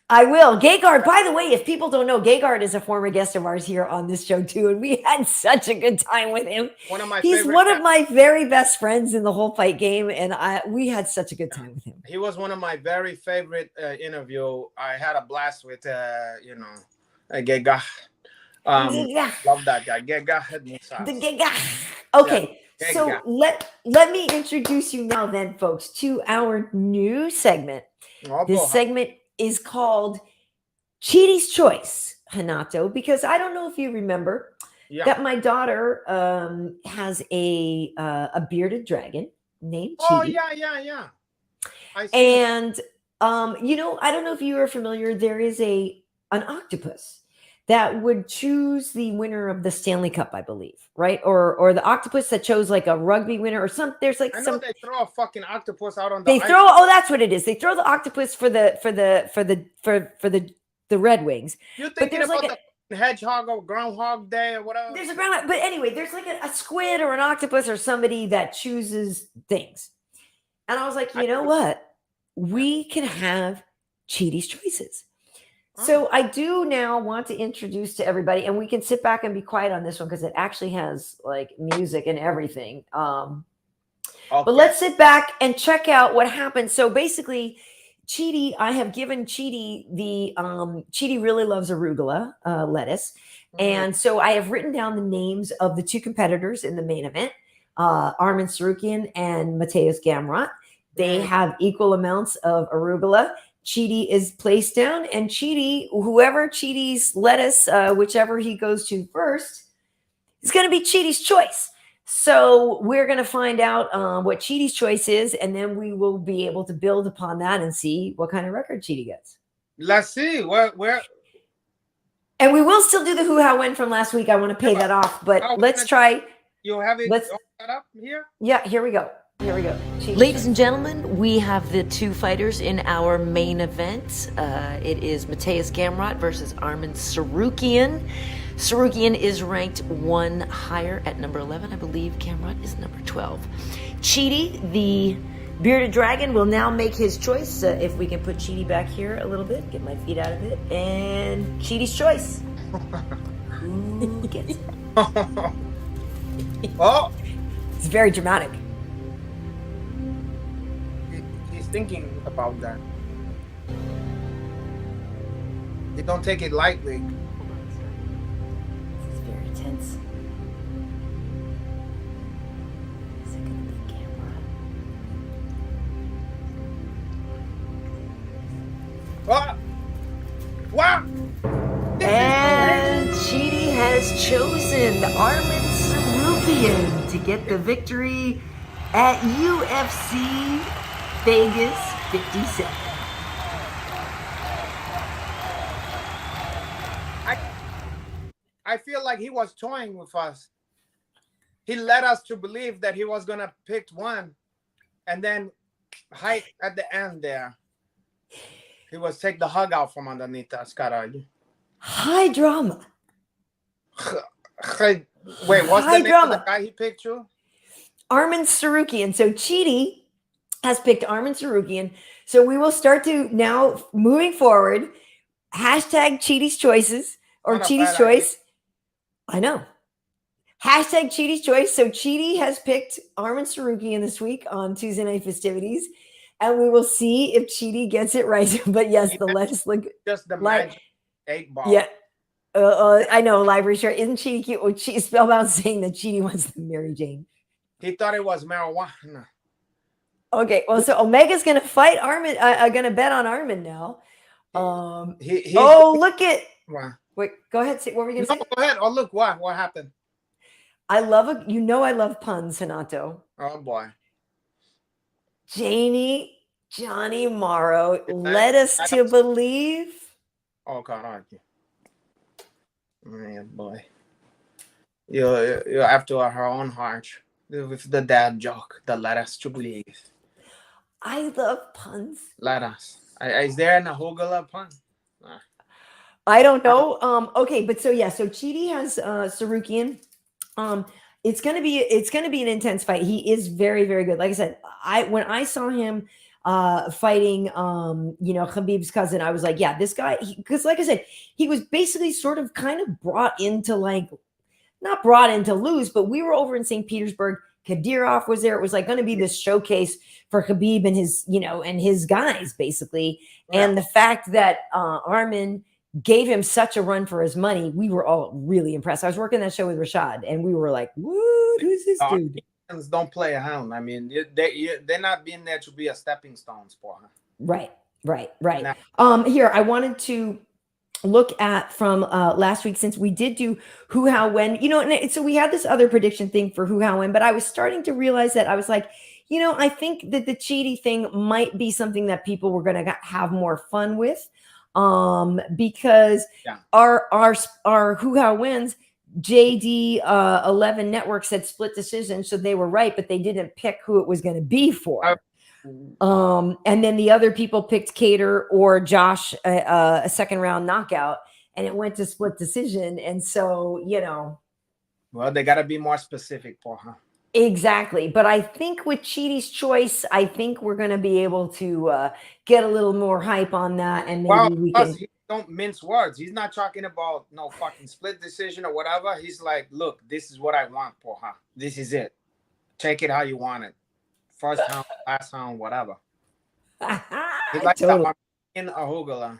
I will. Gegard, by the way, if people don't know, Gegard is a former guest of ours here on this show too, and we had such a good time with him. He's one of my very best friends in the whole fight game, and we had such a good time with him. He was one of my very favorite interview. I had a blast with, Gegard. Love that guy. Gegard. Okay, so let me introduce you now then, folks, to our new segment. This segment is called Chidi's Choice, Renato, because I don't know if you remember that my daughter has a bearded dragon named Chidi. Oh, yeah. And I don't know if you are familiar, there is an octopus that would choose the winner of the Stanley Cup, I believe, right? Or the octopus that chose like a rugby winner or some. There's like I know they throw a fucking octopus out on. That's what it is. They throw the octopus for the Red Wings. You're thinking about hedgehog or groundhog day or whatever. There's a groundhog, but anyway, there's like a squid or an octopus or somebody that chooses things. And I was like, you know what? We can have Cheaty's choices. So I do now want to introduce to everybody, and we can sit back and be quiet on this one because it actually has like music and everything. But let's sit back and check out what happened. So basically, Cheaty, I have given Cheaty the Cheaty really loves arugula lettuce. And so I have written down the names of the two competitors in the main event, Armin Tsarukyan and Mateusz Gamrot. They have equal amounts of arugula. Cheaty is placed down, and Cheaty, whoever Cheaty's lettuce, whichever he goes to first, is going to be Cheaty's choice. So we're going to find out what Cheaty's choice is, and then we will be able to build upon that and see what kind of record Cheaty gets. Let's see where. And we will still do the who, how, when from last week. I want to pay that off, but let's try. You have it all set up here? Yeah, here we go. Here we go. Ladies and gentlemen, we have the two fighters in our main event. It is Mateusz Gamrot versus Armin Tsarukyan. Tsarukyan is ranked one higher at number 11. I believe Gamrot is number 12. Cheaty, the bearded dragon, will now make his choice. If we can put Cheaty back here a little bit, get my feet out of it. And Cheaty's choice. Who gets it? Oh! It's very dramatic. He's thinking about that. They don't take it lightly. This is very tense. Is it going to be Gamrot? Oh! Wow! And Cheaty has chosen Armin Tsarukyan to get the victory at UFC Vegas 57. I feel like he was toying with us. He led us to believe that he was gonna pick one, and then hike at the end there. He was take the hug out from underneath us, caralho. High drama. Wait, what's the name of the guy he picked you? Armin Tsarukyan. So Cheaty has picked Armin Tsarukyan. So we will start to now, moving forward, hashtag Cheaty's choices or Cheaty's choice. I know. Hashtag Cheaty's choice. So Cheaty has picked Armin Tsarukyan this week on Tuesday Night Festivities. And we will see if Cheaty gets it right. But yes, the lettuce look just the magic 8-ball. Yeah. I know, library shirt. Isn't Cheaty cute? Well, Spellbound saying that Cheaty wants the Mary Jane. He thought it was marijuana. Okay, well, so Omega's gonna fight Armin. Gonna bet on Armin now. Look at. Wow. Wait, go ahead. What were we gonna say? Go ahead. Oh, look, what happened? I love I love puns, Renato. Oh boy. Johnny Morrow led us to believe. Oh God, man, boy. You're after her own heart with the dad joke that led us to believe. I love puns. Let us. Is there an Ahogala pun? I don't know. Okay, but so Cheaty has Tsarukyan. It's gonna be an intense fight. He is very, very good. Like I said, when I saw him fighting Khabib's cousin, I was like, yeah, this guy, because like I said, he was basically sort of kind of brought into not brought in to lose, but we were over in St. Petersburg. Kadyrov was there. It was like going to be this showcase for Khabib and his, and his guys basically. Yeah. And the fact that Armin gave him such a run for his money, we were all really impressed. I was working that show with Rashad, and we were like, "What? Who's this dude?" Don't play around. I mean, they're not being there to be a stepping stone for her. Right. Now, here I wanted to look at from last week, since we did do who, how, when, and so we had this other prediction thing for who, how, when, but I was starting to realize that I was like, I think that the Cheaty thing might be something that people were going to have more fun with, because our who, how, wins, JD 11 Network said split decision, so they were right, but they didn't pick who it was going to be for. And then the other people picked Cater or Josh a second round knockout, and it went to split decision. And so, you know. Well, they got to be more specific, Porha. Exactly. But I think with Chidi's choice, I think we're going to be able to get a little more hype on that. And maybe we can. He don't mince words. He's not talking about no fucking split decision or whatever. He's like, look, this is what I want, Porha. This is it. Take it how you want it. First round, last round, whatever. He's like totally. the Armenian Ahugula.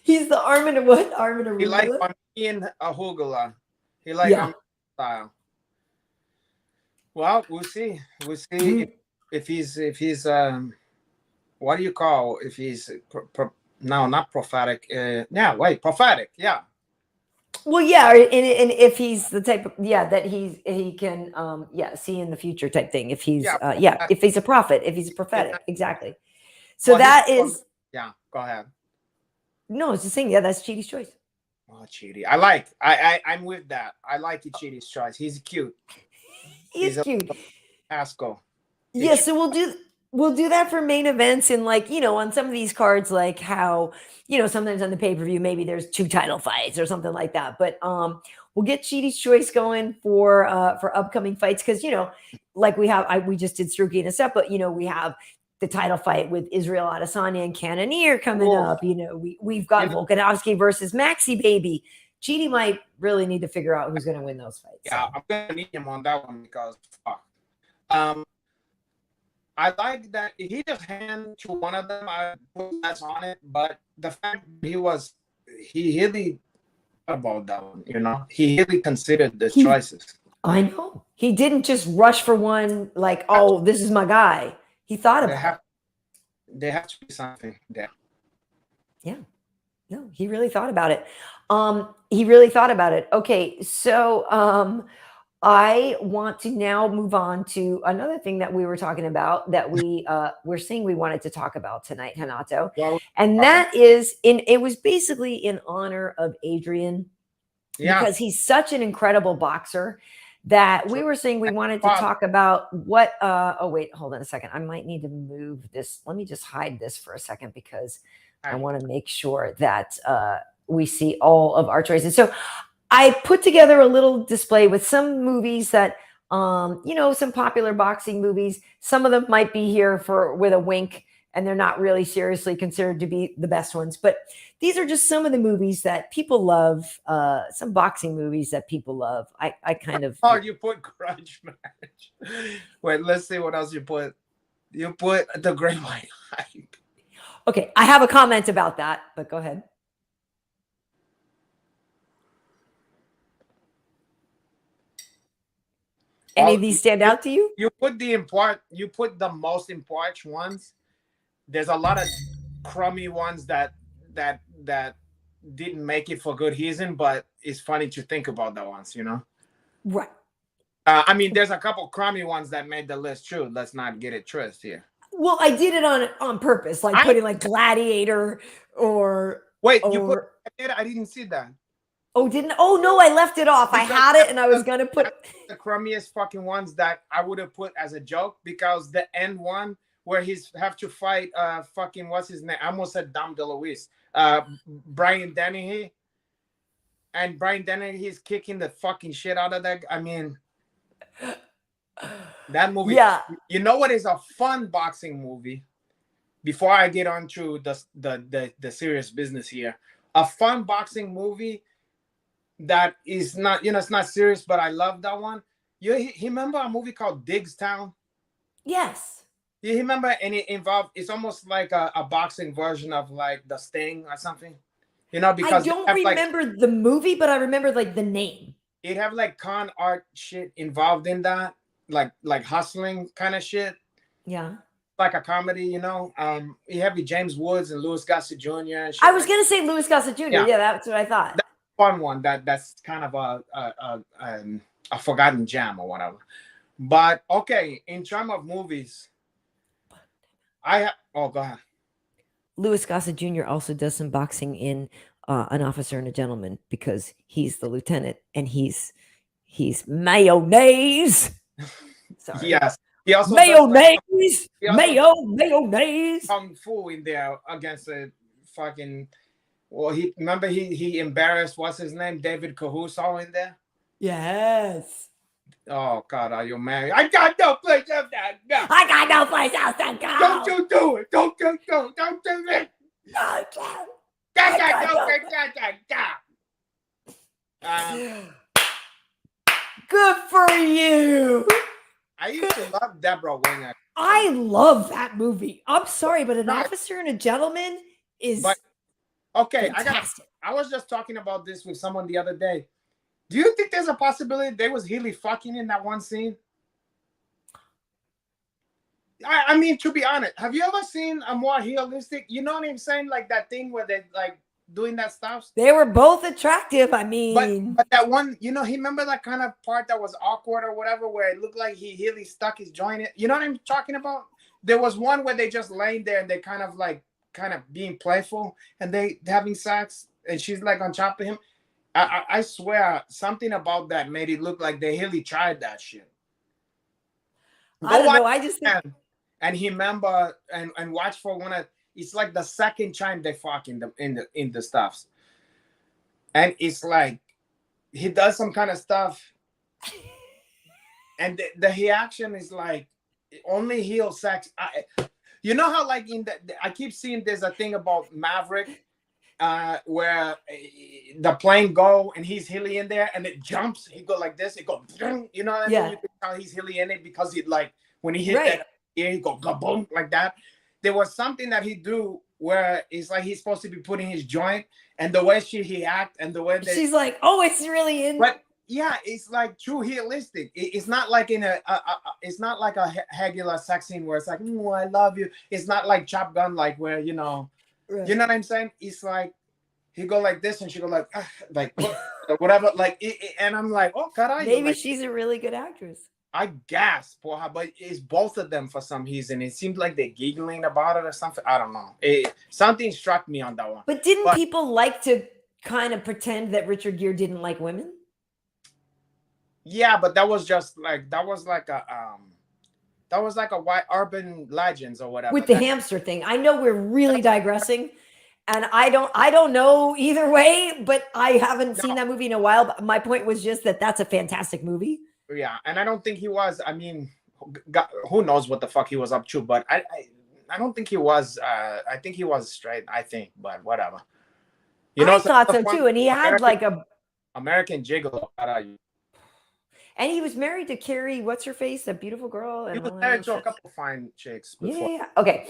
He's the Armin what? Armin Arugula? He like Armenian Ahugula. He like style. Well, we'll see. We'll see if he's what do you call if he's no, not prophetic. Prophetic. Yeah. Well, yeah, and if he's the type of that he can see in the future type thing. If he's if he's a prophet, if he's a prophetic, exactly. So that is Go ahead. No, it's the same. Yeah, that's Chidi's choice. Oh, Chidi. I'm with that. I like Chidi's choice. He's cute. He's cute. Asco. Yeah, so we'll do that for main events and on some of these cards, like how sometimes on the pay-per-view maybe there's 2 title fights or something like that. But we'll get Chidi's choice going for upcoming fights because like we just did Tsarukyan and stuff, but we have the title fight with Israel Adesanya and Cannonier coming up. We've got Volkanovski versus Maxi Baby. Chidi might really need to figure out who's going to win those fights. Yeah, I'm going to need him on that one because fuck. I like that he just hand to one of them. I put less on it, but the fact he really thought about that one. He really considered the choices. I know he didn't just rush for one like, oh, this is my guy. He thought about it. There has to be something there. Yeah. No, he really thought about it. He really thought about it. Okay, so I want to now move on to another thing that we were talking about that we're saying we wanted to talk about tonight, Renato. And that is it was basically in honor of Adrian because he's such an incredible boxer that we were saying we wanted to talk about what wait, hold on a second. I might need to move this. Let me just hide this for a second because I want to make sure that we see all of our choices. So I put together a little display with some movies that, some popular boxing movies. Some of them might be here with a wink, and they're not really seriously considered to be the best ones. But these are just some of the movies that people love. Some boxing movies that people love. I kind of. Oh, you put Grudge Match. Wait, let's see what else you put. You put The Great White Hype. Okay, I have a comment about that, but go ahead. Any of these stand out to you? You put the most important ones. There's a lot of crummy ones that didn't make it for good reason, but it's funny to think about the ones, Right. I mean, there's a couple crummy ones that made the list too. Let's not get it twisted here. Well, I did it on purpose, like putting like Gladiator or. Wait, you put Gladiator? I didn't see that. Oh, didn't? Oh no, I left it off. I had it, and I was gonna put the crummiest fucking ones that I would have put as a joke because the end one where he's have to fight fucking what's his name? I almost said Dom DeLuise. Brian Dennehy. And Brian Dennehy is kicking the fucking shit out of that. I mean, that movie. Yeah. You know what is a fun boxing movie? Before I get on to the serious business here, a fun boxing movie that is not, it's not serious, but I love that one. You remember a movie called Diggstown? Yes. You remember? And it's almost like a boxing version of like The Sting or something. Because I don't remember the movie, but I remember like the name. It have like con art shit involved in that, like hustling kind of shit. Yeah. Like a comedy, you have James Woods and Louis Gossett Jr. and shit. I was gonna say Louis Gossett Jr. Yeah, that's what I thought. That's a fun one. That's kind of a forgotten gem or whatever. But okay, in terms of movies, go ahead. Louis Gossett Jr. also does some boxing in An Officer and a Gentleman because he's the lieutenant and he's mayonnaise. Sorry. Yes. He also mayonnaise. Kung Fu in there against a fucking Well, he embarrassed what's his name, David Caruso in there. Yes. Oh God, are you married? I got no place else to go. I got no place else to go. Don't you do it? Don't you do it? Don't do it? I I got got no no place else to go. Good for you. I used to love Deborah Winger. I love that movie. I'm sorry, but An Right. Officer and a Gentleman is But okay, fantastic. I was just talking about this with someone the other day. Do you think there's a possibility they was really fucking in that one scene? I mean, to be honest, have you ever seen a more realistic, you know what I'm saying? Like that thing where they like doing that stuff? They were both attractive. I mean, But that one, you know, he remember that kind of part that was awkward or whatever, where it looked like he really stuck his joint in. You know what I'm talking about? There was one where they just laying there and they kind of being playful and they having sex and she's like on top of him. I swear something about that made it look like they really tried that shit. I don't know. I just think and he remember and watch for one of it's like the second time they fuck in the stuffs. And it's like he does some kind of stuff and the reaction is like only heel sex. You know how like I keep seeing there's a thing about Maverick where the plane go and he's hilly in there and it jumps. He go like this. It go, you know what I mean? You can tell he's hilly in it because he like when he hit that ear, he go boom like that. There was something that he do where it's like he's supposed to be putting his joint and the way he act and the way that she's like, oh, it's really in. But yeah, it's like true realistic. It's not like it's not like a regular sex scene where it's like, oh, I love you. It's not like Chop Gun, like where you know what I'm saying. It's like he go like this and she go like whatever, like and I'm like, oh God, maybe like, she's a really good actress. I gasp for her, but it's both of them for some reason. It seems like they're giggling about it or something. I don't know. Something struck me on that one. But didn't people like to kind of pretend that Richard Gere didn't like women? Yeah, but that was like a white urban legends or whatever. With the hamster thing. I know we're really digressing. And I don't know either way, but I haven't seen that movie in a while. But my point was just that that's a fantastic movie. Yeah, and I don't think he was. I mean, God, who knows what the fuck he was up to? But I don't think he was. I think he was straight. I think, but whatever. You know, I thought so too. And he had like a American Gigolo. And he was married to Carrie, what's her face, that beautiful girl. He was married to a couple of fine chicks before. Yeah. Okay.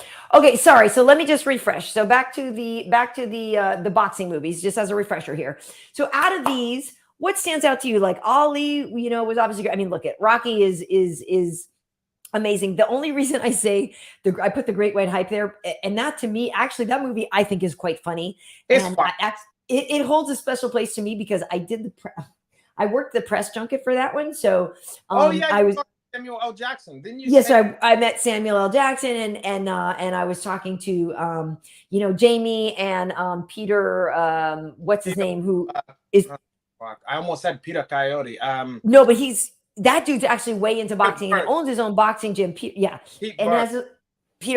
Sorry. So let me just refresh. So back to the boxing movies, just as a refresher here. So out of these, what stands out to you? Like Ali, you know, was obviously great. I mean, look at Rocky is amazing. The only reason I say I put the Great White Hype there, and that to me, actually, that movie I think is quite funny. It's and fun. It holds a special place to me because I worked the press junket for that one. So I was Samuel L. Jackson, didn't you? Yes, I met Samuel L. Jackson and I was talking to Jamie and Peter what's his name, who is I almost said Peter Coyote. No, but that dude's actually way into boxing and owns his own boxing gym. Peter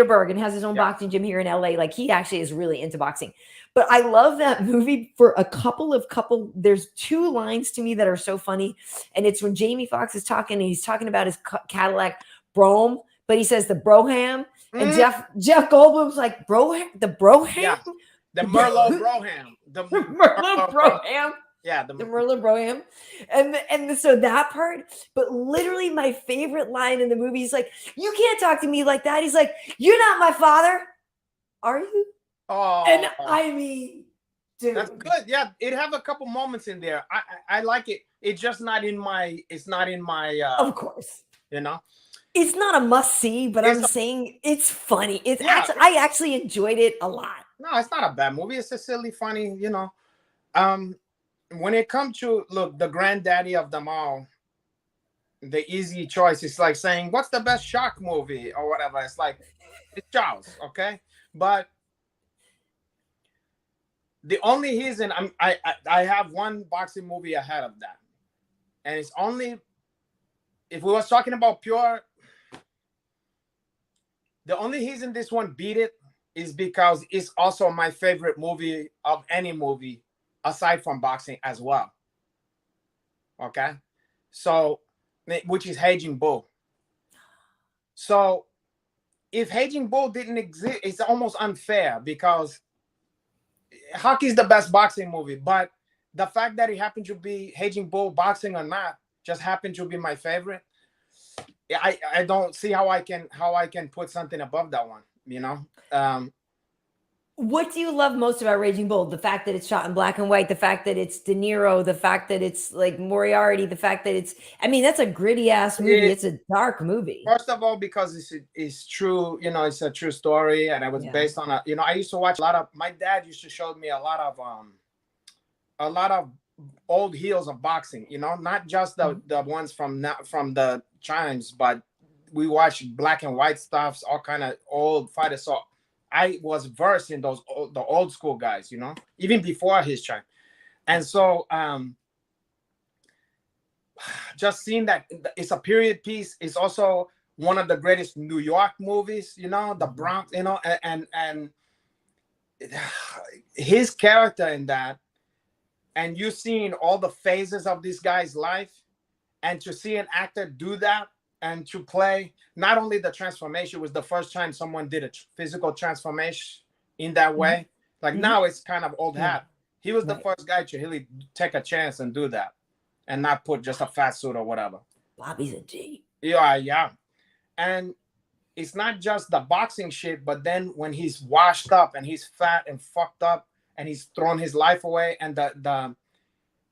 Berg and has his own boxing gym here in LA. Like he actually is really into boxing. But I love that movie for a couple. There's two lines to me that are so funny. And it's when Jamie Foxx is talking and he's talking about his Cadillac Brougham, but he says the Broham. And Jeff Goldblum's like, the Broham? Yeah, the Merlot Broham. The Merlot Broham. Yeah, the Merlin Broham. And so that part, but literally my favorite line in the movie is like, you can't talk to me like that. He's like, you're not my father. Are you? Oh, and I mean, dude. That's good. Yeah, it have a couple moments in there. I like it. It's just not in my, of course. You know? It's not a must see, but I'm saying it's funny. I actually enjoyed it a lot. No, it's not a bad movie. It's a silly, funny, you know. When it comes to the granddaddy of them all, the easy choice is like saying, what's the best shark movie or whatever? It's like, it's Jaws, okay? But the only reason I have one boxing movie ahead of that. And it's only, if we was talking about pure, the only reason this one beat it is because it's also my favorite movie of any movie aside from boxing as well. Okay, so which is Raging Bull. So if Raging Bull didn't exist, it's almost unfair because hockey is the best boxing movie, but the fact that it happened to be Raging Bull, boxing or not, just happened to be my favorite. I don't see how I can put something above that one. You know. What do you love most about Raging Bull? The fact that it's shot in black and white, the fact that it's De Niro, the fact that it's like Moriarty, the fact that it's, I mean, that's a gritty ass movie. It's a dark movie. First of all, because it's true, you know, it's a true story, and it was based on you know, I used to watch a lot of, my dad used to show me a lot of old heels of boxing, you know, not just the ones from the chimes, but we watched black and white stuffs, all kind of old fighters. So I was versed in the old school guys, you know, even before his time. And so just seeing that it's a period piece. It's also one of the greatest New York movies, you know, the Bronx, you know, and his character in that, and you seeing all the phases of this guy's life, and to see an actor do that and to play not only the transformation, was the first time someone did a physical transformation in that way. Like now it's kind of old hat. He was the first guy to really take a chance and do that and not put just a fat suit or whatever. Bobby's a G. Yeah. And it's not just the boxing shit, but then when he's washed up and he's fat and fucked up and he's thrown his life away, and the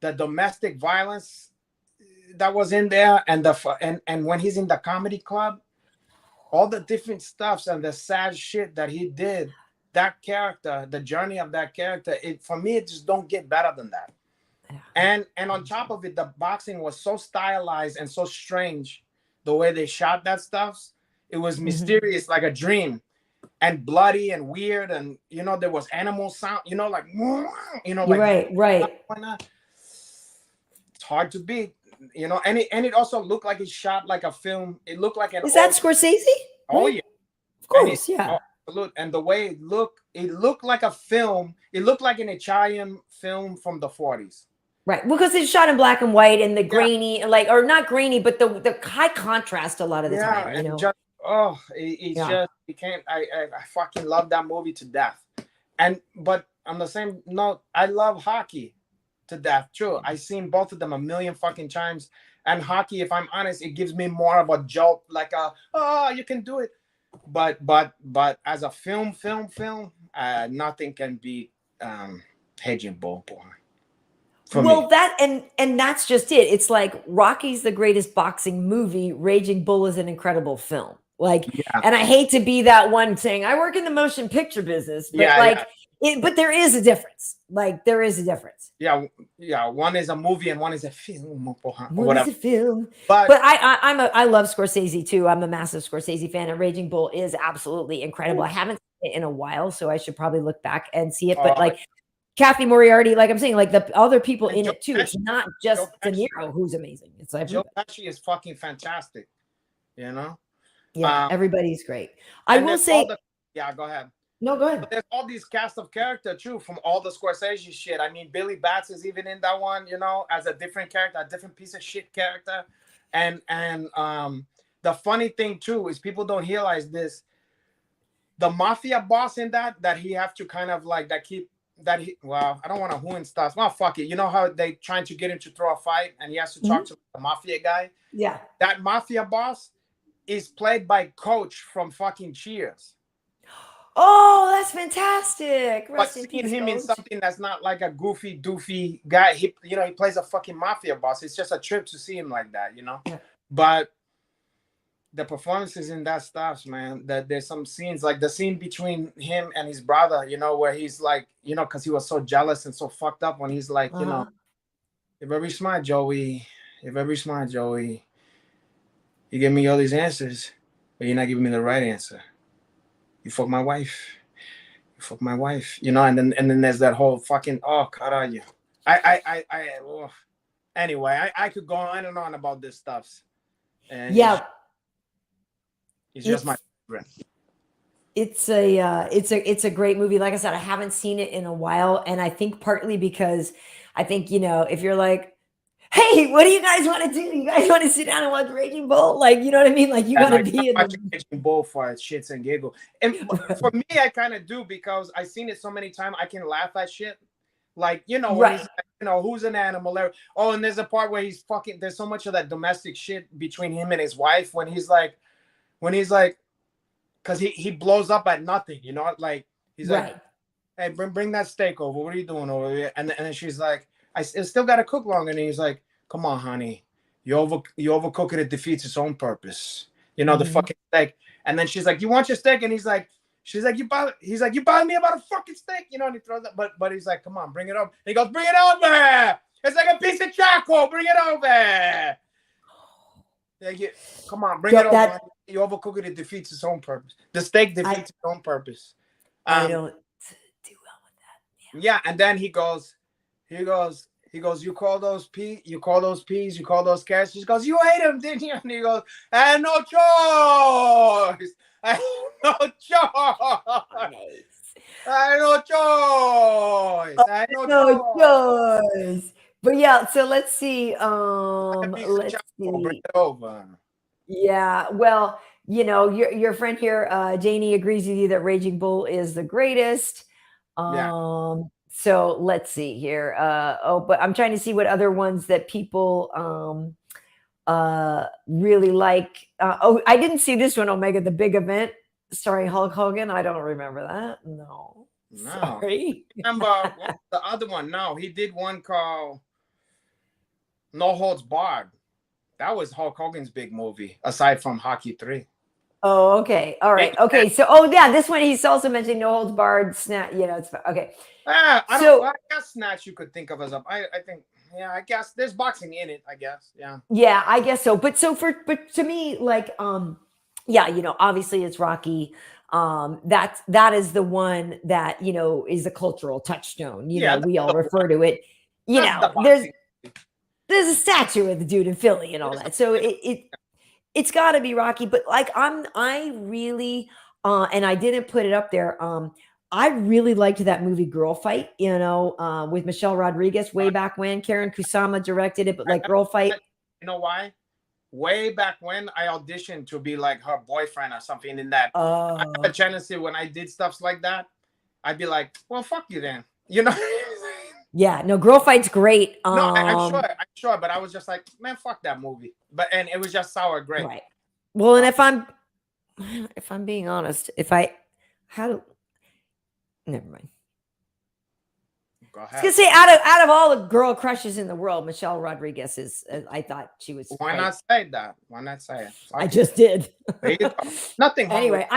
domestic violence that was in there, and and when he's in the comedy club, all the different stuffs and the sad shit that he did, that character, the journey of that character, for me, it just don't get better than that. And on top of it, the boxing was so stylized and so strange, the way they shot that stuff. It was mysterious, like a dream, and bloody and weird, and you know, there was animal sound, you know, like, you know, like right. It's hard to beat, you know, and it also looked like it's shot like a film. It looked like an. Is that Scorsese? Oh yeah, of course, yeah. And the way it looked like a film. It looked like an Italian film from the 40s. Right, because it's shot in black and white, and the grainy, like, or not grainy, but the high contrast a lot of the time. You know, just you can't. I fucking love that movie to death. But on the same note, I love hockey to death too. I've seen both of them a million fucking times. And hockey, if I'm honest, it gives me more of a jolt, like you can do it. But as a film, nothing can beat Raging Bull. Well, that and that's just it. It's like Rocky's the greatest boxing movie. Raging Bull is an incredible film. Like, and I hate to be that one saying I work in the motion picture business, but but there is a difference. Like, there is a difference. Yeah. One is a movie and one is a film. One is a film. But I love Scorsese too. I'm a massive Scorsese fan, and Raging Bull is absolutely incredible. I haven't seen it in a while, so I should probably look back and see it. But like Kathy Moriarty, like I'm saying, like the other people in it too. It's not just De Niro who's amazing. It's like Joe Pesci is fucking fantastic. You know. Yeah, everybody's great. I will say. Go ahead. No, go ahead. But there's all these cast of character too from all the Scorsese shit. I mean, Billy Batts is even in that one, you know, as a different character, a different piece of shit character. And the funny thing too is people don't realize this. The mafia boss in that he have to kind of like well, I don't want to ruin stuff. Well, fuck it. You know how they trying to get him to throw a fight and he has to talk to the mafia guy? Yeah. That mafia boss is played by Coach from fucking Cheers. Oh, that's fantastic. But seeing him in something that's not like a goofy, doofy guy, he plays a fucking mafia boss. It's just a trip to see him like that, you know? Yeah. But the performances in that stuff, man, that there's some scenes, like the scene between him and his brother, you know, where he's like, you know, because he was so jealous and so fucked up when he's like, you know, you're very smart, Joey. You're very smart, Joey. You give me all these answers, but you're not giving me the right answer. You fuck my wife. You fuck my wife. You know, and then there's that whole fucking caralho. Anyway, I could go on and on about this stuff. And it's just my favorite. it's a great movie. Like I said, I haven't seen it in a while, and I think partly because I think, if you're like, hey, what do you guys want to do? You guys want to sit down and watch Raging Bull? Like, you know what I mean? Like, you And want to like be in watching the Raging Bull for shits and giggle. And for me, I kind of do because I've seen it so many times. I can laugh at shit. Like, when right. he's like, who's an animal? Oh, and there's a part where he's fucking. There's so much of that domestic shit between him and his wife when he's like, because he blows up at nothing. Like he's Right. like, hey, bring that steak over. What are you doing over here? And then she's like, still got to cook longer. And he's like, come on, honey, you overcook it. It defeats its own purpose. The fucking steak. And then she's like, you want your steak? And he's like, you bothered me about a fucking steak, and he throws that. But he's like, come on, bring it over. And he goes, bring it over. It's like a piece of charcoal. Bring it over. Come on, bring it over. You overcook it. It defeats its own purpose. The steak defeats its own purpose. I don't do well with that. Yeah, and then he goes, you call those peas, you call those carrots. He goes, you ate them, didn't you? And he goes, I had no choice. I had no choice. I had no choice. But yeah, so let's see. Let's see. Bring it over. Yeah, well, your friend here, Janie, agrees with you that Raging Bull is the greatest. So let's see here. But I'm trying to see what other ones that people really like. I didn't see this one, Omega, the Big Event, starring Hulk Hogan. I don't remember that. No. Sorry. Remember the other one? No, he did one called No Holds Barred. That was Hulk Hogan's big movie, aside from Hockey 3. Oh, okay. All right. Okay. So, this one, he's also mentioning No Holds Barred, Snatch. It's okay. I guess Snatch you could think of as I think, I guess there's boxing in it, I guess. Yeah. Yeah, I guess so. But to me, like, obviously it's Rocky. That is the one that, is a cultural touchstone. We all refer to it. There's a statue of the dude in Philly and all that. So it's got to be Rocky. But like I really and I didn't put it up there. I really liked that movie Girl Fight, with Michelle Rodriguez way back when. Karen Kusama directed it, but like Girl Fight. You know why? Way back when I auditioned to be like her boyfriend or something in that. I have a tendency when I did stuff like that, I'd be like, well, fuck you then. Yeah, no, Girl Fight's great. No, I'm sure, but I was just like, man, fuck that movie. And it was just sour grape. Right. Well, and if I'm being honest, never mind. Go ahead. I was gonna say out of all the girl crushes in the world, Michelle Rodriguez is. I thought she was. Why not say that? Why not say it? I just did. Nothing. Anyway,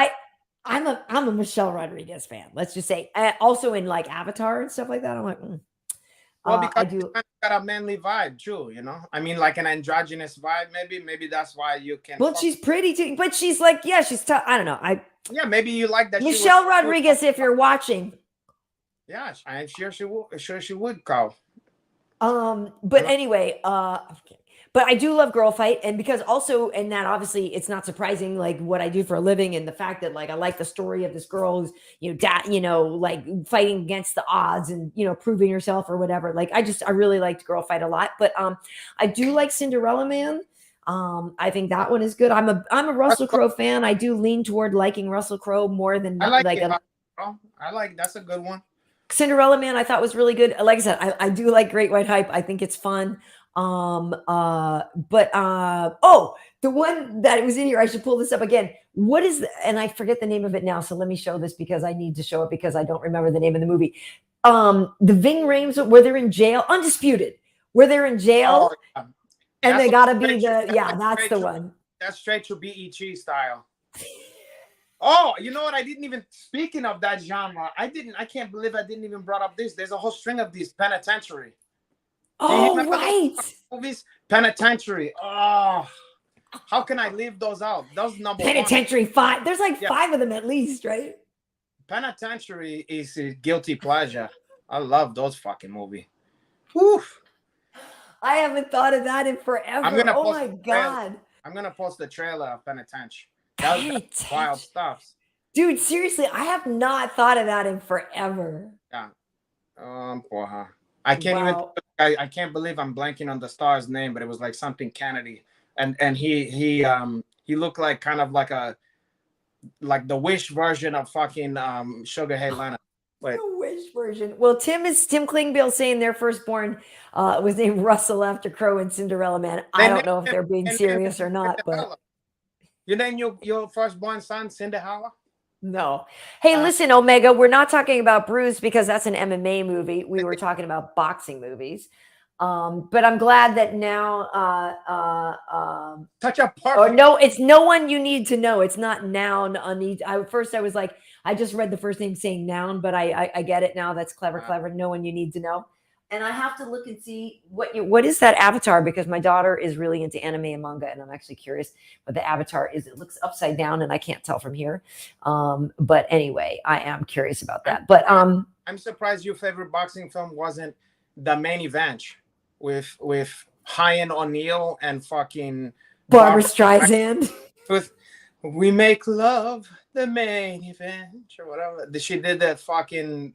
I'm a Michelle Rodriguez fan. Let's just say, also in like Avatar and stuff like that. I'm like, well, because you got a manly vibe too, I mean, like an androgynous vibe. Maybe that's why you can. Well, she's pretty too, but she's like, she's tough. I don't know. Maybe you like that. Michelle Rodriguez, if you're watching. Yeah, I'm sure she will. Sure she would, Carl. But anyway, okay. But I do love Girl Fight, and because also, and that obviously it's not surprising, like what I do for a living, and the fact that like I like the story of this girl who's like fighting against the odds and proving herself or whatever. Like I really liked Girl Fight a lot, but I do like Cinderella Man. I think that one is good. I'm a Russell Crowe fan. I do lean toward liking Russell Crowe more than I like that's a good one. Cinderella Man I thought was really good. Like I said, I do like Great White Hype. I think it's fun. The one that was in here, I should pull this up again. What is and I forget the name of it now, so let me show this because I need to show it because I don't remember the name of the movie. The Ving Rhames where they're in jail, Undisputed, where they're in jail, and they gotta be that's the one. That's straight to BET style. Oh, you know what? I didn't even, speaking of that genre, I can't believe I didn't even brought up this. There's a whole string of these Penitentiary. Oh, right. Movies? Penitentiary. Oh, how can I leave those out? Those number Penitentiary 5. There's like 5 of them at least, right? Penitentiary is a guilty pleasure. I love those fucking movies. Whew. I haven't thought of that in forever. Oh my God. I'm going to post the trailer of Penitentiary. That's wild stuff. Dude, seriously, I have not thought of that in forever. Yeah. Porra. I can't even. Wow. I can't believe I'm blanking on the star's name, but it was like something Kennedy, and he looked like kind of like the Wish version of fucking Sugar Hill Leonard. Wait, The Wish version. Well, Tim Klingbeil saying their firstborn was named Russell after Crow and Cinderella Man. I don't know if they're being serious or not, but you name your firstborn son Cinderella? no. Hey, listen, Omega, we're not talking about Bruce because that's an MMA movie. We were talking about boxing movies. But I'm glad that now Such a perfect. or no, it's No One You Need to Know. It's not noun on the first I was like, I just read the first name saying noun, but I get it now. That's clever. No One You Need to Know. And I have to look and see what is that avatar, because my daughter is really into anime and manga, and I'm actually curious what the avatar is. It looks upside down, and I can't tell from here. But anyway, I am curious about that. But I'm surprised your favorite boxing film wasn't The Main Event with Hyan O'Neill and fucking Barbara Streisand. With We Make Love the Main Event or whatever. She did that fucking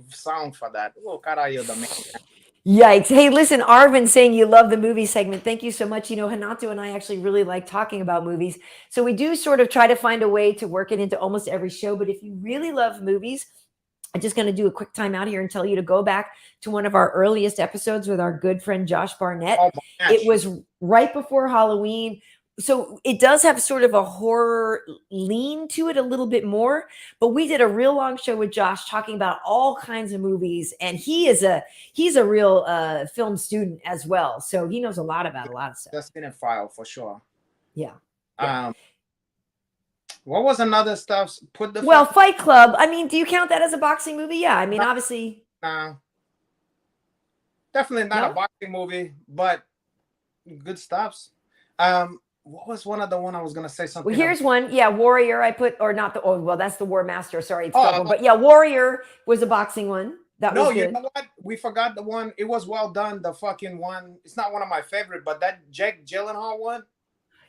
song for that. Oh, carajo, the main event. Yikes. Hey, listen, Arvin saying you love the movie segment. Thank you so much. You know, Renato and I actually really like talking about movies. So we do sort of try to find a way to work it into almost every show. But if you really love movies, I'm just going to do a quick time out here and tell you to go back to one of our earliest episodes with our good friend Josh Barnett. Oh, it was right before Halloween. So it does have sort of a horror lean to it a little bit more, but we did a real long show with Josh talking about all kinds of movies, and he's a real film student as well. So he knows a lot about a lot of stuff. That's been a file for sure. Yeah. What was another stuff? Fight Club. I mean, do you count that as a boxing movie? Yeah. I mean, obviously. Definitely not a boxing movie, but good stuffs. What was one of the one I was gonna say something? Well, here's one. Yeah, Warrior. I put, or not the. Oh, well, that's the War Master. Sorry, it's but yeah, Warrior was a boxing one. That was good. You know what? We forgot the one. It was well done. The fucking one. It's not one of my favorite, but that Jake Gyllenhaal one.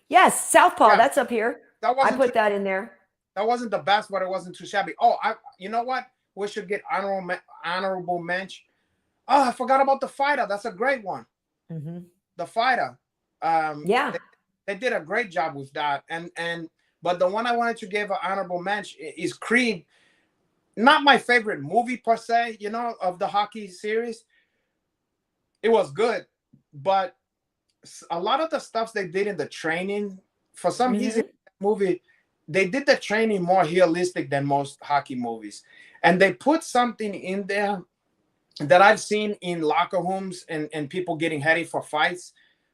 Yes, Southpaw. Yeah. That's up here. I put that in there. That wasn't the best, but it wasn't too shabby. Oh, you know what? We should get honorable mention. Oh, I forgot about The Fighter. That's a great one. Mm-hmm. The Fighter. Yeah. They did a great job with that. But the one I wanted to give an honorable mention is Creed. Not my favorite movie per se, you know, of the hockey series. It was good, but a lot of the stuff they did in the training, for some reason, movie, they did the training more realistic than most hockey movies. And they put something in there that I've seen in locker rooms and people getting ready for fights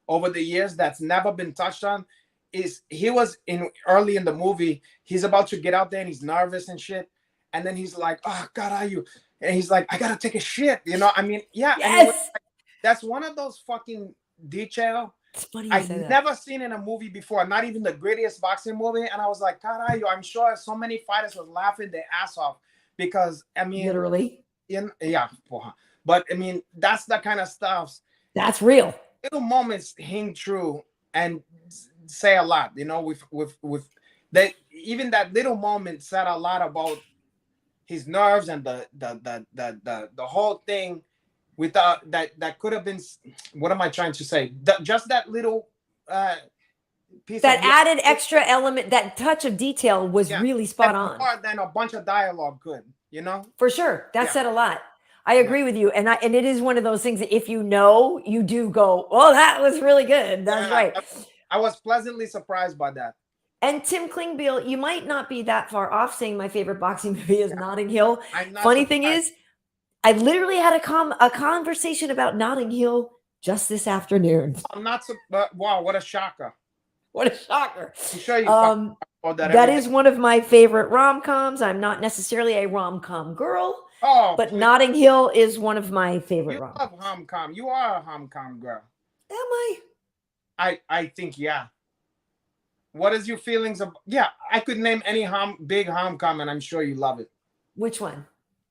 over the years that's never been touched on. Is he was early in the movie, he's about to get out there and he's nervous and shit. And then he's like, oh, God, are you? And he's like, I got to take a shit. You know, I mean, yeah. Yes. That's one of those fucking detail it's funny I've never seen in a movie before, not even the grittiest boxing movie. And I was like, God, are you? I'm sure so many fighters were laughing their ass off because, I mean. Literally. Yeah. But, I mean, that's the kind of stuff. That's real. Little moments hang true and say a lot, you know, with that. Even that little moment said a lot about his nerves and the whole thing without that could have been, what am I trying to say? Just that little piece that added extra element, that touch of detail was really spot on. More than a bunch of dialogue could, you know? For sure. That said a lot. I agree with you. And it is one of those things that if you know, you do go, oh, that was really good. That's right. I was pleasantly surprised by that. And Tim Klingbeil, you might not be that far off saying my favorite boxing movie is Notting Hill. Funny thing is, I literally had a conversation about Notting Hill just this afternoon. I'm not wow, what a shocker. What a shocker. I'm sure you that is one of my favorite rom-coms. I'm not necessarily a rom-com girl, but please. Notting Hill is one of my favorite rom-coms. You love rom-com. You are a rom-com girl. Am I? I think, yeah. What is your feelings of? Yeah, I could name any big rom-com, and I'm sure you love it. Which one?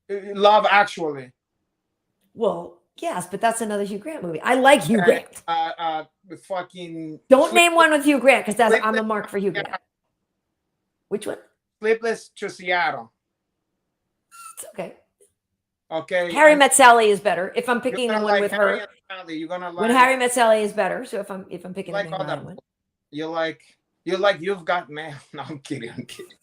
Love Actually. Well, yes, but that's another Hugh Grant movie. I like Hugh Grant. Fucking. Don't name one with Hugh Grant because I'm a mark for Hugh Grant. Which one? Sleepless to Seattle. It's okay. Okay. Harry Met Sally is better. If I'm picking You're the gonna one like with Harry her, and Sally. You're gonna when like Harry Met Sally is better. So if I'm picking the like Meg all Ryan that. one. You like You've Got Mail. No, I'm kidding. I'm kidding.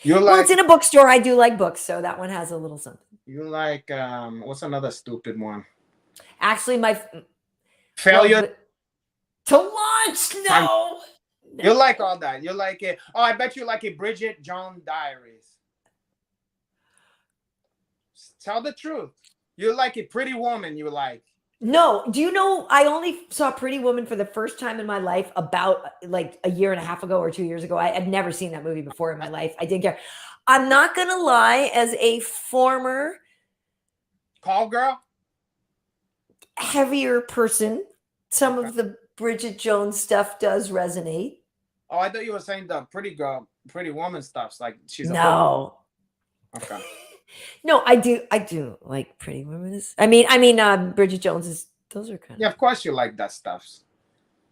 You Well, it's like in a bookstore. I do like books, so that one has a little something. you like what's another stupid one? Actually, my Failure. well, to launch. No. You like all that. You like it. Oh, I bet you like it. Bridget Jones Diaries. Tell the truth. You like it. Pretty Woman. You like. No, do you know I only saw Pretty Woman for the first time in my life about like a year and a half ago or 2 years ago. I'd never seen that movie before in my life. I didn't care. I'm not gonna lie, as a former Call Girl. heavier person, some of the Bridget Jones stuff does resonate. Oh, I thought you were saying the Pretty Woman stuffs. Like she's a book. No. Okay. No, I do like Pretty Women. Bridget Jones is. Those are kind of. Yeah, of course you like that stuffs.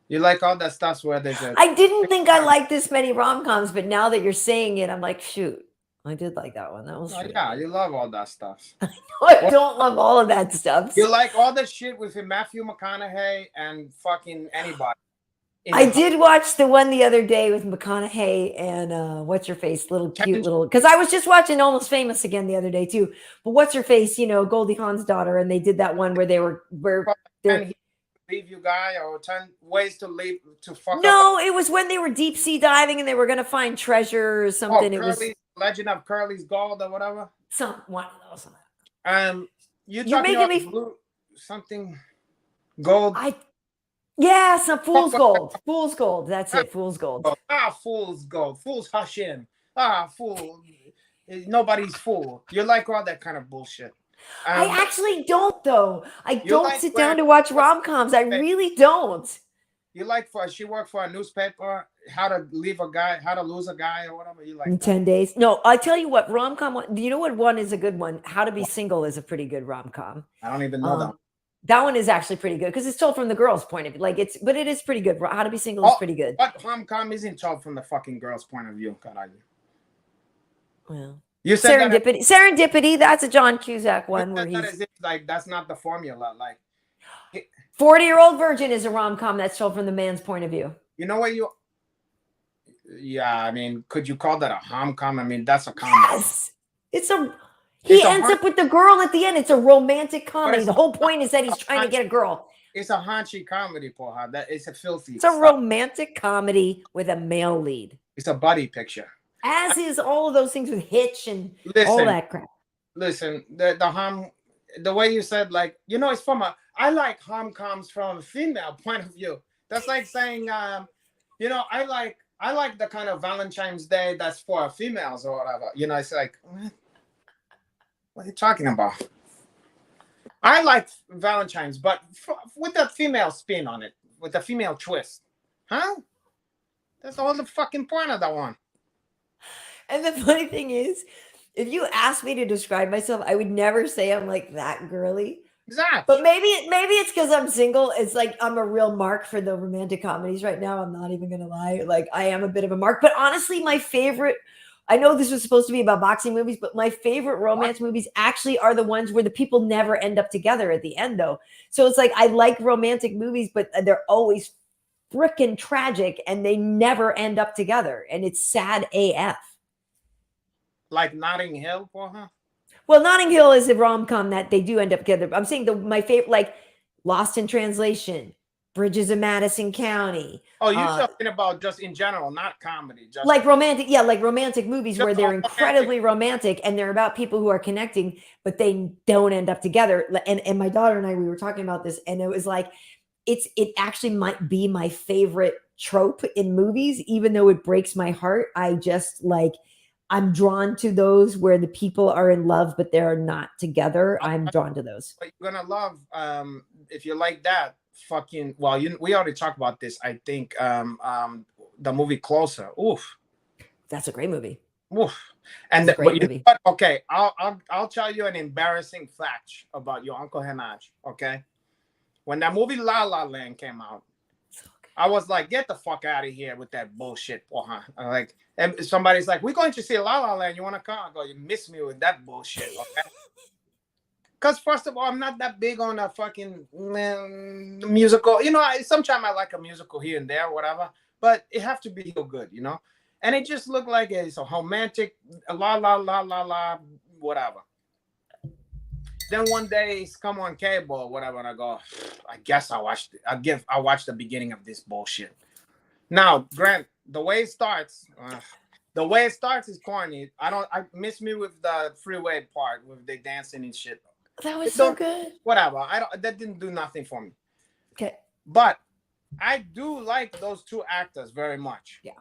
You like all that stuffs where there's a. I didn't think I liked this many rom-coms, but now that you're saying it, I'm like, shoot, I did like that one. That was. Oh, yeah, you love all that stuff. I don't love all of that stuff. You like all the shit with Matthew McConaughey and fucking anybody. I did watch the one the other day with McConaughey and what's her face, cute little. Because I was just watching Almost Famous again the other day too. But what's her face? Goldie Hawn's daughter, and they did that one where And he leave you guy or 10 ways to leave to fuck up. No, it was when they were deep sea diving and they were gonna find treasure or something. It was Legend of Curly's Gold or whatever. one of those. You're making about me blue, something gold. Some Fool's Gold. Fool's Gold. That's it. Fool's Gold. Fool's Gold. Fools hush in. Fool. Nobody's fool. You like all that kind of bullshit. I actually don't, though. I don't sit down to watch rom-coms. I really don't. You like she worked for a newspaper, how to lose a guy or whatever. You like in 10 days. No, I tell you what, rom-com. Do you know what one is a good one? How to Be Single is a pretty good rom-com. I don't even know that. That one is actually pretty good because it's told from the girl's point of view. But it is pretty good. How to Be Single is pretty good. What rom-com isn't told from the fucking girl's point of view? Well, you said Serendipity. That's a John Cusack one where he's that's not the formula. Like 40-Year-Old Virgin is a rom-com that's told from the man's point of view. You know what I mean, could you call that a rom-com? I mean, that's a comedy. Yes, he ends up with the girl at the end. It's a romantic comedy. The whole point is that he's trying to get a girl. It's a haunchy comedy, porra. It's a filthy. It's a romantic comedy with a male lead. It's a buddy picture. As is all of those things with Hitch and all that crap. Listen, the way you said, like, it's I like rom-coms from a female point of view. That's like saying, I like the kind of Valentine's Day that's for females or whatever. It's like, what are you talking about? I like Valentine's, but with the female spin on it, with the female twist. Huh? That's all the fucking point of that one. And the funny thing is, if you asked me to describe myself, I would never say I'm like that girly. Exactly. But maybe it's because I'm single. It's like I'm a real mark for the romantic comedies right now. I'm not even gonna lie. Like I am a bit of a mark. But honestly, my favorite, I know this was supposed to be about boxing movies, but my favorite romance movies actually are the ones where the people never end up together at the end, though. So it's like I like romantic movies, but they're always freaking tragic and they never end up together. And it's sad AF. Like Notting Hill for her? Well, Notting Hill is a rom-com that they do end up together. I'm saying my favorite, like Lost in Translation, Bridges of Madison County. Oh, you're talking about just in general, not comedy. Just like romantic, like romantic movies where they're incredibly romantic and they're about people who are connecting, but they don't end up together. And my daughter and I, we were talking about this, and it was like, it actually might be my favorite trope in movies, even though it breaks my heart. I'm drawn to those where the people are in love, but they're not together. I'm drawn to those. But you're gonna love, if you like that, we already talked about this. I think the movie Closer. Oof, that's a great movie. Oof, and movie. Okay, I'll tell you an embarrassing fact about your Uncle Henaj. Okay, when that movie La La Land came out, I was like, get the fuck out of here with that bullshit, porra. Like, and somebody's like, we're going to see La La Land. You want to come? I go, you miss me with that bullshit, okay? Because first of all, I'm not that big on a fucking musical. You know, sometimes I like a musical here and there, whatever. But it have to be so good, you know? And it just looked like it's a romantic, la, la, la, la, la, whatever. Then one day it's come on cable or whatever, and I go, I guess I watched it. I watched the beginning of this bullshit. Now, Grant, the way it starts is corny. I miss me with the freeway part with the dancing and shit. That was so good. Whatever. That didn't do nothing for me. Okay. But I do like those two actors very much. Yeah.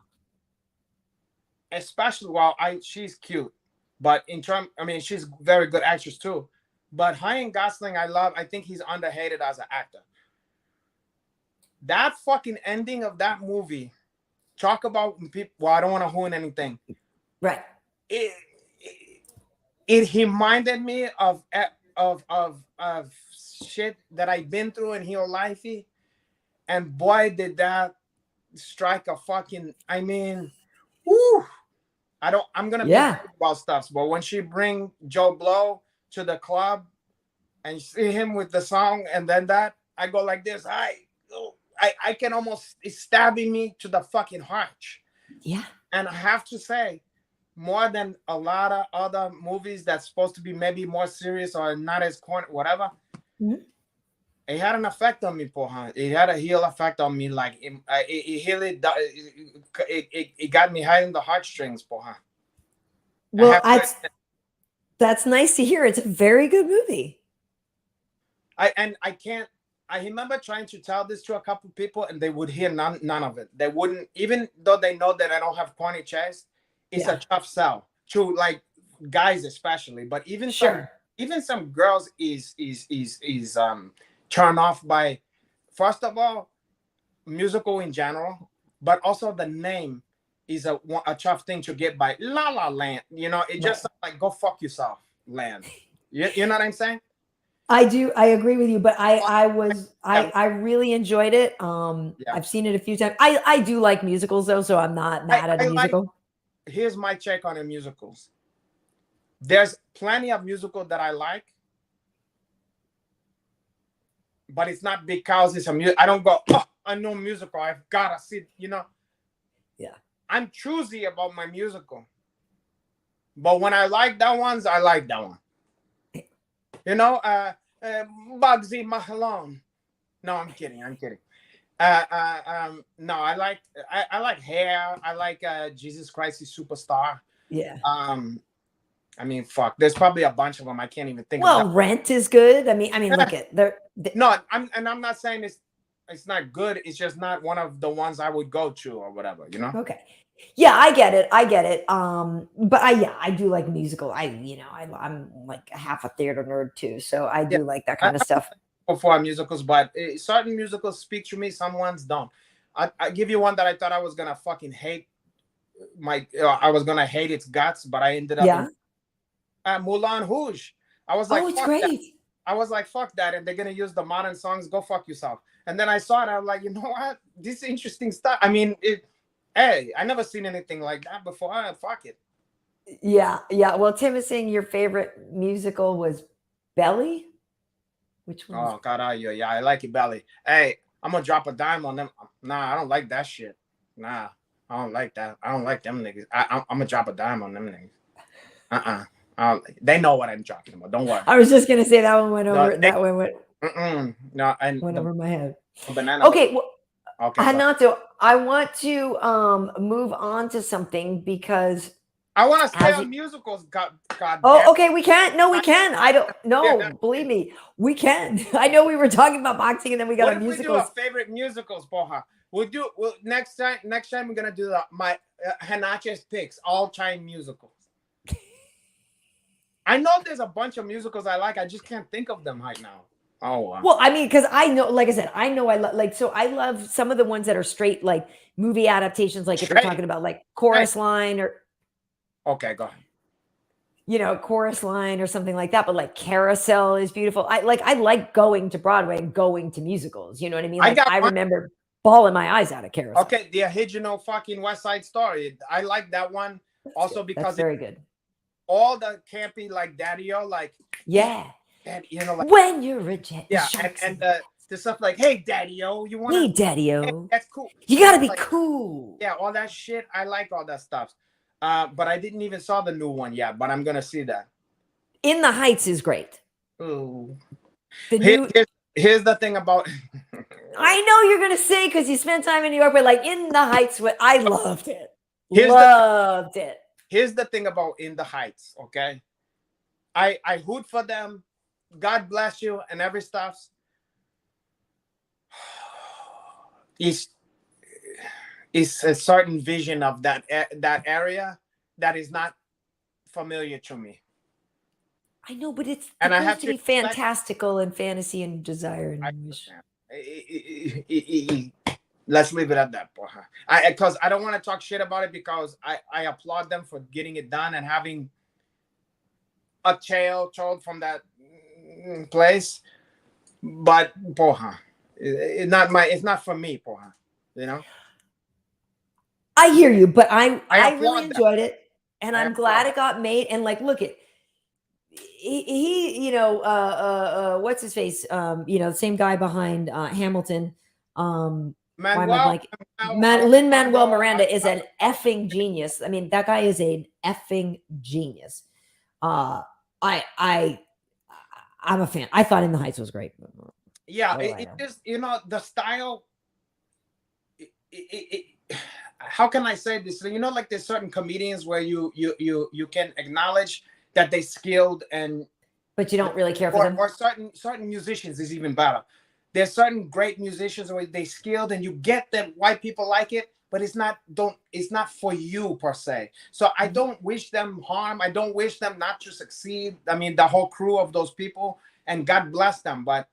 Especially she's cute, but she's a very good actress too. But Ryan Gosling, I think he's underrated as an actor. That fucking ending of that movie, talk about people. Well, I don't want to ruin anything. Right. It reminded me of shit that I've been through in real life, and boy, did that strike a fucking. I mean, whoo! I'm gonna be about stuff, but when she bring Joe Blow to the club and see him with the song, and then that I go like this. I can almost, it's stabbing me to the fucking heart. Yeah. And I have to say, more than a lot of other movies that's supposed to be maybe more serious or not as corny, whatever. Mm-hmm. It had an effect on me, porra. It had a heel effect on me. Like it got me high in the heartstrings, porra. Well, that's nice to hear. It's a very good movie. I remember trying to tell this to a couple people, and they would hear none of it. They wouldn't, even though they know that I don't have corny chest. It's a tough sell to like guys especially, but even some girls is turned off by, first of all, musical in general, but also the name is a tough thing to get by. La La Land, you know, it just like go fuck yourself, land. You know what I'm saying? I do. I agree with you, but I really enjoyed it. I've seen it a few times. I do like musicals though, so I'm not mad at a musical. Here's my check on the musicals. There's plenty of musicals that I like, but it's not because it's a music. I don't go, oh, I know musical, I've gotta see, you know. Yeah. I'm choosy about my musical. But when I like that one. You know, Bugsy Mahaloon. No, I'm kidding. No, I like Hair. I like Jesus Christ is Superstar. Yeah. I mean, fuck. There's probably a bunch of them. I can't even think. Well, Rent is good. I mean, look at No, I'm not saying it's not good. It's just not one of the ones I would go to or whatever. You know. Okay. Yeah, I get it. But I do like musical. I'm like half a theater nerd too, so I do like that kind of stuff. For musicals, but certain musicals speak to me. Some ones don't. I give you one that I thought I was gonna fucking hate. I was gonna hate its guts, but I ended up in Moulin Rouge. I was like, oh, it's great. That. I was like, fuck that, and they're gonna use the modern songs. Go fuck yourself. And then I saw it. I was like, you know what? This is interesting stuff. I mean, hey, I never seen anything like that before. Fuck it. Yeah. Well, Tim is saying your favorite musical was Belly. Which one? Oh God, yeah, I like it, Belly. Hey, I'm gonna drop a dime on them. Nah, I don't like that shit. Nah, I don't like that. I don't like them niggas. I'm gonna drop a dime on them niggas. They know what I'm talking about. Don't worry. I was just gonna say that one went over. That one went. No, and went over my head. Banana. Okay. Well, okay. Renato, I want to move on to something because I want to stay on musicals. God. Oh, okay. We can't. No, we can. I don't. No, believe me, we can. I know we were talking about boxing, and then we got a musical. We do our favorite musicals, porra. We'll next time. Next time we're gonna do my Renacho's picks, all-time musicals. I know there's a bunch of musicals I like. I just can't think of them right now. Oh, wow. Well, I mean, because I know, like I said, I know I love some of the ones that are straight like movie adaptations, like if you're talking about like Chorus Line or. Okay, go ahead. You know, Chorus Line or something like that, but like Carousel is beautiful. I like going to Broadway and going to musicals. You know what I mean? Like I remember bawling my eyes out at Carousel. Okay, the original fucking West Side Story. I like that one also That's because very good. all the campy like Daddy-O, like Yeah. and you know, like When you're a jet, yeah, and the stuff like, hey Daddy-O, you wanna hey Daddy-O, hey, that's cool. you gotta be like, cool. yeah, all that shit. I like all that stuff. But I didn't even saw the new one yet, but I'm gonna see that. In the Heights is great. Ooh. The new Here's the thing about I know you're gonna say because you spent time in New York, but like In the Heights, I loved it. Loved it. Here's the thing about In the Heights, okay? I hoot for them. God bless you and every stuff. It's a certain vision of that area that is not familiar to me. I know, but it's And I supposed have to be fantastical and fantasy and desire and wish. Let's leave it at that. Because I don't want to talk shit about it because I applaud them for getting it done and having a child from that place. But it's not for me, you know. I hear you, but I really applaud enjoyed it, and I'm glad applaud it got made. And like, look at he you know, what's his face? You know, the same guy behind Hamilton. Why am I blanking? Lin-Manuel Miranda is an effing genius. I mean, that guy is an effing genius. I'm a fan. I thought In the Heights was great. Yeah, it just, you know, the style. How can I say this? You know, like there's certain comedians where you can acknowledge that they skilled but you don't really care for them. Or certain musicians is even better. There's certain great musicians where they skilled and you get that white people like it, but it's not for you per se. So I don't wish them harm. I don't wish them not to succeed. I mean, the whole crew of those people, and God bless them. But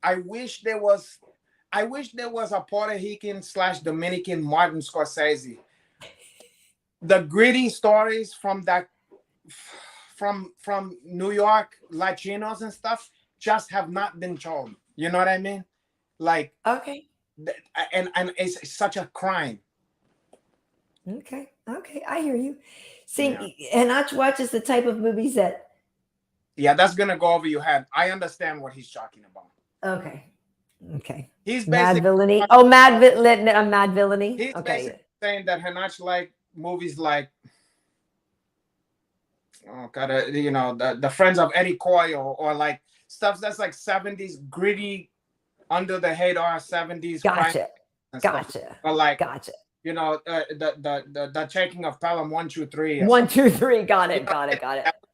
I wish there was a Puerto Rican / Dominican Martin Scorsese. The gritty stories from New York Latinos and stuff just have not been told. You know what I mean? Like, okay, and it's such a crime. Okay, I hear you. See, and Watch is the type of movies that. Yeah, that's gonna go over your head. I understand what he's talking about. Okay. He's Mad basically Villainy. Oh, Mad Villainy. He's okay. basically saying that Hanach like movies like, oh god, you know, the Friends of Eddie Coyle, or like stuff that's like 70s gritty, under the radar 70s. Gotcha. But like, gotcha. You know, the taking of Pelham 1, 2, 3. 1, 2, 3. Got it.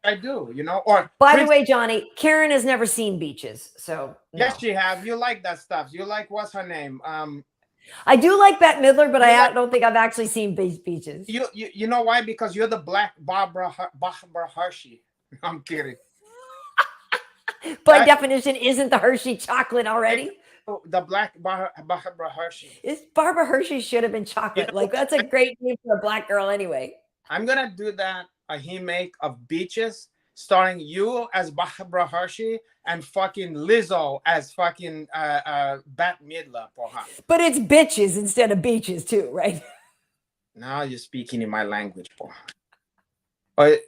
I do, you know. Or by the way, Johnny, Karyn has never seen Beaches, so no. Yes, she have. You like that stuff. You like, what's her name? I do like Bette Midler, but I don't think I've actually seen Beaches. You know why? Because you're the black Barbara Hershey. I'm kidding. By definition, isn't the Hershey chocolate already? The black Barbara Hershey. Barbara Hershey should have been chocolate. You know, like, that's a great name for a black girl anyway. I'm gonna do that, a remake of Beaches, starring you as Barbara Hershey and fucking Lizzo as fucking Bette Midler. But it's bitches instead of beaches too, right? Now you're speaking in my language, but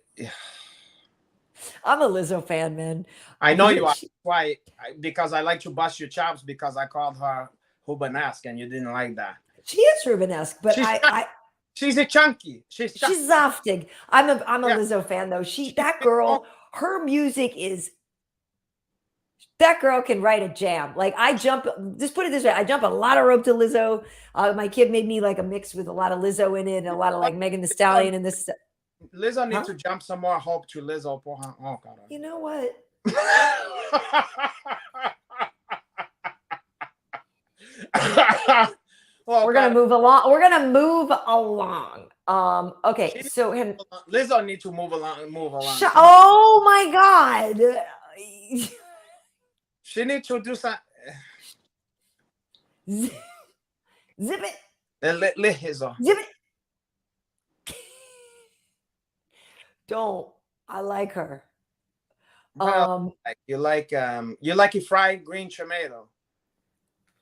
I'm a Lizzo fan, man. I know you are. Why? Because I like to bust your chops because I called her Rubenesque and you didn't like that. She is Rubenesque, but she's a chunky. She's softig. I'm a Lizzo fan though. That girl, her music is. That girl can write a jam. Like, just put it this way, I jump a lot of rope to Lizzo. My kid made me like a mix with a lot of Lizzo in it and a lot of like Megan Thee Stallion and this. Lizzo needs to jump some more hope to Lizzo. Oh God. You know what? We're gonna move along. Okay, so Lizzo needs to move along. Oh my God. She needs to do something. Zip it. Let Lizzo. Zip it. Don't. I like her. You like a fried green tomato.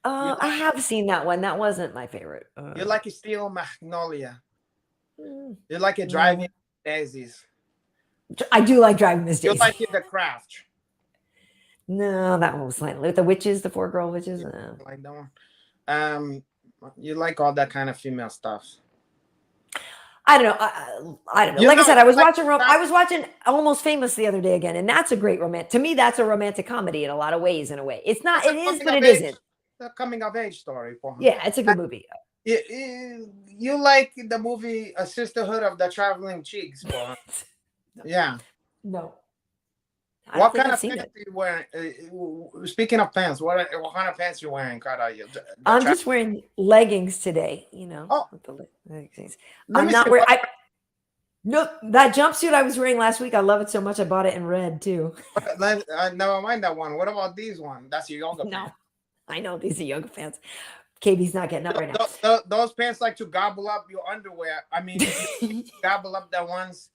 I have seen that one. That wasn't my favorite. You like a Steel Magnolia. Mm, You like a no. Driving Daisies. I do like Driving Miss You Daisy. like it, The Craft. No, that one was slightly with the witches, the 4 girl witches. Like that one. You like all that kind of female stuff. I don't know. I don't know. Like I said, I was watching Almost Famous the other day again, and that's a great romantic. To me, that's a romantic comedy in a lot of ways. In a way, it's not. It is, but it isn't. The coming of age story for him. Yeah, it's a good movie. You like the movie A Sisterhood of the Traveling Cheeks for him. Yeah. No. What kind of pants are you wearing? Speaking of pants, what kind of pants you wearing, Cara? I'm just wearing leggings today. You know. Oh. With the leggings. I'm not wearing. No, that jumpsuit I was wearing last week. I love it so much. I bought it in red too. Never mind that one. What about these one? That's your yoga pants. No, I know these are yoga pants. KB's not getting up right now. Those pants like to gobble up your underwear. I mean, gobble up the ones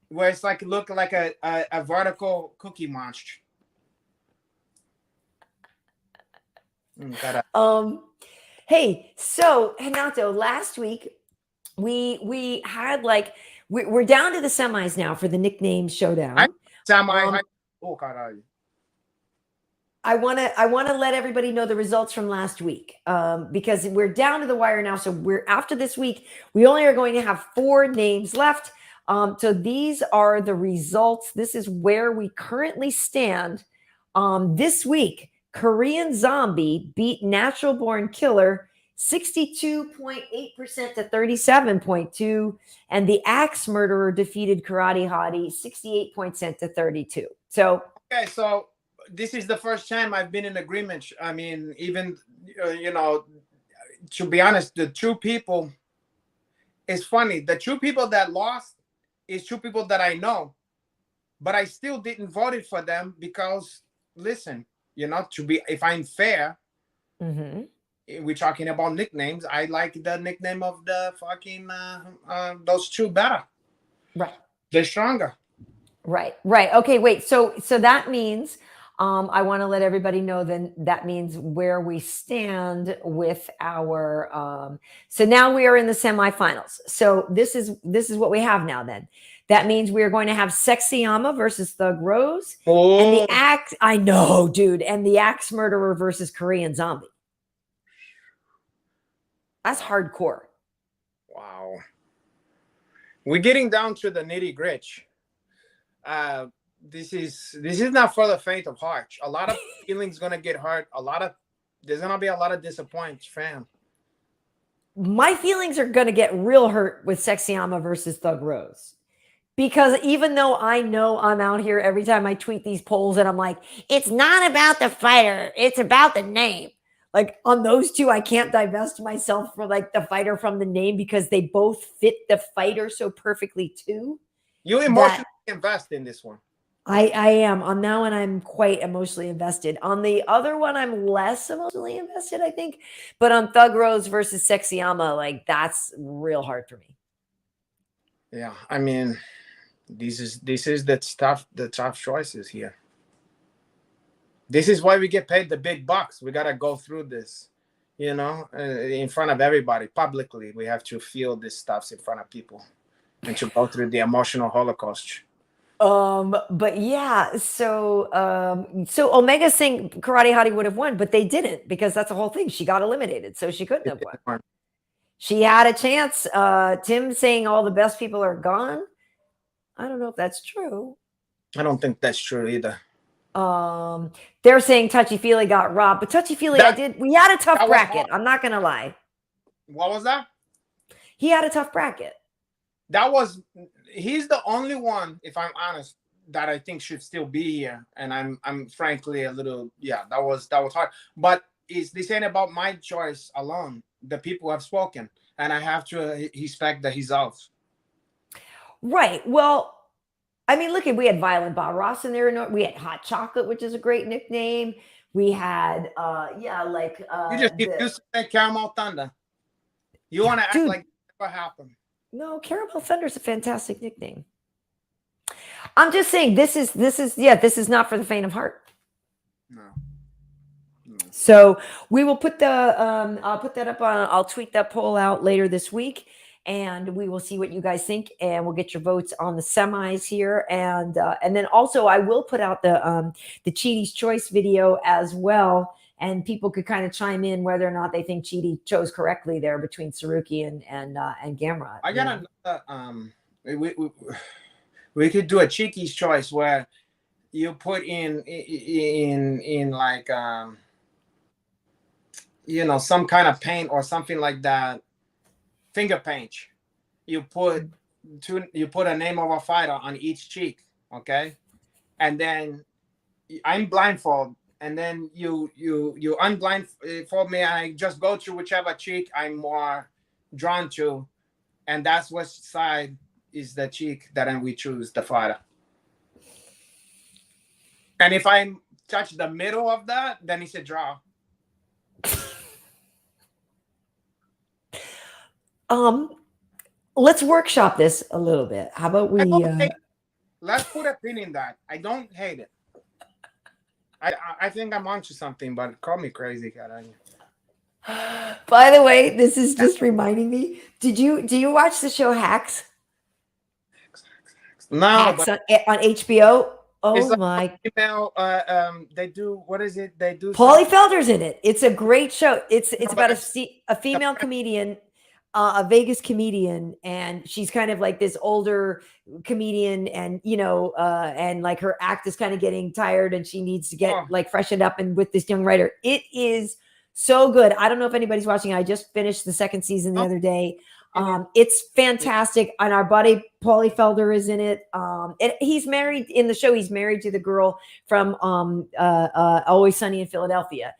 where it's like look like a vertical cookie monster. Hey, so Renato, last week we had like we're down to the semis now for the nickname showdown. I want to let everybody know the results from last week because we're down to the wire now. So we're after this week, we only are going to have 4 names left. So these are the results. This is where we currently stand. This week, Korean Zombie beat Natural Born Killer 62.8% to 37.2%, and the Axe Murderer defeated Karate Hottie 68% to 32%. So okay, so this is the first time I've been in agreement. I mean, even to be honest, the two people. It's funny. The two people that lost is 2 people that I know, but I still didn't vote it for them because, listen, if I'm fair, we're talking about nicknames. I like the nickname of the fucking those 2 better. Right. They're stronger. Right. Okay, wait. So that means I want to let everybody know then that means where we stand with our so now we are in the semifinals. So this is what we have now then. That means we are going to have Sexyama versus Thug Rose and the Axe. I know, dude, and the Axe Murderer versus Korean Zombie. That's hardcore. Wow. We're getting down to the nitty-gritty. This is not for the faint of heart. A lot of feelings gonna get hurt. There's gonna be a lot of disappointment, fam. My feelings are gonna get real hurt with Sexyama versus Thug Rose. Because even though I know I'm out here every time I tweet these polls and I'm like, it's not about the fighter, it's about the name. Like on those 2, I can't divest myself from like the fighter from the name because they both fit the fighter so perfectly too. You emotionally invest in this one. I am on that one. I'm quite emotionally invested. On the other one, I'm less emotionally invested, I think. But on Thug Rose versus Sexyama, like that's real hard for me. Yeah, I mean, this is the tough choices here. This is why we get paid the big bucks. We gotta go through this, in front of everybody publicly. We have to feel this stuff in front of people and to go through the emotional holocaust. But yeah, so Omega Singh Karate Hottie would have won, but they didn't because that's the whole thing. She got eliminated, so she couldn't have won. She had a chance. Tim saying all the best people are gone. I don't know if that's true. I don't think that's true either. They're saying Touchy Feely got robbed, but Touchy Feely, we had a tough bracket. I'm not gonna lie. What was that? He had a tough bracket. He's the only one, if I'm honest, that I think should still be here. And I'm frankly a little, that was hard. But this ain't about my choice alone. The people have spoken, and I have to respect the results. Right. Well, I mean, look, we had Violent Bob Ross in there. We had Hot Chocolate, which is a great nickname. We had, you just keep using Caramel Thunder. You want to act like what happened? No, Caramel Thunder is a fantastic nickname. I'm just saying this is not for the faint of heart. No. So we will put the I'll put that up on, I'll tweet that poll out later this week, and we will see what you guys think, and we'll get your votes on the semis here, and then also I will put out the Cheaty's Choice video as well, and people could kind of chime in whether or not they think Cheaty chose correctly there between Tsarukyan and Gamrot. I got another we could do a Cheeky's Choice where you put in like you know, some kind of paint or something like that, finger paint. You put a name of a fighter on each cheek, okay? And then I'm blindfold, and then you unblindfold me, and I just go through whichever cheek I'm more drawn to, and that's what side is the cheek that we choose the fighter. And if I touch the middle of that, then it's a draw. Let's workshop this a little bit. How about we let's put a pin in that. I don't hate it. I think I'm onto something, but call me crazy, Karyn. By the way, this is just reminding me. Do you watch the show Hacks? No, Hacks on HBO. Oh my! Female, they do, what is it? They do. Paulie Felder's in it. It's a great show. It's about a female comedian, a Vegas comedian, and she's kind of like this older comedian, and and like her act is kind of getting tired, and she needs to get like freshened up. And with this young writer, it is so good. I don't know if anybody's watching. I just finished the second season the other day. It's fantastic. And our buddy Paulie Felder is in it. He's married in the show. He's married to the girl from Always Sunny in Philadelphia.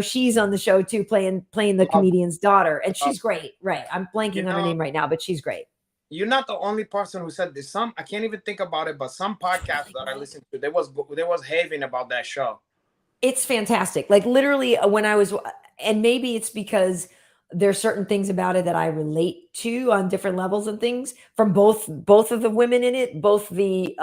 She's on the show too, playing the comedian's daughter, and she's great. Right, I'm blanking on her name right now, but she's great. You're not the only person who said this. I can't even think about it, but some podcasts that I listened to, they was having about that show. It's fantastic. Like literally, when I was, and maybe it's because there's certain things about it that I relate to on different levels and things from both of the women in it, both the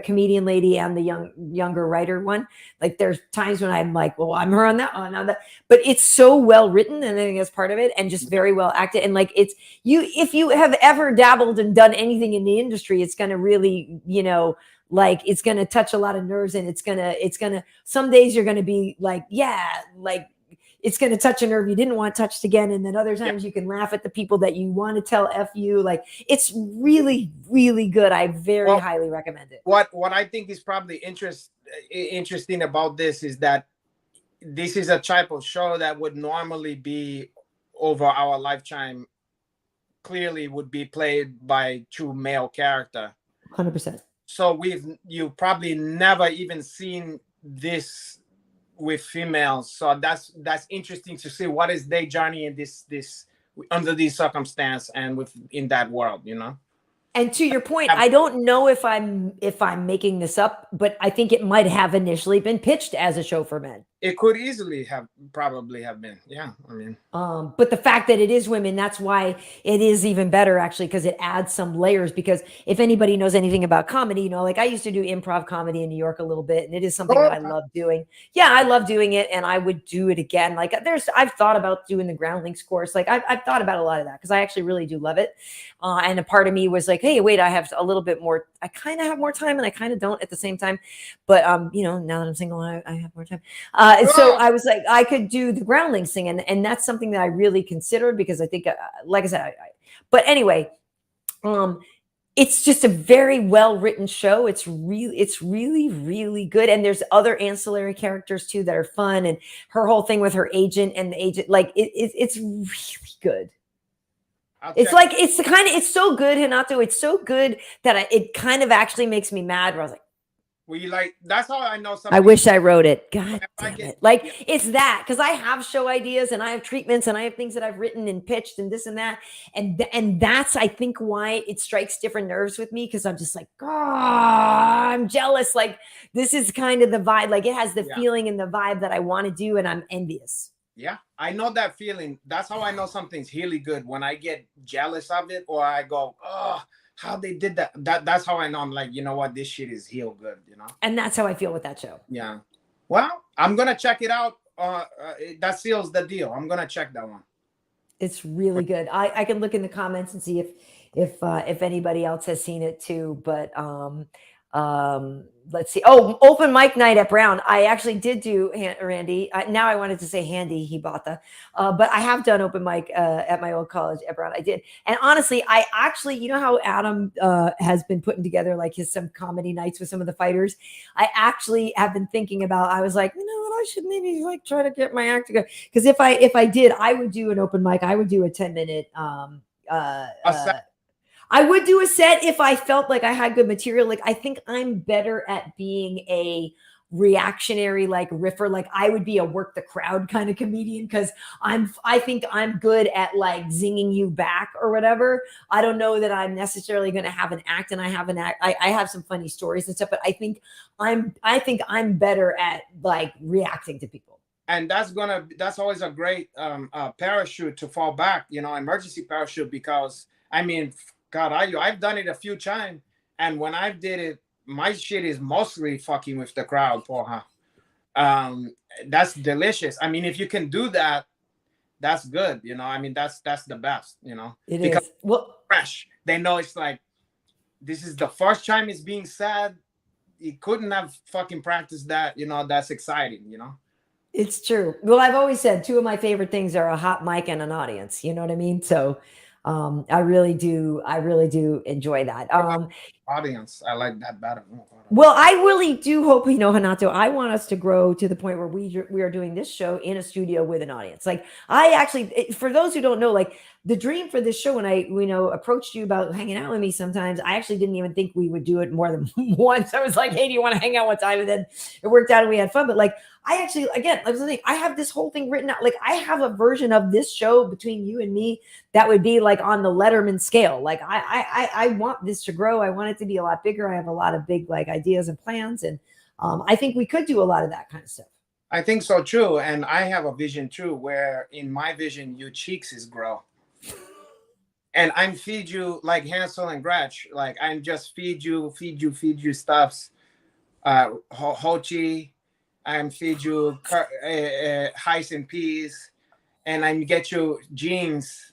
comedian lady and the younger writer one. Like there's times when I'm like, well, I'm her on that one, on that, but it's so well written, and I think that's part of it, and just very well acted. And like if you have ever dabbled and done anything in the industry, it's going to really, like it's going to touch a lot of nerves, and it's going to, some days you're going to be like, yeah, like, it's going to touch a nerve you didn't want touched again. And then other times you can laugh at the people that you want to tell F you. Like it's really, really good. I very highly recommend it. What I think is probably interesting about this is that this is a type of show that would normally be over our lifetime, clearly would be played by two male character. 100%. So you probably never even seen this with females, so that's interesting to see what is their journey in this under these circumstances and in that world, And to your point, I don't know if I'm making this up, but I think it might have initially been pitched as a show for men. It could easily probably have been. Yeah. I mean, but the fact that it is women, that's why it is even better, actually, because it adds some layers. Because if anybody knows anything about comedy, like I used to do improv comedy in New York a little bit, and it is something that I love doing. Yeah, I love doing it, and I would do it again. Like I've thought about doing the Groundlings course. Like I've thought about a lot of that because I actually really do love it. And a part of me was like, hey, wait, I have a little bit more. I kind of have more time, and I kind of don't at the same time. But now that I'm single, I have more time. So I was like, I could do the Groundlings thing, and that's something that I really considered because I think, like I said, but anyway, it's just a very well written show. It's really, really good, and there's other ancillary characters too that are fun, and her whole thing with her agent and the agent, like it's really good. It's so good, Renato. It's so good that it kind of actually makes me mad. Where I was like, that's how I know something. I wish I wrote it. God damn it. It's that, because I have show ideas and I have treatments and I have things that I've written and pitched and this and that. And that's, I think, why it strikes different nerves with me, because I'm just like, I'm jealous. Like, this is kind of the vibe. Like, it has the feeling and the vibe that I want to do, and I'm envious. Yeah, I know that feeling. That's how I know something's really good, when I get jealous of it, or I go, how they did that. That's how I know. I'm like, you know what, this shit is real good, And that's how I feel with that show. Yeah. Well, I'm gonna check it out. That seals the deal. I'm gonna check that one. It's really good. I can look in the comments and see if anybody else has seen it too. But let's see. Oh, open mic night at Brown. I actually did do Randy. Now I wanted to say Handy Hibata, but I have done open mic at my old college at Brown. I did, and honestly, I actually, you know how Adam has been putting together like some comedy nights with some of the fighters. I actually have been thinking about. I was like, you know what, I should maybe like try to get my act together, because if I did, I would do an open mic. I would do a 10-minute I would do a set if I felt like I had good material. Like, I think I'm better at being a reactionary, like riffer. Like, I would be a work the crowd kind of comedian, because I think I'm good at like zinging you back or whatever. I don't know that I'm necessarily going to have an act, and I have an act. I have some funny stories and stuff, but I think I'm better at like reacting to people. And that's always a great parachute to fall back, emergency parachute, because I mean, God, I've done it a few times, and when I did it, my shit is mostly fucking with the crowd, porra. That's delicious. I mean, if you can do that, that's good. I mean, that's the best. It because is. Well, fresh. They know it's like this is the first time it's being said. You couldn't have fucking practiced that. That's exciting. It's true. Well, I've always said two of my favorite things are a hot mic and an audience. You know what I mean? So I really do enjoy that. Audience, I like that better. Well, I really do hope, Renato, I want us to grow to the point where we are doing this show in a studio with an audience. Like, I actually, for those who don't know, like the dream for this show, when I, approached you about hanging out with me sometimes, I actually didn't even think we would do it more than once. I was like, hey, do you want to hang out one time? And then it worked out and we had fun. But like, I actually, again, like the thing, I have this whole thing written out. Like, I have a version of this show between you and me that would be like on the Letterman scale. Like, I want this to grow. I want it to be a lot bigger. I have a lot of big like ideas and plans, and I think we could do a lot of that kind of stuff. I think so too, and I have a vision too, where in my vision, your cheeks is grow, and I'm feed you like Hansel and Gretel. Like, I'm just feed you stuffs, hochi. I'm feed you rice and peas, and I'm get you jeans.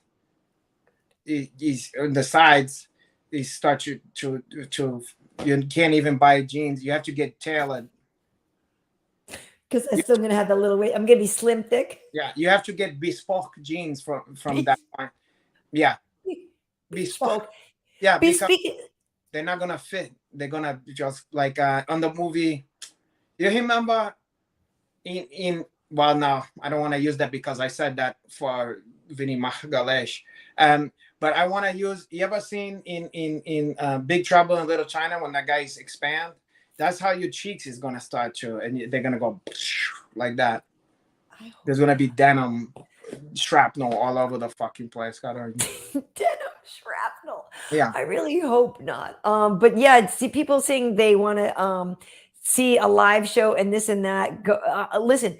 Is on the sides. They start to you can't even buy jeans. You have to get tailored. Because I'm still gonna have the little weight. I'm gonna be slim thick. Yeah, you have to get bespoke jeans from that point. Yeah, bespoke. Yeah, because they're not gonna fit. They're gonna just like on the movie. You remember well, no, I don't want to use that because I said that for Vinny Magalesh. But I want to use. You ever seen in Big Trouble in Little China when that guys expand? That's how your cheeks is gonna start to, and they're gonna go like that. There's gonna be denim shrapnel all over the fucking place. Denim shrapnel. Yeah, I really hope not. But yeah, see people saying they want to see a live show and this and that. Go, listen.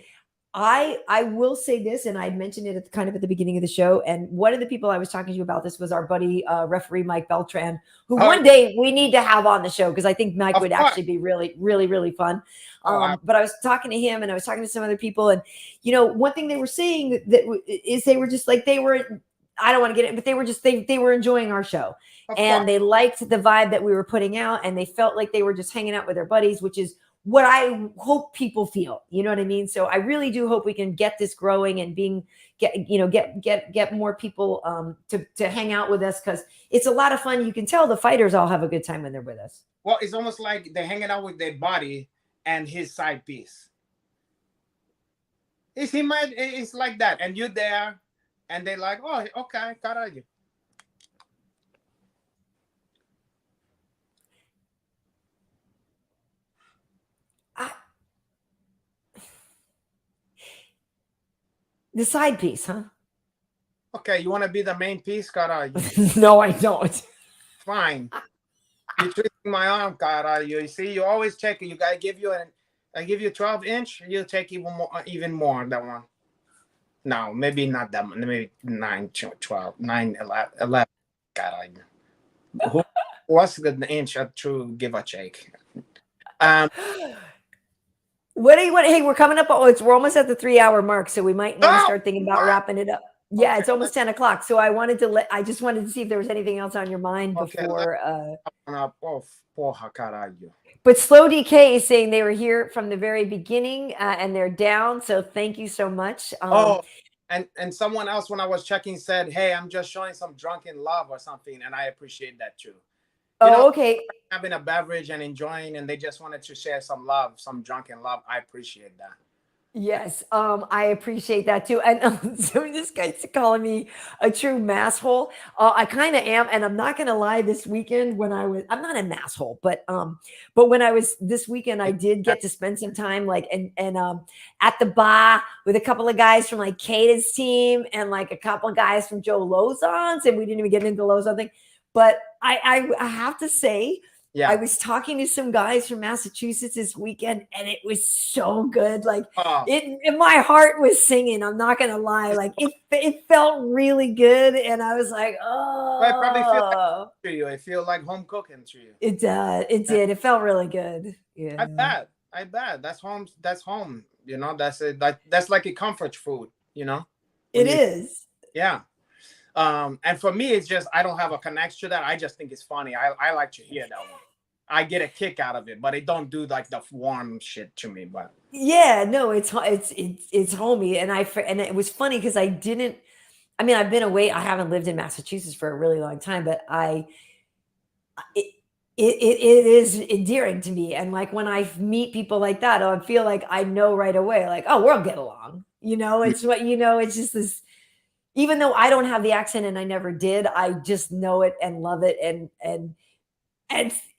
I will say this, and I mentioned it kind of at the beginning of the show. And one of the people I was talking to you about this was our buddy, referee Mike Beltran, who one day we need to have on the show, because I think Mike would actually be really, really, really fun. But I was talking to him, and I was talking to some other people, and one thing they were saying is they were just like I don't want to get it, but they were just they were enjoying our show, and they liked the vibe that we were putting out, and they felt like they were just hanging out with their buddies, which is what I hope people feel, you know what I mean? So I really do hope we can get this growing and get more people to hang out with us, because it's a lot of fun. You can tell the fighters all have a good time when they're with us. Well, it's almost like they're hanging out with their body and his side piece. It's like that, and you're there, and they're like, oh, okay, caralho. The side piece, huh? Okay, you want to be the main piece, caralho? No, I don't. Fine. You're twisting my arm, caralho. You see, you always check it. I give you 12-inch. You take even more than one. No, maybe not that much. Maybe 9, 12, 9, 11. Caralho. What's the inch of true give or take? What do you want? Hey, we're coming up. Oh, we're almost at the 3-hour mark, so we might want to Oh, start thinking about what? wrapping it up. Yeah, Okay, it's almost 10 o'clock. So I just wanted to see if there was anything else on your mind okay, before. porra, caralho. But Slow DK is saying they were here from the very beginning and they're down. So thank you so much. Oh, and someone else when I was checking said, "Hey, I'm just showing some drunken love or something," and I appreciate that too. You know, Okay. having a beverage and enjoying, and they just wanted to share some love, some drunken love. I appreciate that. Yes, I appreciate that too. And so this guy's calling me a true masshole. I kind of am, and I'm not gonna lie. This weekend, I'm not a masshole, but when I was this weekend, I did get to spend some time like and at the bar with a couple of guys from like Kata's team and like a couple of guys from Joe Lozon's, and we didn't even get into the Lozon thing. But I have to say. Yeah. I was talking to some guys from Massachusetts this weekend, and it was so good. Like my heart was singing. I'm not gonna lie. Like it felt really good, and I was like, oh. I probably feel like to you. I feel like home cooking to you. It did. It did. It felt really good. Yeah. I bet. That's home. That's home. You know, that's it. That's like a comfort food. You know. It is. Yeah. And for me, it's just I don't have a connection to that. I just think it's funny. I like to hear that one. I get a kick out of it, but it don't do like the warm shit to me. But yeah, no, it's homey, and it was funny because I've been away. I haven't lived in Massachusetts for a really long time, but it is endearing to me. And like when I meet people like that, I feel like I know right away, like, oh, we'll get along. You know, it's what it's just this. Even though I don't have the accent and I never did, I just know it and love it, and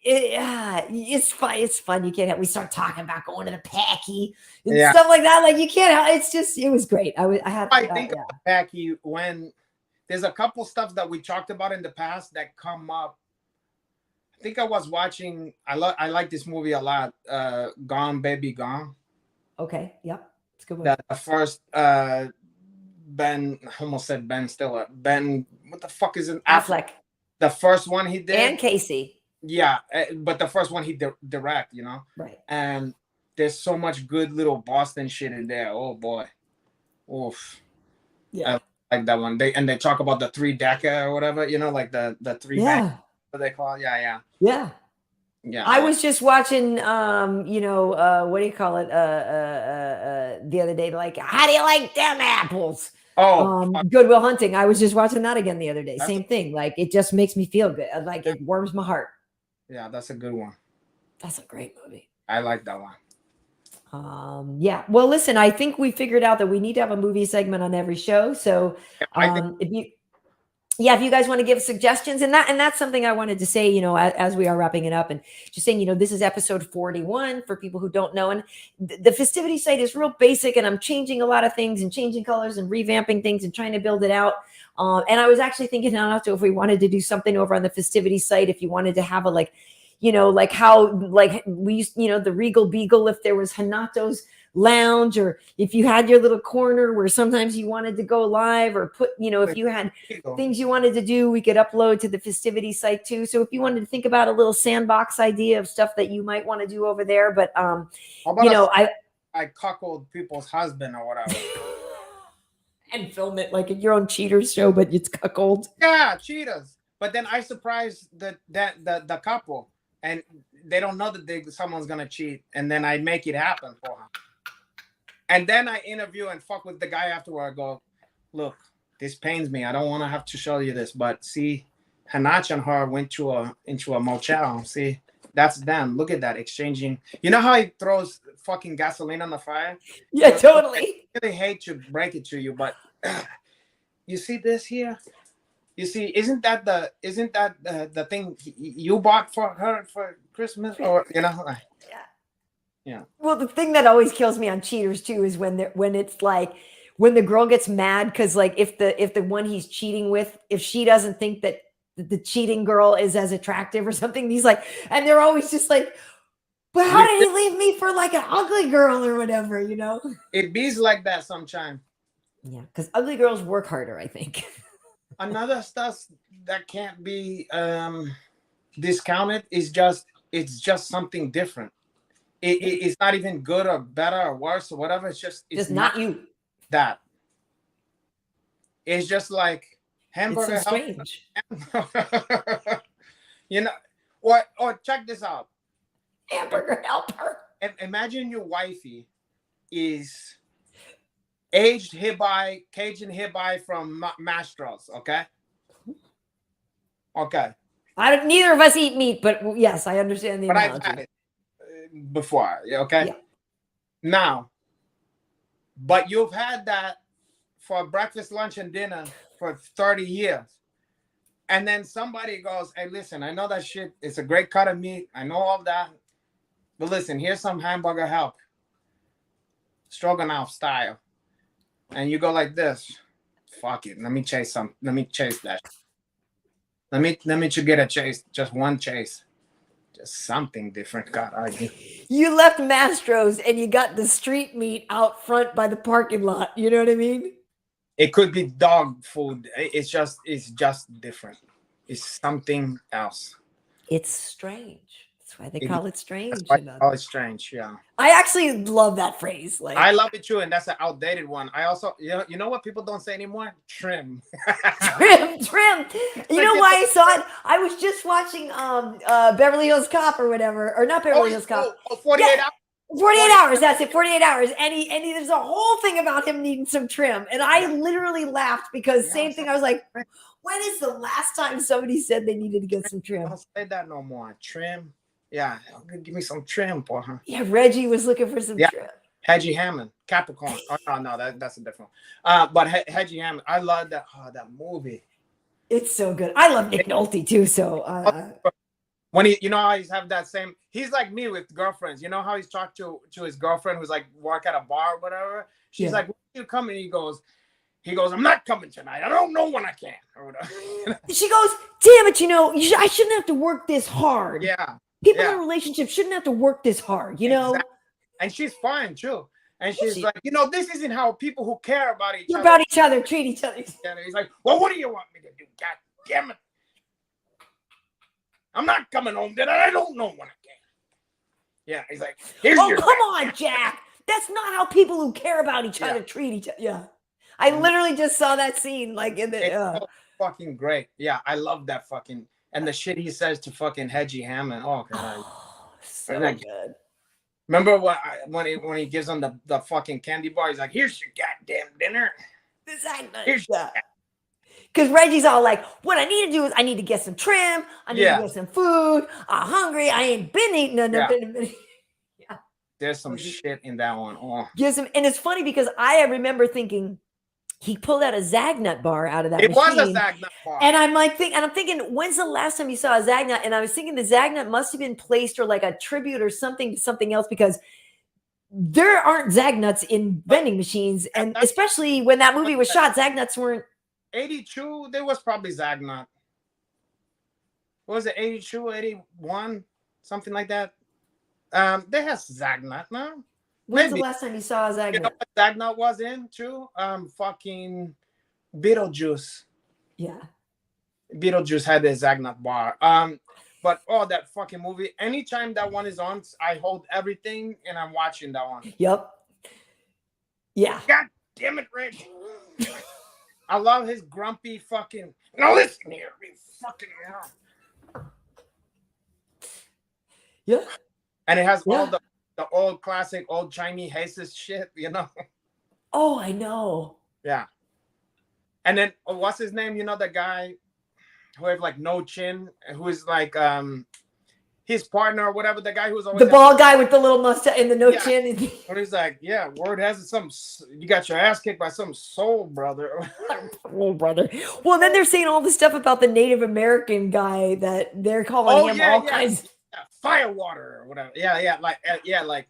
it's fun. It's fun. You can't help. We start talking about going to the Packy and stuff like that. Like you can't help. It's just it was great. I think about Packy when there's a couple stuff that we talked about in the past that come up. I think I was watching. I like this movie a lot. Gone Baby Gone. Okay. Yep. It's a good one. The first Ben, I almost said Ben Stiller. Ben, what the fuck is it? Affleck. The first one he did. And Casey. Yeah, but the first one he direct, you know? Right. And there's so much good little Boston shit in there. Oh, boy. Oof. Yeah. I like that one. They talk about the 3-decker or whatever, you know, like the 3-decker. What they call it. Yeah. Yeah. I was just watching what do you call it? The other day, like, how do you like them apples? Good Will Hunting. I was just watching that again the other day. Same thing. Like it just makes me feel good. Like it warms my heart. Yeah, that's a good one. That's a great movie. I like that one. Yeah. Well, listen, I think we figured out that we need to have a movie segment on every show. So if you guys want to give suggestions and that's something I wanted to say, as we are wrapping it up and just saying, this is episode 41 for people who don't know. And the festivity site is real basic and I'm changing a lot of things and changing colors and revamping things and trying to build it out. And I was actually thinking also if we wanted to do something over on the festivity site, if you wanted to have a like how we used, the Regal Beagle, if there was Hanato's lounge, or if you had your little corner where sometimes you wanted to go live or put, if you had things you wanted to do, we could upload to the festivity site too. So if you wanted to think about a little sandbox idea of stuff that you might want to do over there, but I cuckold people's husband or whatever. And film it like your own cheaters show, but it's cuckold. Yeah, cheaters. But then I surprise the couple and they don't know that someone's gonna cheat, and then I make it happen for them. And then I interview and fuck with the guy afterward. I go, look, this pains me. I don't want to have to show you this, but see, Hanach and her went into a motel. See, that's them. Look at that exchanging. You know how he throws fucking gasoline on the fire? Yeah, totally. I really hate to break it to you, but you see this here? You see, isn't that the thing you bought for her for Christmas, or Yeah. Well, the thing that always kills me on cheaters too is when it's like when the girl gets mad because like if the one he's cheating with, if she doesn't think that the cheating girl is as attractive or something, he's like, and they're always just like, but how did he leave me for like an ugly girl or whatever, It bees like that sometimes. Yeah, because ugly girls work harder, I think. Another stuff that can't be discounted is it's just something different. It's not even good or better or worse or whatever. It's just not you. That. It's just like hamburger. It's so strange. You know what? Or check this out. Hamburger helper. Imagine your wifey is aged hibby, Cajun hibby from Mastro's. Okay. Neither of us eat meat, but yes, I understand the analogy. I've had it before. Okay. Yeah. Now, but you've had that for breakfast, lunch, and dinner for 30 years. And then somebody goes, hey, listen, I know that shit. It's a great cut of meat. I know all that. But listen, here's some hamburger help. Stroganoff style. And you go like this. Fuck it. Let me chase that. Let me get a chase. Just one chase. Just something different. God, you left Mastro's and you got the street meat out front by the parking lot. You know what I mean? It could be dog food. It's just different. It's something else. It's strange. That's why they call it strange. That's why they call it strange. Yeah. I actually love that phrase. Like, I love it too, and that's an outdated one. I also, you know what people don't say anymore? Trim. trim. You know why I saw it? I was just watching Beverly Hills Cop or whatever, or not Beverly Hills Cop. 48 hours. 48 hours. That's it. 48 hours. And there's a whole thing about him needing some trim, and I literally laughed because same thing. I was like, when is the last time somebody said they needed to get some trim? Don't say that no more. Trim. Yeah, give me some trim, boy. Huh? Yeah, Reggie was looking for some trim. Hedgie Hammond, Capricorn. Oh no, that's a different one. But Hedgie Hammond, I love that. Oh, that movie. It's so good. I love Nick Nolte too. So when you know how he's have that same. He's like me with girlfriends. You know how he's talked to his girlfriend who's like work at a bar or whatever. She's like, "When are you coming?" He goes, "I'm not coming tonight. I don't know when I can." Or whatever. She goes, "Damn it! I shouldn't have to work this hard." Yeah. People in a relationship shouldn't have to work this hard, you know? Exactly. And she's fine too. And she's like, this isn't how people who care about each other treat each other. And he's like, well, what do you want me to do? God damn it. I'm not coming home then. I don't know when I can. Yeah, he's like, here's your come on, Jack. That's not how people who care about each other treat each other. Yeah. I literally just saw that scene like in the It's fucking great. Yeah, I love that fucking. And the shit he says to fucking Hedgie Hammond. Oh, God. So good. Remember when he gives him the fucking candy bar? He's like, here's your goddamn dinner. Here's because Reggie's all like, what I need to do is I need to get some trim. I need to get some food. I'm hungry. I ain't been eating nothing. Yeah. There's some shit in that one. Oh. And it's funny because I remember thinking, he pulled out a Zagnut bar out of that machine. It was a Zagnut bar. And I'm thinking, when's the last time you saw a Zagnut? And I was thinking the Zagnut must have been placed or like a tribute or something to something else because there aren't Zagnuts in vending machines. And especially when that movie was shot, Zagnuts weren't. 82, there was probably Zagnut. What was it, 82, 81? Something like that. They have Zagnut now. When's the last time you saw a Zagnut? You know what Zagnut was in too? Fucking Beetlejuice. Yeah. Beetlejuice had the Zagnut bar. But that fucking movie. Anytime that one is on, I hold everything and I'm watching that one. Yep. Yeah. God damn it, Rick. I love his grumpy fucking. Now listen here, you fucking. Yeah. And it has all the old classic, old Chinese Jesus shit, you know? Oh, I know. Yeah. And then, what's his name? You know, the guy who has like no chin, who is like his partner or whatever, the guy who's always the bald guy with the little mustache and the no chin. And he's like, yeah, word has it, you got your ass kicked by some soul brother. Soul brother. Well, then they're saying all this stuff about the Native American guy that they're calling him all kinds. Firewater or whatever. Like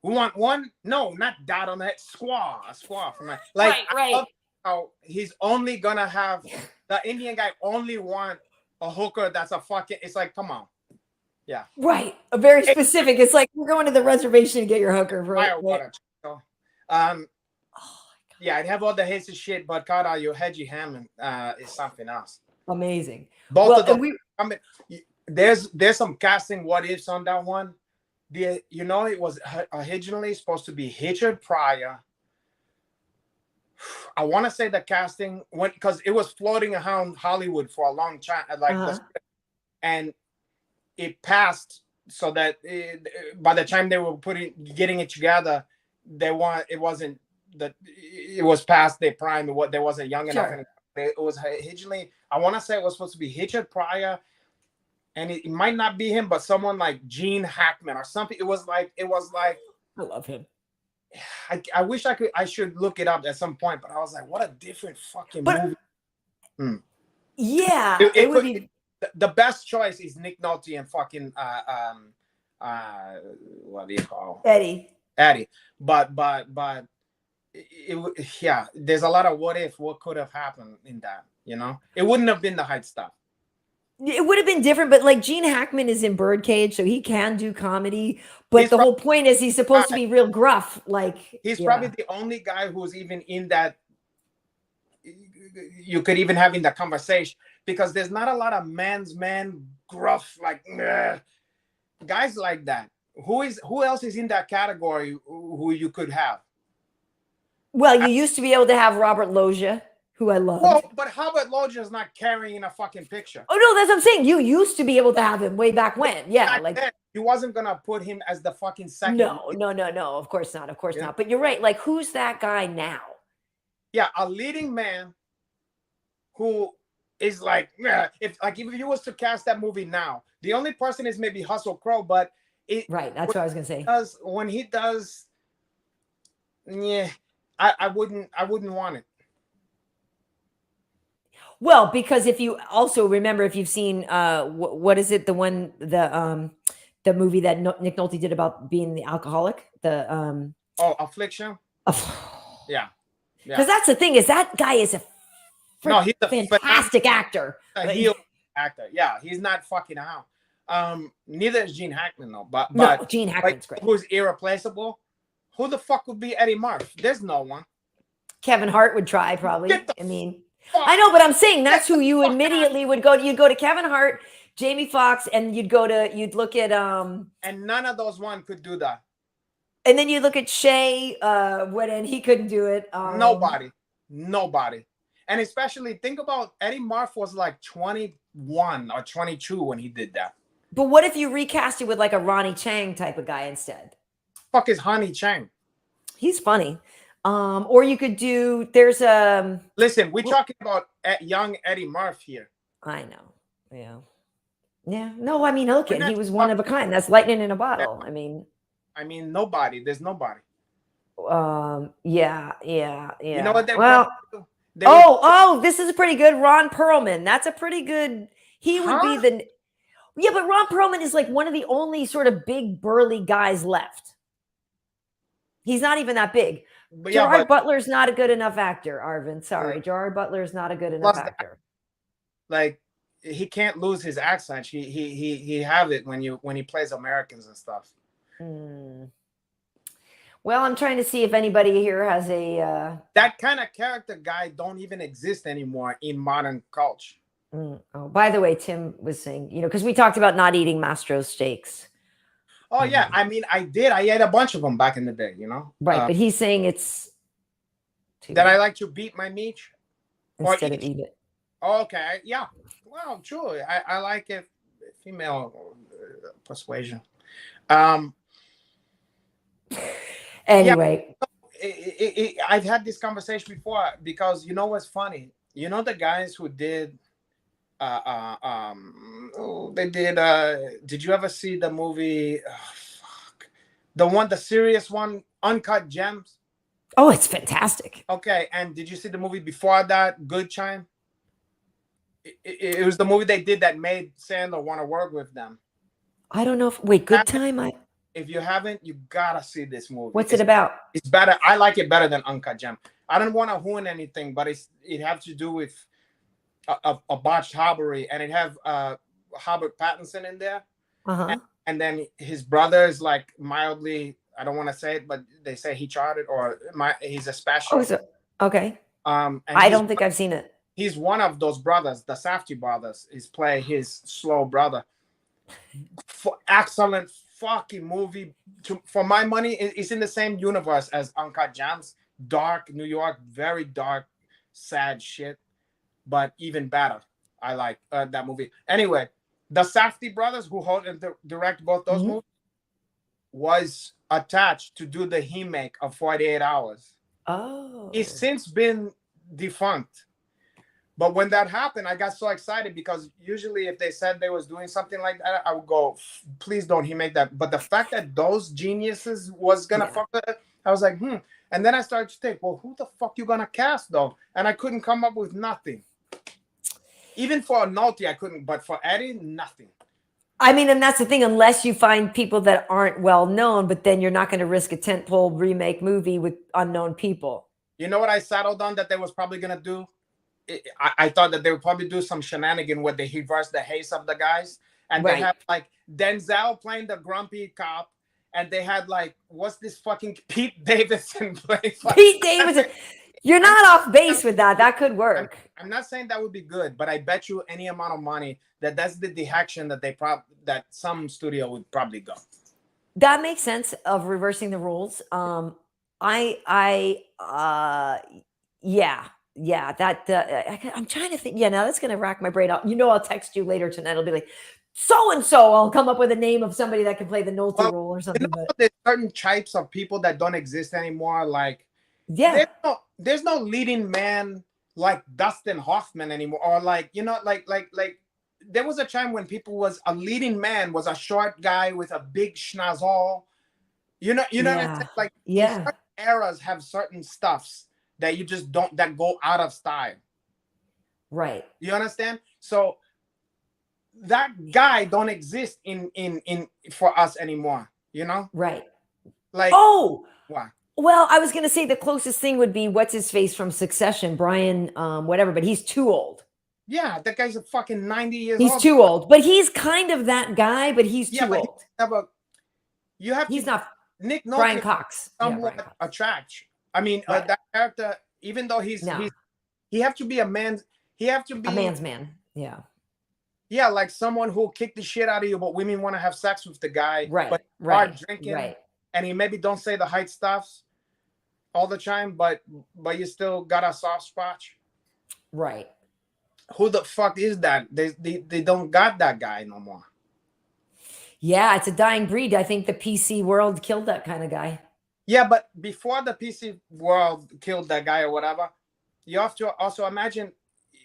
we want one. No, not dot on that. Squaw from that. Like right. I love how he's only gonna have the Indian guy only want a hooker that's a fucking. It's like, come on. Yeah. Right. A very specific. It's like we're going to the reservation to get your hooker. Firewater. Yeah, I'd have all the hates shit, but God, your Hedgie Hammond is something else. Amazing. Both of them. There's some casting what ifs on that one, it was originally supposed to be Richard Pryor. I want to say the casting went because it was floating around Hollywood for a long time, and it passed. So that by the time they were getting it together, it was past their prime. They wasn't young enough. It was originally, I want to say it was supposed to be Richard Pryor, and it might not be him, but someone like Gene Hackman or something. It was like I love him. I wish I should look it up at some point, but I was like, what a different fucking movie. Yeah, it would be the best choice is Nick Nolte and fucking what do you call Eddie. But there's a lot of what could have happened in that, it wouldn't have been the hype stuff. It would have been different, but like Gene Hackman is in Birdcage, so he can do comedy. But the whole point is he's supposed to be real gruff. Like he's probably the only guy who's even in that you could even have in the conversation, because there's not a lot of man gruff like guys like that. Who else is in that category who you could have? Well, you used to be able to have Robert Loggia, who I love. Well, but Robert Loggia is not carrying a fucking picture. Oh no, that's what I'm saying. You used to be able to have him way back when. Yeah, back like then, you wasn't gonna put him as the fucking second. No. Of course not. But you're right. Like, who's that guy now? Yeah, a leading man who is like, if you was to cast that movie now, the only person is maybe Russell Crowe, but right. That's what I was gonna say. When he does, I wouldn't want it. Well, because if you also remember, if you've seen what is it, the movie that Nick Nolte did about being the alcoholic, Affliction. Yeah. Because that's the thing, is that guy is he's a fantastic actor. A heel actor. Yeah, he's not fucking out. Neither is Gene Hackman though. But no, Gene Hackman's great. Who's irreplaceable? Who the fuck would be Eddie Murphy? There's no one. Kevin Hart would try probably. I know, but I'm saying that's who you immediately would go to. You'd go to Kevin Hart, Jamie Foxx, and you'd look at and none of those one could do that. And then you look at Shay, and he couldn't do it. Nobody. And especially think about Eddie Murphy was like 21 or 22 when he did that. But what if you recast it with like a Ronnie Chang type of guy instead? Fuck is Ronnie Chang? He's funny. Or you could do. There's a. Listen, we're talking about young Eddie Murphy here. I know. Yeah. Yeah. No, I mean, look, he was one of a kind. That's lightning in a bottle. I mean, nobody. There's nobody. Yeah. You know what they this is pretty good. Ron Perlman. That's a pretty good. He would be the. Yeah, but Ron Perlman is like one of the only sort of big burly guys left. He's not even that big. Gerard Butler's not a good enough actor, Arvin. Sorry, Gerard Butler's not a good enough actor. Like, he can't lose his accent. He have it when he plays Americans and stuff. Well, I'm trying to see if anybody here has a that kind of character guy don't even exist anymore in modern culture. Oh, by the way, Tim was saying, because we talked about not eating Mastro's steaks. Oh yeah, I mean, I did. I ate a bunch of them back in the day, Right, but he's saying it's that I like to beat my meat instead of eat it. Okay, yeah. Well, sure. I like it. Female persuasion. Anyway, I've had this conversation before because you know what's funny? The guys who did. Did you ever see the movie? The serious one, Uncut Gems? Oh, it's fantastic. Okay, and did you see the movie before that, Good Time? It was the movie they did that made Sandler want to work with them. I don't know Good Time. If you haven't, you gotta see this movie. What's it about? It's better. I like it better than Uncut Gem. I don't want to ruin anything, but it has to do with a botched robbery, and it have Robert Pattinson in there, and then his brother is like mildly. I don't want to say it, but they say he charted he's a special. Okay. I don't think I've seen it. He's one of those brothers, the Safdie brothers. He's play his slow brother, Excellent fucking movie. For my money, it's in the same universe as Uncut Gems. Dark New York, very dark, sad shit, but even better. I like that movie. Anyway, the Safdie brothers, who hold and direct both those movies, was attached to do the remake of 48 Hours. Oh. It's since been defunct. But when that happened, I got so excited because usually if they said they was doing something like that, I would go, please don't remake that. But the fact that those geniuses was going to fuck with it, I was like, And then I started to think, well, who the fuck you going to cast though? And I couldn't come up with nothing. Even for Nolte, I couldn't. But for Eddie, nothing. I mean, and that's the thing, unless you find people that aren't well known, but then you're not going to risk a tentpole remake movie with unknown people. You know what I settled on that they was probably going to do? I thought that they would probably do some shenanigan where they reverse the haze of the guys. And they had like Denzel playing the grumpy cop. And they had like, what's this fucking Pete Davidson playing? Pete Davidson. You're not off base with that. That could work. I'm not saying that would be good, but I bet you any amount of money that's the direction that that some studio would probably go. That makes sense of reversing the rules. Yeah, that I'm trying to think. Yeah, now that's going to rack my brain out. I'll text you later tonight. I'll be like, so-and-so. I'll come up with a name of somebody that can play the Nolte role or something. There's certain types of people that don't exist anymore. Like, there's no leading man like Dustin Hoffman anymore. Or like, like there was a time when people was a leading man was a short guy with a big schnozzle. You know what I'm saying? Like, certain eras have certain stuffs that you just don't, that go out of style. Right. You understand? So that guy don't exist in for us anymore, Right. Like, why? Well, I was going to say the closest thing would be what's his face from Succession, Brian, whatever, but he's too old. Yeah, that guy's a fucking 90 years old. He's too old, but he's kind of that guy, but he's too old. He's not Nick Nolte, Brian Cox. Somewhat attract. I mean, that character, even though he have to be a man. He have to be a man's man. Yeah. Yeah, like someone who kick the shit out of you, but women want to have sex with the guy. Right. But are drinking. And he maybe don't say the height stuffs all the time, but you still got a soft spot. Right. Who the fuck is that? They don't got that guy no more. Yeah, it's a dying breed. I think the PC world killed that kind of guy. Yeah, but before the PC world killed that guy or whatever, you have to also imagine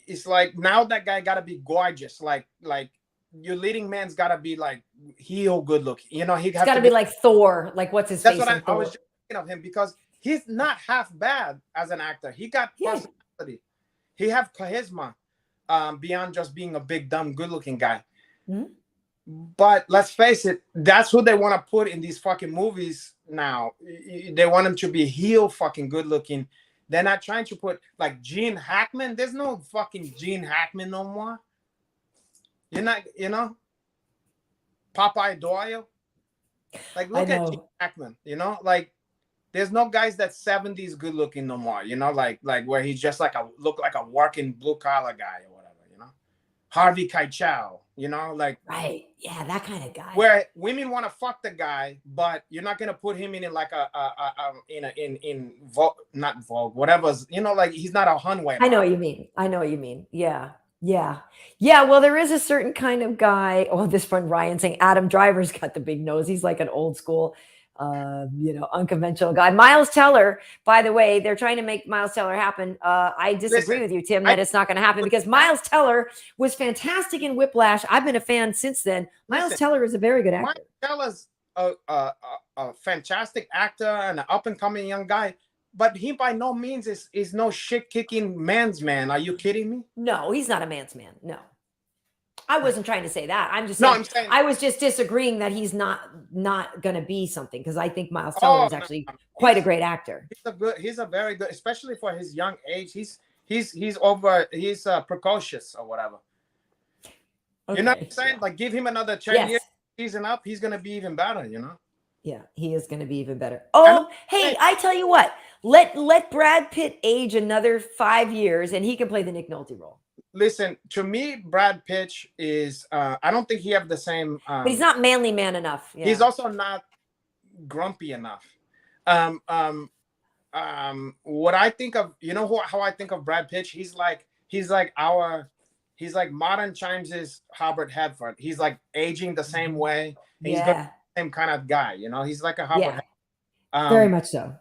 it's like now that guy gotta be gorgeous. Like your leading man's gotta be like heel good looking. He's gotta be like Thor. Like what's his face? That's what I was just thinking of him because he's not half bad as an actor. He got personality. He have charisma beyond just being a big dumb good looking guy. Mm-hmm. But let's face it, that's who they want to put in these fucking movies now. They want him to be heel fucking good looking. They're not trying to put like Gene Hackman. There's no fucking Gene Hackman no more. You're not, Popeye Doyle. Like look at Gene Hackman, like there's no guys that's 70s good looking no more, like where he's just look like a working blue collar guy or whatever, Harvey Keitel, like right, yeah, that kind of guy. Where women want to fuck the guy, but you're not gonna put him in like in Vogue, not Vogue, whatever's, like he's not a Hunway. I know what you mean. Yeah. Well, there is a certain kind of guy. Oh, this friend Ryan saying Adam Driver's got the big nose. He's like an old school, unconventional guy. Miles Teller, by the way, they're trying to make Miles Teller happen. I disagree with you, Tim, that it's not going to happen because Miles Teller was fantastic in Whiplash. I've been a fan since then. Miles Teller is a very good actor. Miles Teller's a fantastic actor and an up and coming young guy. But he by no means is no shit kicking man's man. Are you kidding me? No, he's not a man's man. No, I wasn't trying to say that. I'm just saying, I was just disagreeing that he's not going to be something because I think Miles Teller is actually quite a great actor. He's a very good, especially for his young age. He's precocious or whatever. Okay, you know what I'm saying? Like give him another 10 years, season up, he's going to be even better. Yeah, he is going to be even better. Oh, hey, I tell you what. Let Brad Pitt age another 5 years, and he can play the Nick Nolte role. listen, to me, Brad Pitt is. I don't think he have the same. But he's not manly man enough. Yeah. He's also not grumpy enough. Um, um, what I think of, how I think of Brad Pitt. He's like modern Chimes's Robert Redford. He's like aging the same way. And he's got the same kind of guy. He's like a Robert. Very much so.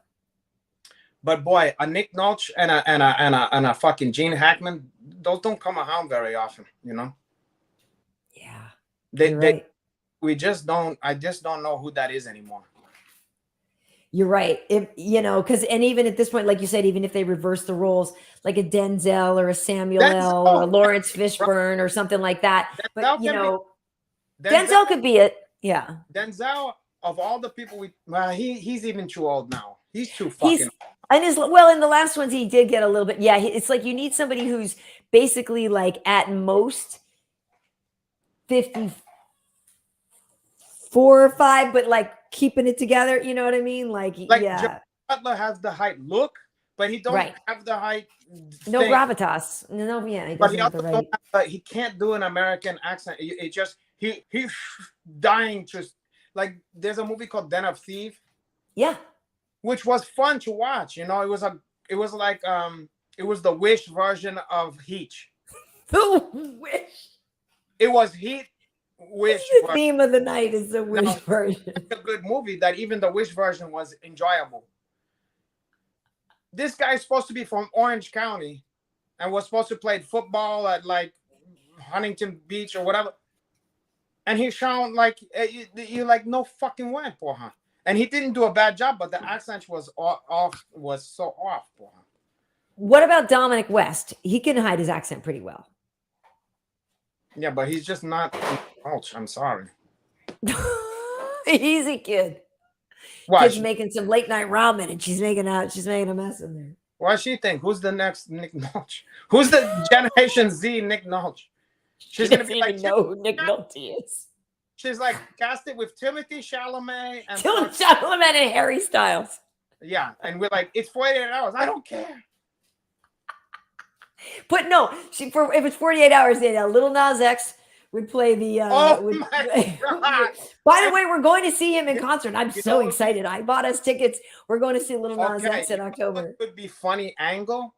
But boy, a Nick Nolte and a fucking Gene Hackman, those don't come around very often. Yeah. We just don't. I just don't know who that is anymore. You're right. And even at this point, like you said, even if they reverse the roles, like a Denzel or a Samuel L. or a Lawrence Fishburne or something like that. But Denzel could be it. Yeah. Denzel, of all the people he's even too old now. He's too fucking old. And in the last ones, he did get a little bit. Yeah. It's like you need somebody who's basically like at most 54 or 5, but like keeping it together. You know what I mean? Like yeah. Joe Butler has the height look, but he don't have the height. No gravitas. No, yeah. He but he also don't have, he can't do an American accent. It just he's dying to like. There's a movie called Den of Thieves. Yeah. Which was fun to watch. It was the Wish version of Heat. The Wish. It was Heat. Wish. The theme of the night is the Wish version. It's a good movie that even the Wish version was enjoyable. This guy's supposed to be from Orange County and was supposed to play football at like Huntington Beach or whatever. And he sound like you're like, no fucking way, porra. And he didn't do a bad job, but the accent was off, was so off, porra. What about Dominic West? He can hide his accent pretty well. Yeah, but he's just not. Ouch! I'm sorry. Easy, kid. Kid's making some late night ramen, and she's making a mess in there. What she think? Who's the next Nick Nolte? Who's the Generation Z Nick Nolte? She's gonna be like, know who Nick Nolte is. She's like casted with Timothée Chalamet and Harry Styles. Yeah, and we're like, it's 48 hours. I don't care. But no, if it's 48 hours, then Little Nas X would play the. My God. By the way, we're going to see him in concert. I'm so excited. I bought us tickets. We're going to see Little Nas X in October. It could be funny angle.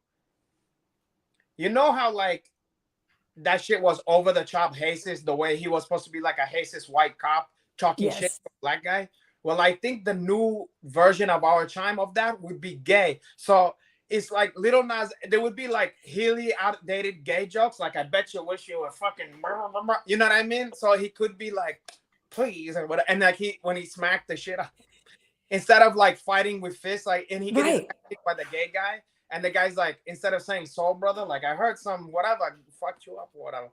You know how like that shit was over the top racist, the way he was supposed to be like a racist white cop talking shit to a black guy. Well, I think the new version of our time of that would be gay. So it's like Little Nas, there would be like really outdated gay jokes. Like, I bet you wish you were fucking, you know what I mean? So he could be like, please, and whatever. And like when he smacked the shit up, instead of like fighting with fists, like, and he gets attacked by the gay guy. And the guy's like, instead of saying soul brother, like, I heard some whatever, fucked you up or whatever.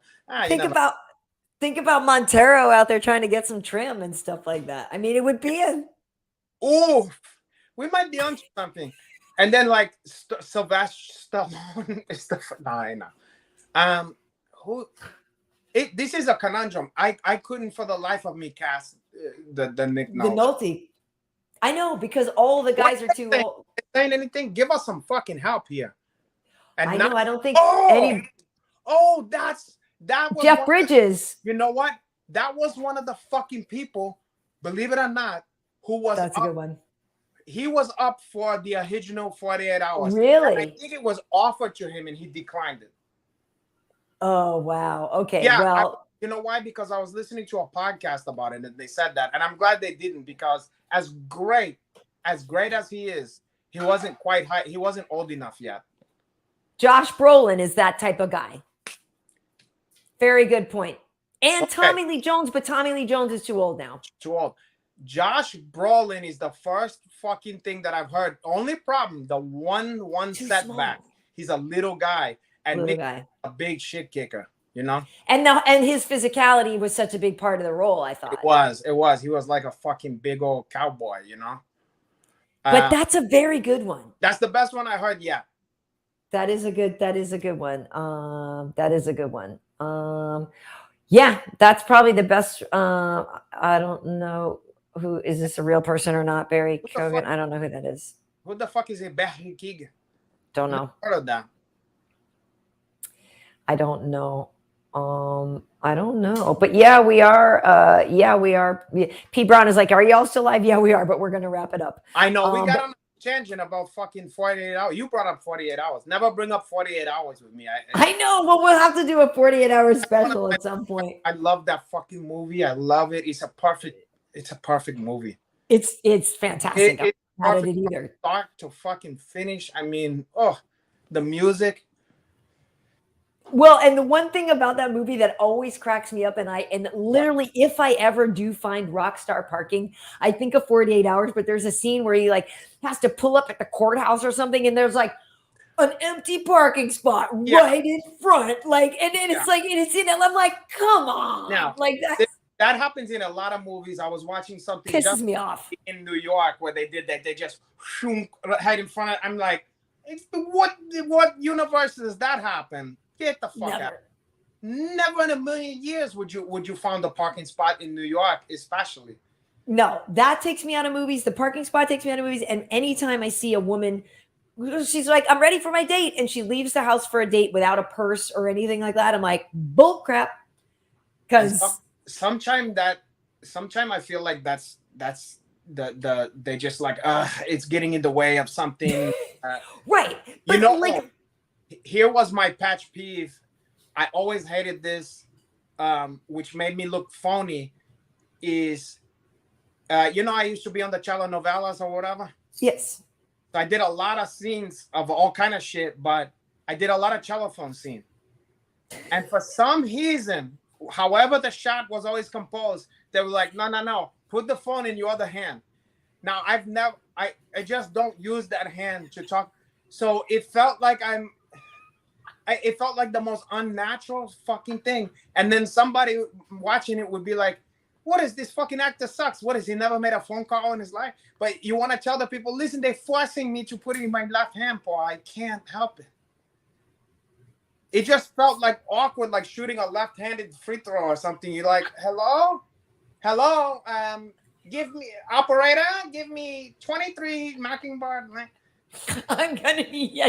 Think about Montero out there trying to get some trim and stuff like that. I mean, it would be oh, we might be onto something. And then like Sylvester Stallone is the this is a conundrum. I couldn't for the life of me cast the Nick Nolte. The Nolte. I know, because all the guys are too old. Saying anything? Give us some fucking help here. And I know. I don't think any. Oh, that was Jeff Bridges. You know what? That was one of the fucking people, believe it or not, who was. That's a good one. He was up for the original 48 hours. Really? And I think it was offered to him and he declined it. Oh, wow. Okay. Yeah. Well, you know why? Because I was listening to a podcast about it and they said that. And I'm glad they didn't, because as great as he is, he wasn't quite high. He wasn't old enough yet. Josh Brolin is that type of guy. Very good point. And Tommy Lee Jones, but Tommy Lee Jones is too old now. Too old. Josh Brolin is the first fucking thing that I've heard. Only problem, the one too setback. Small. He's a little guy, and Nick guy. A big shit kicker. You know. And his physicality was such a big part of the role. I thought it was. He was like a fucking big old cowboy. You know. But that's a very good one. That's the best one I heard yet. That is a good one. Yeah, that's probably the best. I don't know who is this a real person or not, Barry Kogan. I don't know who that is. Who the fuck is it? Barry Keegan. Don't know. Heard of that. I don't know. I don't know. But yeah, we are. Yeah, we are. P. Brown is like, are y'all still live? Yeah, we are, but we're gonna wrap it up. I know we got on a tangent about fucking 48 hours. You brought up 48 hours. Never bring up 48 hours with me. I know, but we'll have to do a 48-hour special at some point. I love that fucking movie. I love it. It's a perfect movie. It's fantastic. It's not perfect at it either. Start to fucking finish. I mean, oh, the music. Well, and the one thing about that movie that always cracks me up, and literally, if I ever do find Rockstar Parking, I think of 48 Hours, but there's a scene where he like has to pull up at the courthouse or something, and there's like an empty parking spot right in front, like, and it's like, and it's in it. I'm like, come on, now, like that happens in a lot of movies. I was watching something pisses me off in New York where they did that. They just right in front of. I'm like, what universe does that happen? Get the fuck out. Never in a million years would you find a parking spot in New York, especially. No, that takes me out of movies. The parking spot takes me out of movies. And anytime I see a woman, she's like, I'm ready for my date, and she leaves the house for a date without a purse or anything like that, I'm like, bull crap. Because sometimes I feel like that's they just like it's getting in the way of something. Right. But, like, here was my patch peeve. I always hated this, which made me look phony. Is I used to be on the telenovelas or whatever. Yes. So I did a lot of scenes of all kind of shit, but I did a lot of telephone scene. And for some reason, however the shot was always composed, they were like, no, put the phone in your other hand. Now I just don't use that hand to talk. So it felt like it felt like the most unnatural fucking thing. And then somebody watching it would be like, what is this fucking actor sucks? What is he never made a phone call in his life? But you want to tell the people, listen, they're forcing me to put it in my left hand, Paul. I can't help it. It just felt like awkward, like shooting a left-handed free throw or something. You're like, hello, give me 23 Mockingbird. I'm gonna be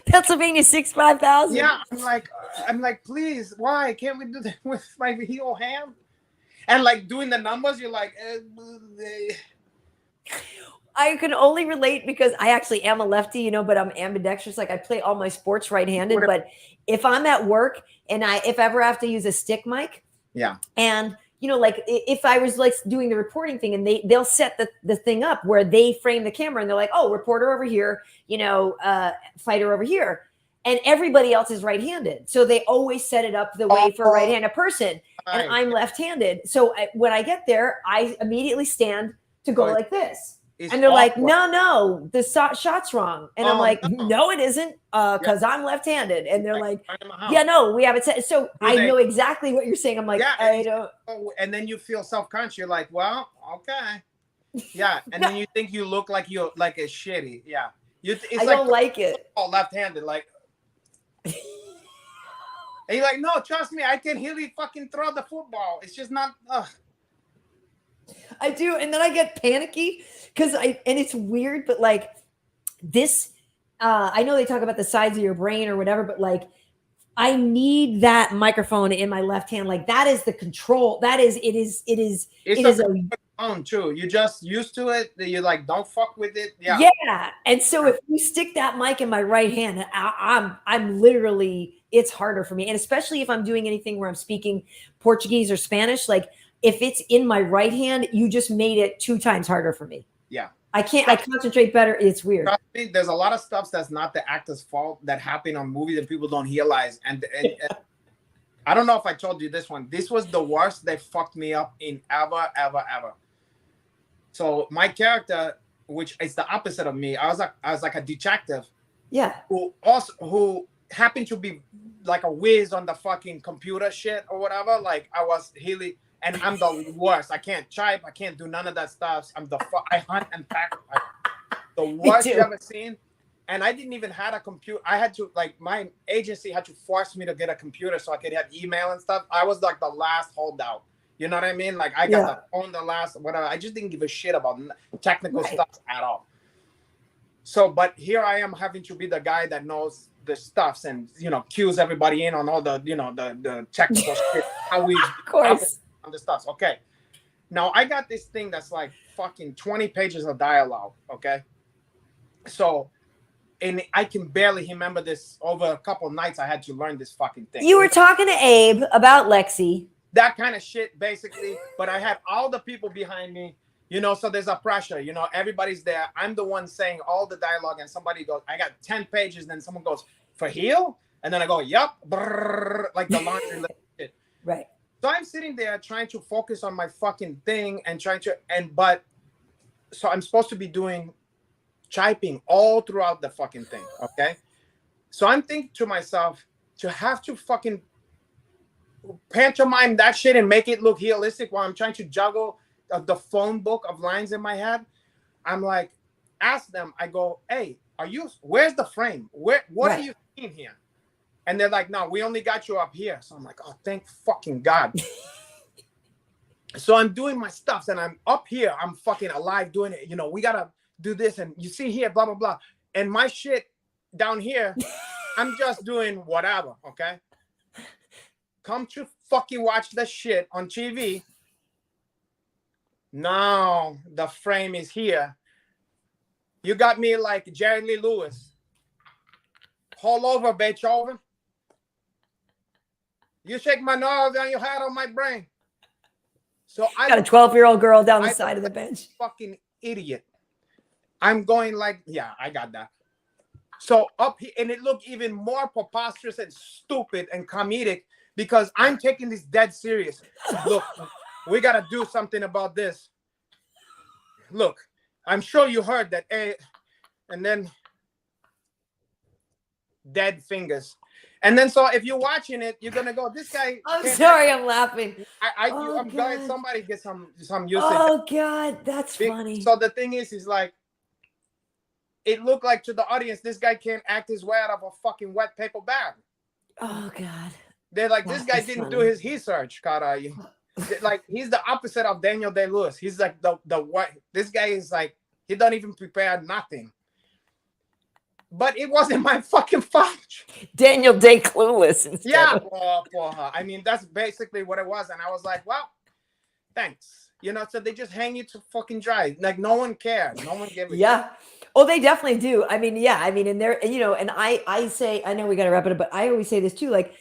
Pennsylvania 65000. Yeah, I'm like, please, why can't we do that with my heel hand? And like doing the numbers, you're like, I can only relate because I actually am a lefty, but I'm ambidextrous. Like I play all my sports right-handed. But if I'm at work and if ever have to use a stick mic, and like if I was like doing the reporting thing and they'll set the thing up where they frame the camera and they're like, oh, reporter over here, fighter over here. And everybody else is right-handed. So they always set it up the way for a right-handed person. And I'm left-handed. So when I get there, I immediately stand to go like this. And they're like, no, the shot's wrong. And I'm like, no, it isn't, because I'm left-handed. And they're like, yeah, no, we have it set. So I know exactly what you're saying. I'm like, I don't. And then you feel self-conscious. You're like, well, okay. Yeah. And then you think you look like you're like a shitty. Yeah. I don't like it. Left-handed, like. And you're like, no, trust me, I can really fucking throw the football. It's just not. I do, and then I get panicky because and it's weird, but like this, I know they talk about the sides of your brain or whatever, but like I need that microphone in my left hand. Like that is the control. It is a phone too. You're just used to it. You're like, don't fuck with it. Yeah. Yeah. And so if you stick that mic in my right hand, I'm literally, it's harder for me. And especially if I'm doing anything where I'm speaking Portuguese or Spanish, like if it's in my right hand, you just made it 2 times harder for me. Yeah. I concentrate better. It's weird. There's a lot of stuff that's not the actor's fault that happen on movies and people don't realize. And I don't know if I told you this one. This was the worst they fucked me up in ever. So my character, which is the opposite of me, I was like a detective. Yeah. Who happened to be like a whiz on the fucking computer shit or whatever. Like I was really, and I'm the worst. I can't type. I can't do none of that stuff. I hunt and pack. The worst you ever seen. And I didn't even have a computer. I had to, like, my agency had to force me to get a computer so I could have email and stuff. I was like the last holdout. You know what I mean? Like I got the phone, the last, whatever. I just didn't give a shit about technical stuff at all. So, but here I am having to be the guy that knows the stuffs and cues everybody in on all the the technical shit, how we Of course. on the stuffs. Okay, now I got this thing that's like fucking 20 pages of dialogue. Okay, so and I can barely remember this. Over a couple of nights I had to learn this fucking thing. You were talking to Abe about Lexi. That kind of shit, basically. But I had all the people behind me, so there's a pressure, everybody's there. I'm the one saying all the dialogue, and somebody goes, I got 10 pages, and then someone goes, for heel? And then I go, yup, like the laundry list shit. Right. So I'm sitting there trying to focus on my fucking thing and so I'm supposed to be doing typing all throughout the fucking thing, okay? So I'm thinking to myself, to have to fucking pantomime that shit and make it look realistic while I'm trying to juggle the phone book of lines in my head. I'm like, ask them, I go, hey, where's the frame? What are you seeing here? And they're like, no, we only got you up here. So I'm like, oh, thank fucking God. So I'm doing my stuff and I'm up here. I'm fucking alive doing it. We got to do this. And you see here, blah, blah, blah. And my shit down here, I'm just doing whatever, okay? Come to fucking watch the shit on TV. Now the frame is here. You got me like Jerry Lee Lewis. All over, Beethoven. You shake my nerve and you had on my brain. So I got a 12-year-old girl down the side of the bench. Fucking idiot. I'm going like, yeah, I got that. So up here, and it looked even more preposterous and stupid and comedic because I'm taking this dead serious. Look, we got to do something about this. Look, I'm sure you heard that. And then dead fingers. And then so if you're watching it, you're going to go, this guy. I'm sorry, I'm laughing. I'm glad somebody gets some usage. Oh, God, that's funny. So the thing is like, it looked like to the audience, this guy can't act his way out of a fucking wet paper bag. Oh, God. They're like, this guy didn't do his research, Cara. Like, he's the opposite of Daniel Day-Lewis. He's like the what? This guy is like, he don't even prepare nothing. But it wasn't my fucking fault. Daniel Day Clueless instead. Yeah. I mean, that's basically what it was. And I was like, well, thanks. So they just hang you to fucking dry. Like, no one cared. No one gave a Yeah. shit. Oh, they definitely do. I mean, yeah. I mean, and they're, and I say, I know we got to wrap it up, but I always say this too, like,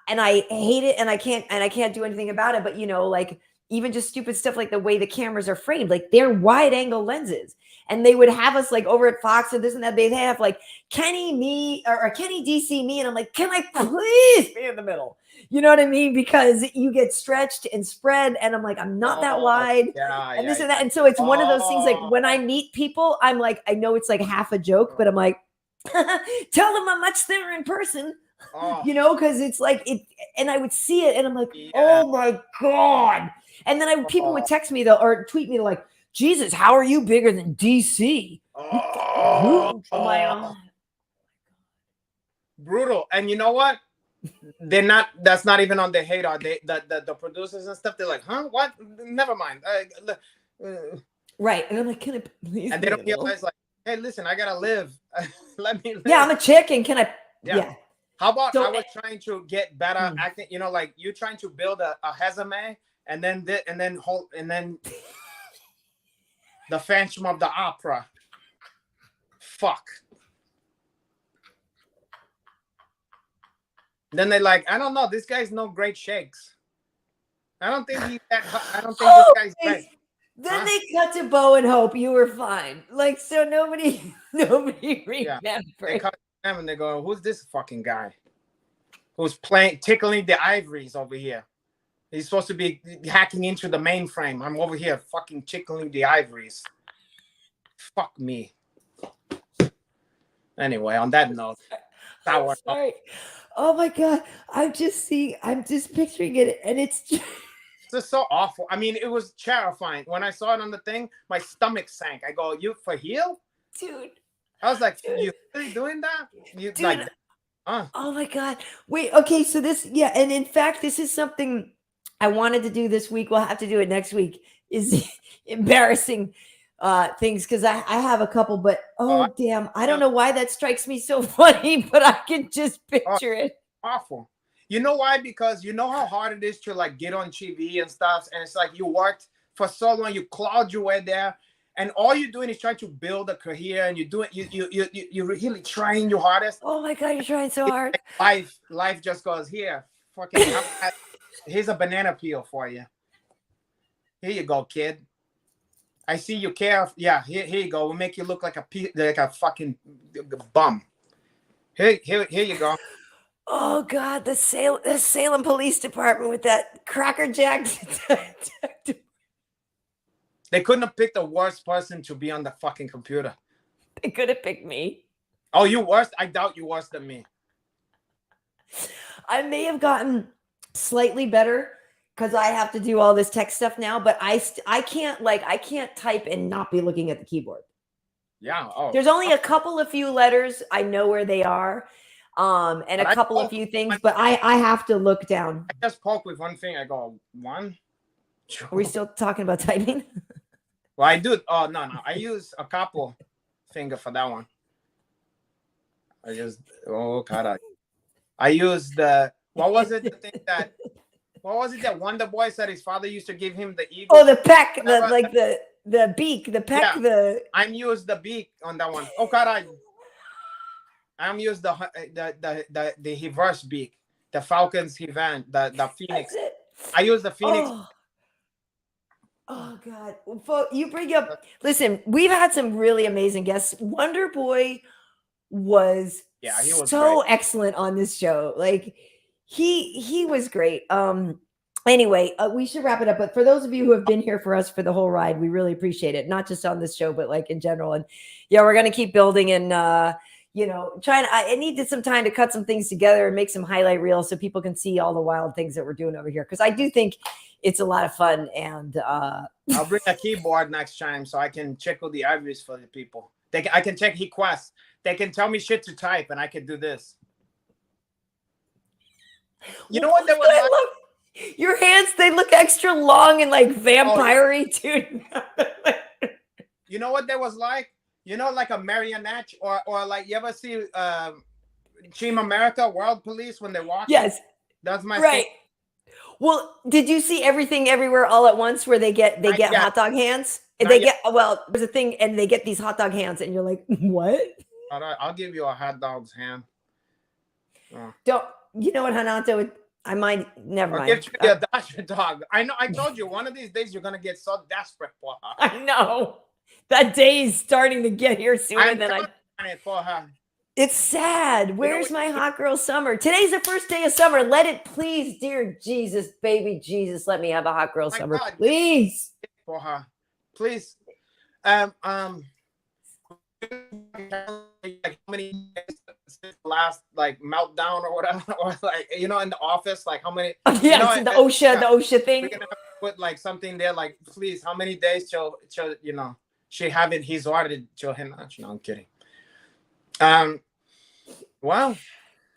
and I hate it and I can't do anything about it. But, like, even just stupid stuff like the way the cameras are framed, like they're wide angle lenses. And they would have us like over at Fox and this and that. They'd have like Kenny, me, or Kenny, DC, me. And I'm like, can I please be in the middle? You know what I mean? Because you get stretched and spread. And I'm like, I'm not that wide. And this and that. And so it's one of those things like when I meet people, I'm like, I know it's like half a joke, but I'm like, tell them I'm much thinner in person. Because it's like it, and I would see it and I'm like, oh my God. And then people would text me though, or tweet me like, Jesus, how are you bigger than DC? Brutal. And you know what? That's not even on the radar. The producers and stuff, they're like, huh? What? Never mind. Right. And I'm like, can I please? And they don't realize like, hey, listen, I gotta live. Let me live. Yeah, I'm a chick and can I? Yeah. How about I was trying to get better acting, like you're trying to build a resume and then the Phantom of the Opera. Fuck. Then they're like, I don't know. This guy's no great shakes. I don't think this guy's great. Then they cut to Bo and Hope. You were fine. Like, so nobody remembered. They cut to them and they go, who's this fucking guy? Who's tickling the ivories over here? He's supposed to be hacking into the mainframe. I'm over here fucking tickling the ivories. Fuck me. Anyway, on that note. Sorry. Oh my God. I'm just picturing it and it's just so awful. I mean, it was terrifying. When I saw it on the thing, my stomach sank. I go, you for heel? Dude. I was like, you really doing that? You dude, like Oh my God. Wait, okay, so and in fact, this is something I wanted to do this week. We'll have to do it next week. Is embarrassing things because I have a couple, but damn, I don't yeah. know why that strikes me so funny, but I can just Oh, picture it. awful. You know why? Because you know how hard it is to like get on TV and stuff, and it's like you worked for so long, you clawed your way there, and all you're doing is trying to build a career, and you're really trying your hardest. Oh my God, you're trying so hard. Life just goes here. Fucking, here's a banana peel for you. Here you go, kid. I see you care. Yeah, here you go. We'll make you look like a fucking bum. Here you go. Oh God, the Salem Police Department with that crackerjack detective. They couldn't have picked the worst person to be on the fucking computer. They could have picked me. Oh, you worse? I doubt you worse than me. I may have gotten slightly better because I have to do all this tech stuff now, but I can't type and not be looking at the keyboard. Yeah. Oh. There's only a couple of few letters I know where they are, and a couple of few things, but I have to look down. I just poke with one thing. I go 1. Are we still talking about typing? Well, I do. Oh no. I use a couple finger for that one. I just I use the what was it that Wonder Boy said his father used to give him the eagle? Oh, the peck, the beak, the peck, yeah. I'm used the beak on that one. Oh God, I'm used the reverse beak, the Falcon's event, the Phoenix. I use the Phoenix. Oh God. Well, you bring up, listen, we've had some really amazing guests. Wonder Boy was he was so great. excellent on this show. Like he was great. Anyway, we should wrap it up. But for those of you who have been here for us for the whole ride, we really appreciate it. Not just on this show, but like in general. And yeah, we're gonna keep building and I needed some time to cut some things together and make some highlight reels so people can see all the wild things that we're doing over here. Because I do think it's a lot of fun. And I'll bring a keyboard next time so I can check all the ivories for the people. I can check requests. They can tell me shit to type, and I can do this. You know what they were like? Your hands, they look extra long and like vampire-y, dude. You know what that was like? You know, like a marionette, or like you ever see Team America, World Police when they walk? Yes. That's my right. Thing. Well, did you see Everything Everywhere All at Once where they get hot dog hands? There's a thing and they get these hot dog hands and you're like, what? All right, I'll give you a hot dog's hand. Don't you know what, Renato? I might never mind. I'll give you a Dutch dog. I know. I told you one of these days you're gonna get so desperate for her. I know that day is starting to get here sooner than I. For her. It's sad. Where's my hot girl summer? Today's the first day of summer. Let it please, dear Jesus, baby Jesus, let me have a hot girl summer, God, please. For her, please. Like how many days since the last like meltdown or whatever, or like in the office, like how many? Yeah, the OSHA thing. We're gonna have to put like something there, like please, how many days till she haven't he's ordered till him? No, I'm kidding. Well,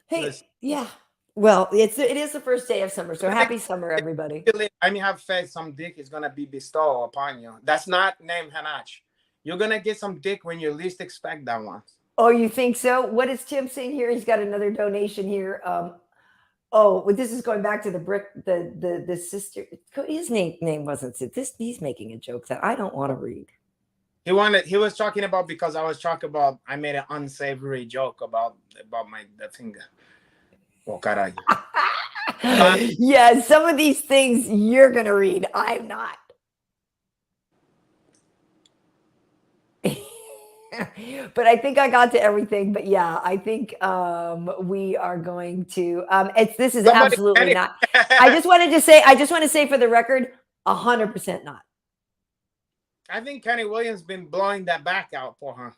hey, yeah. Well, it is the first day of summer, so happy summer, everybody. I mean, have faith. Some dick is gonna be bestowed upon you. That's not named Hanach. You're going to get some dick when you least expect that one. Oh, you think so? What is Tim saying here? He's got another donation here. This is going back to the sister. His name wasn't this. He's making a joke that I don't want to read. He was talking about, because I was talking about, I made an unsavory joke about the finger. Oh, caray. Yeah, some of these things you're going to read. I'm not. But I think I got to everything. But yeah, I think we are going to. This is absolutely not. I just want to say for the record, 100% not. I think Kenny Williams been blowing that back out for her.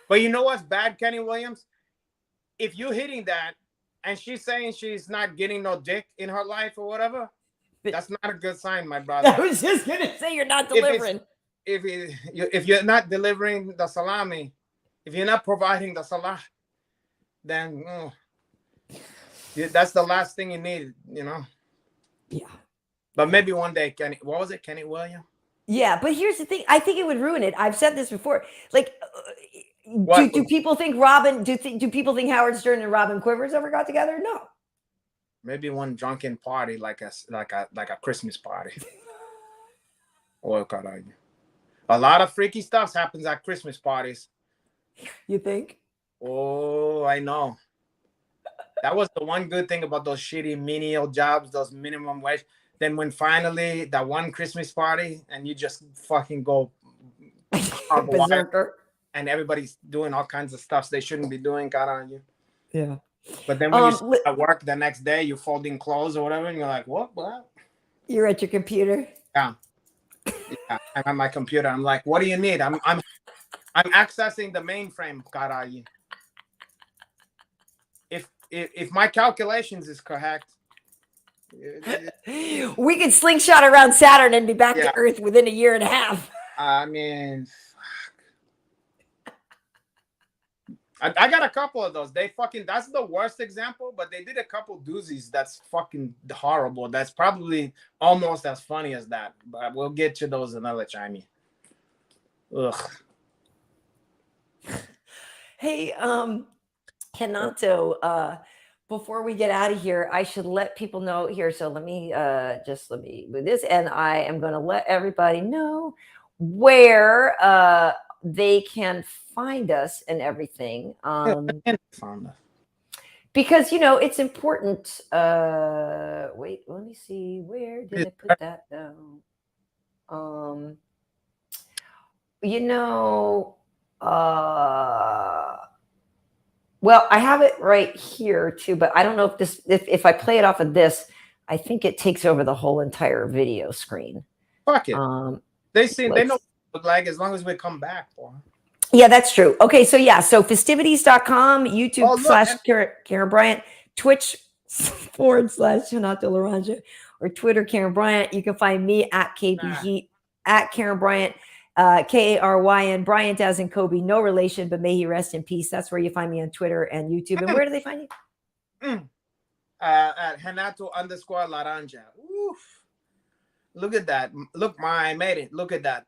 But you know what's bad, Kenny Williams? If you're hitting that and she's saying she's not getting no dick in her life or whatever, that's not a good sign, my brother. I was just gonna say you're not delivering. If you're not delivering the salami, if you're not providing the salah, then that's the last thing you need, Yeah. But maybe one day, Kenny Williams? Yeah, but here's the thing. I think it would ruin it. I've said this before. Like, do people think Robin? Do people think Howard Stern and Robin Quivers ever got together? No. Maybe one drunken party, like a Christmas party. Oh, God, a lot of freaky stuff happens at Christmas parties. You think? Oh, I know. That was the one good thing about those shitty menial jobs, those minimum wage. Then when finally that one Christmas party and you just fucking go berserker, and everybody's doing all kinds of stuff they shouldn't be doing, got on you. Yeah. But then when you at work the next day, you're folding clothes or whatever, and you're like, what? You're at your computer. Yeah. I'm on my computer. I'm like, what do you need? I'm accessing the mainframe, caray. If my calculations is correct, we could slingshot around Saturn and be back to Earth within a year and a half. I mean, I got a couple of those. That's the worst example, but they did a couple doozies that's fucking horrible. That's probably almost as funny as that. But we'll get to those another time. Ugh. Hey, Renato, before we get out of here, I should let people know here. So let me do this, and I am going to let everybody know where they can find us and everything. Because it's important. Wait, let me see. Where did I put that down? Well, I have it right here too, but I don't know if I play it off of this, I think it takes over the whole entire video screen. Fuck it. They know what like as long as we come back for. Yeah, that's true. Okay, so festivities.com, YouTube /Karyn Bryant, Twitch / Renato Laranja, or Twitter Karyn Bryant. You can find me at KB Heat, at Karyn Bryant. Karyn Bryant as in Kobe, no relation, but may he rest in peace. That's where you find me on Twitter and YouTube. And where do they find you? At Renato _Laranja. Oof. Look at that. Look, I made it. Look at that.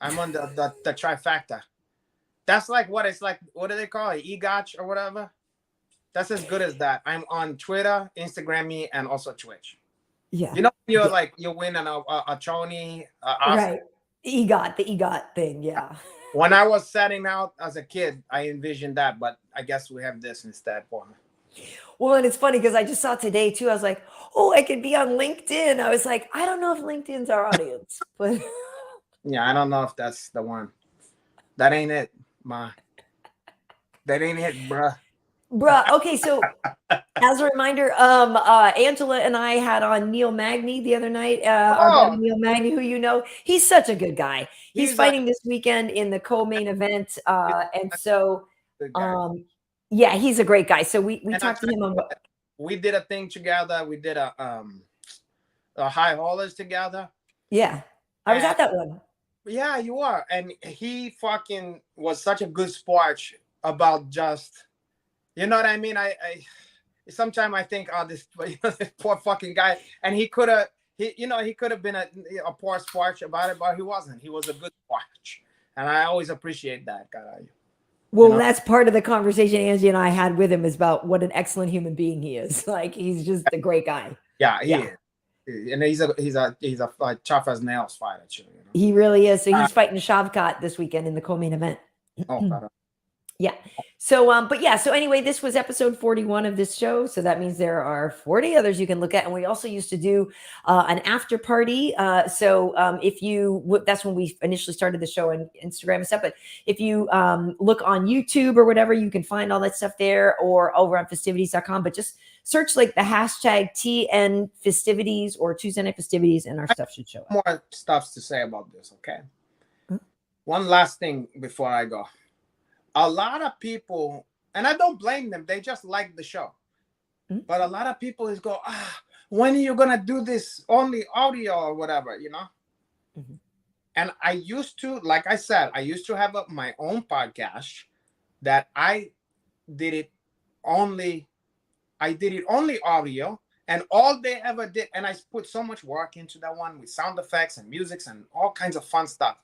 I'm on the trifecta. That's like what it's like. What do they call it? EGOT or whatever. That's as good as that. I'm on Twitter, Instagram, and also Twitch. Yeah. You're like you win a Choni. Right. The EGOT thing, yeah. When I was setting out as a kid, I envisioned that, but I guess we have this instead for me. Well, and it's funny because I just saw today too. I was like, oh, I could be on LinkedIn. I was like, I don't know if LinkedIn's our audience, but yeah, I don't know if that's the one. That ain't it, ma. That ain't it, bruh. Okay, so as a reminder, Angela and I had on Neil Magny the other night. Our buddy Neil Magny, who he's such a good guy. He's fighting this weekend in the co-main event, and so he's a great guy. So we talked to him on. We did a thing together. We did a high haulers together. Yeah, I was at that one. Yeah, you are, and he fucking was such a good sport about just. You know what I mean? I sometimes I think, this poor fucking guy, and he could have been a poor sport about it, but he wasn't. He was a good sport, and I always appreciate that guy. Well, that's part of the conversation Angie and I had with him is about what an excellent human being he is. Like he's just a great guy. Yeah, he is. And he's a like tough as nails fighter too. He really is. So he's fighting Shavkat this weekend in the co-main event. Yeah. So, so anyway, this was episode 41 of this show. So that means there are 40 others you can look at. And we also used to do an after party. If you, that's when we initially started the show on Instagram and stuff. But if you look on YouTube or whatever, you can find all that stuff there or over on festivities.com. But just search like the hashtag TN Festivities or Tuesday Night Festivities and our stuff should show up. More stuff to say about this. Okay. Mm-hmm. One last thing before I go. A lot of people, and I don't blame them, they just like the show. Mm-hmm. But a lot of people is go, when are you going to do this only audio or whatever, Mm-hmm. And I used to, like I said, I used to have my own podcast that I did it only audio, And all they ever did, and I put so much work into that one with sound effects and musics and all kinds of fun stuff.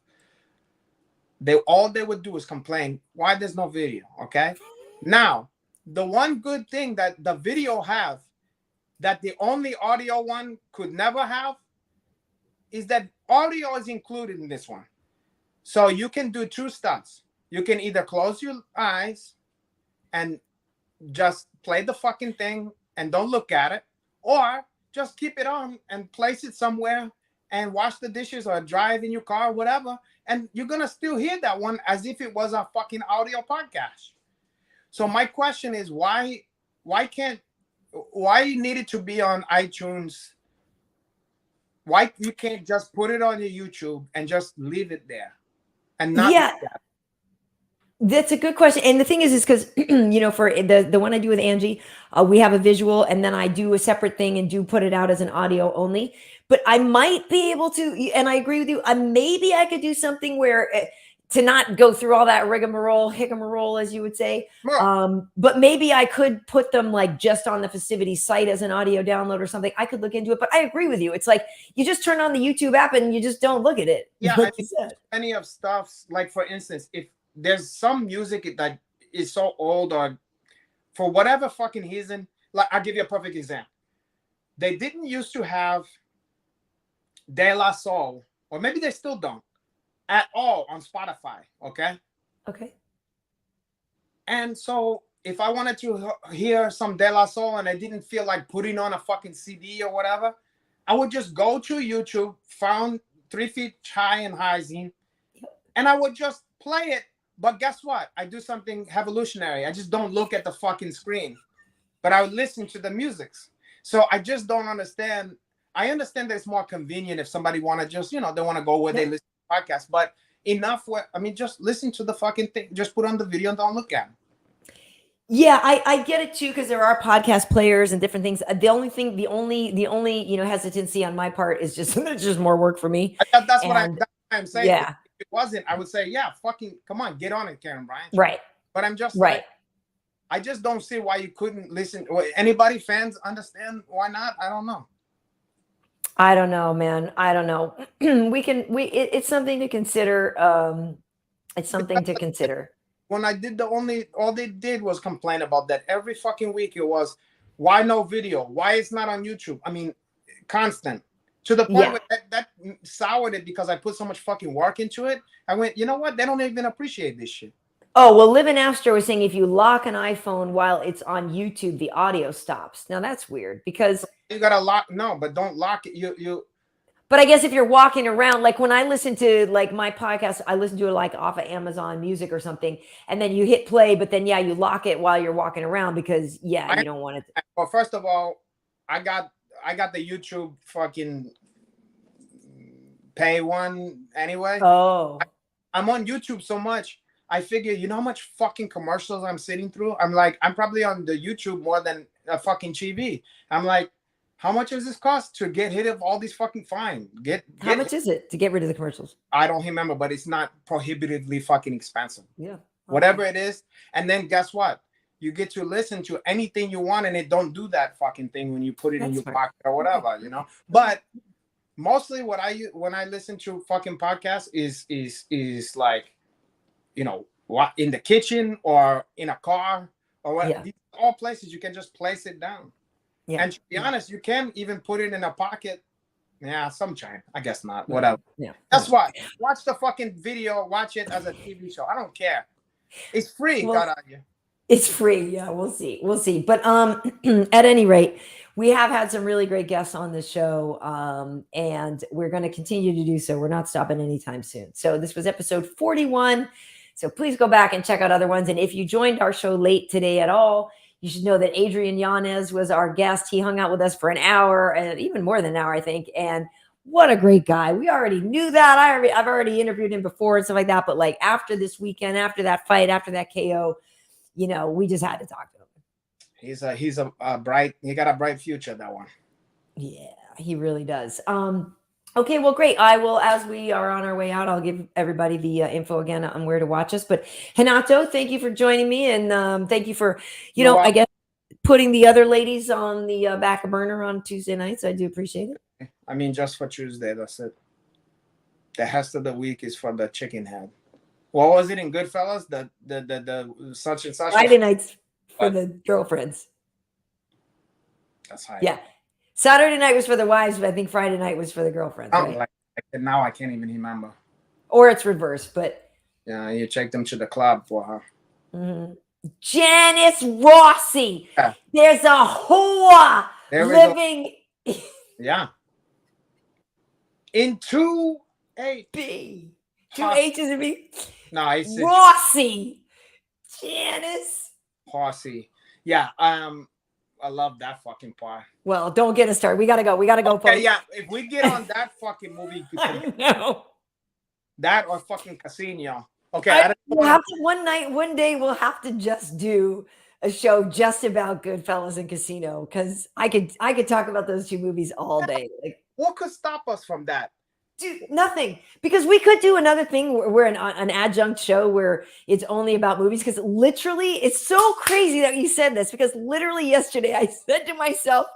All they would do is complain why there's no video. Okay. Now, the one good thing that the video have that the only audio one could never have is that audio is included in this one. So you can do two stunts. You can either close your eyes and just play the fucking thing and don't look at it, or just keep it on and place it somewhere and wash the dishes or drive in your car, whatever. And you're going to still hear that one as if it was a fucking audio podcast. So my question is, why you need it to be on iTunes? Why you can't just put it on your YouTube and just leave it there and not? Yeah, that's a good question. And the thing is because, for the one I do with Angie, we have a visual and then I do a separate thing and do put it out as an audio only. But I might be able to, and I agree with you, maybe I could do something where to not go through all that higamarole, as you would say. But maybe I could put them like just on the festivities site as an audio download or something. I could look into it, but I agree with you. It's like you just turn on the YouTube app and you just don't look at it. Yeah, I mean, any of stuff, like for instance, if there's some music that is so old or for whatever fucking reason, like I'll give you a perfect example. They didn't used to have De La Soul, or maybe they still don't, at all on Spotify, okay? Okay. And so if I wanted to hear some De La Soul and I didn't feel like putting on a fucking CD or whatever, I would just go to YouTube, found 3 Feet High and Hyzine, and I would just play it. But guess what? I do something evolutionary. I just don't look at the fucking screen, but I would listen to the musics. So I just don't understand. I understand that it's more convenient if somebody want to just, they want to go where they listen to podcasts, but enough where, just listen to the fucking thing. Just put on the video and don't look at it. Yeah, I get it too, because there are podcast players and different things. The only hesitancy on my part is just it's just more work for me. That's what I'm saying. Yeah. If it wasn't, I would say, yeah, fucking come on, get on it, Karyn Bryant. Right. But I'm just right. I just don't see why you couldn't listen. Anybody fans understand why not? I don't know. I don't know, man. I don't know. It's something to consider. It's something to consider. When I did all they did was complain about that every fucking week. It was, why no video? Why it's not on YouTube? I mean, constant. To the point where that soured it because I put so much fucking work into it. I went, you know what? They don't even appreciate this shit. Oh, well, Live in Astro was saying if you lock an iPhone while it's on YouTube, the audio stops. Now that's weird because you gotta lock. No, but don't lock it. You. But I guess if you're walking around, like when I listen to like my podcast, I listen to it like off of Amazon Music or something, and then you hit play, but then you lock it while you're walking around because you don't want it. Well, first of all, I got the YouTube fucking pay one anyway. Oh, I'm on YouTube so much. I figure, you know how much fucking commercials I'm sitting through? I'm probably on the YouTube more than a fucking TV. I'm like, how much does this cost to get rid of all these fucking fine? How much is it to get rid of the commercials? I don't remember, but it's not prohibitively fucking expensive. Yeah. Whatever it is. And then guess what? You get to listen to anything you want, and it don't do that fucking thing when you put it in your pocket or whatever, But mostly when I listen to fucking podcasts is like, what, in the kitchen or in a car or what? Yeah. These are all places you can just place it down. Yeah. And to be honest, you can even put it in a pocket. Yeah, sometime. I guess not. Whatever. Yeah. That's why. Watch the fucking video. Watch it as a TV show. I don't care. It's free. It's free. Yeah, we'll see. We'll see. But at any rate, we have had some really great guests on the show, and we're going to continue to do so. We're not stopping anytime soon. So this was episode 41. So please go back and check out other ones. And if you joined our show late today at all, you should know that Adrian Yanez was our guest. He hung out with us for an hour, and even more than an hour, I think. And what a great guy. We already knew that. I've already interviewed him before and stuff like that. But like after this weekend, after that fight, after that KO, we just had to talk to him. He's a bright, he got a bright future, that one. Yeah, he really does. Okay, well, great. I will, as we are on our way out, I'll give everybody the info again on where to watch us. But Renato, thank you for joining me. And thank you for, I guess, putting the other ladies on the back burner on Tuesday nights. I do appreciate it. I mean, just for Tuesday, that's it. The rest of the week is for the chicken head. What was it in Goodfellas? The such and such. Friday nights for the girlfriends. That's high. Yeah. Saturday night was for the wives, but I think Friday night was for the girlfriends. Oh, Right? like now I can't even remember. Or it's reversed, but Yeah, you take them to the club for her. mm-hmm. Janice Rossi. Yeah. There's a whore There we living Yeah. In 2H. B. 2 H's and B. No, it's Rossi. Janice. Posse. Yeah. I love that fucking part. Well, don't get us started. We gotta go. We gotta go. Okay, folks. yeah. If we get on that fucking movie, I know. that or fucking Casino. Okay. We'll have to one day we'll have to just do a show just about Goodfellas and Casino, because I could talk about those two movies all day. Like, what could stop us from that? dude, nothing. Because we could do another thing where we're an adjunct show where it's only about movies. Because literally, it's so crazy that you said this. Because literally yesterday, I said to myself,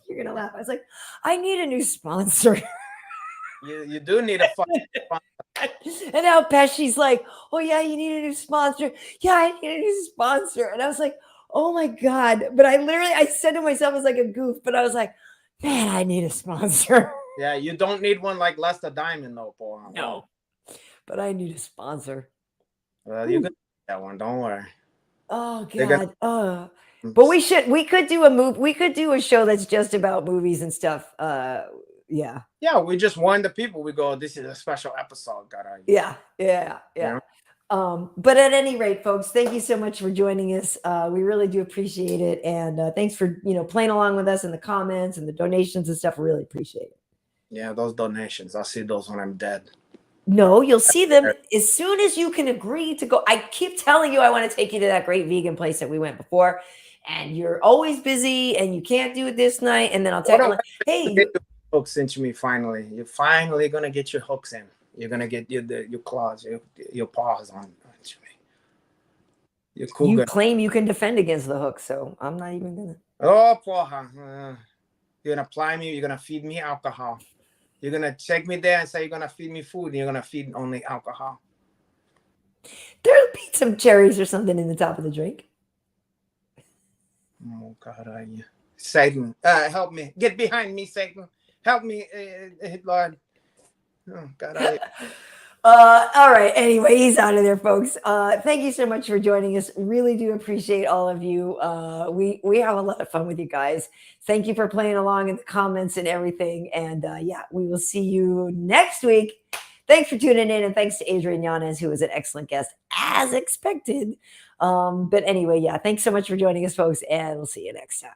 "You're gonna laugh." I was like, "I need a new sponsor." You do need a fucking sponsor. And now Pesci's like, "Oh yeah, you need a new sponsor." Yeah, I need a new sponsor. And I was like, "Oh my God." But I said to myself as like a goof, but I was like, "Man, I need a sponsor." Yeah, you don't need one like Lester Diamond, though, Paul. No, but I need a sponsor. Well, you could get that one. Don't worry. Oh They're God. But we could do a move. We could do a show that's just about movies and stuff. Yeah. Yeah, we just warn the people. We go, this is a special episode. Yeah. But at any rate, folks, thank you so much for joining us. We really do appreciate it. And thanks for, playing along with us in the comments and the donations and stuff. We really appreciate it. Yeah, those donations. I'll see those when I'm dead. No, you'll see them as soon as you can agree to go. I keep telling you I want to take you to that great vegan place that we went before. And you're always busy and you can't do it this night. And then I'll tell you, hey, hooks into me finally. You're finally gonna get your hooks in. You're gonna get your claws, your paws on to me. You're cool. You claim you can defend against the hook, so I'm not even gonna. Oh, porra. You're gonna apply me. You're gonna feed me alcohol. You're gonna take me there and say you're gonna feed me food, and you're gonna feed only alcohol. There'll be some cherries or something in the top of the drink. Oh God, Satan, help me! Get behind me, Satan! Help me, Lord! Oh God, all right. Anyway, he's out of there, folks. Thank you so much for joining us. Really do appreciate all of you. We have a lot of fun with you guys. Thank you for playing along in the comments and everything. And yeah, we will see you next week. Thanks for tuning in, and thanks to Adrian Yanez, who was an excellent guest, as expected. But anyway, yeah, thanks so much for joining us, folks, and we'll see you next time.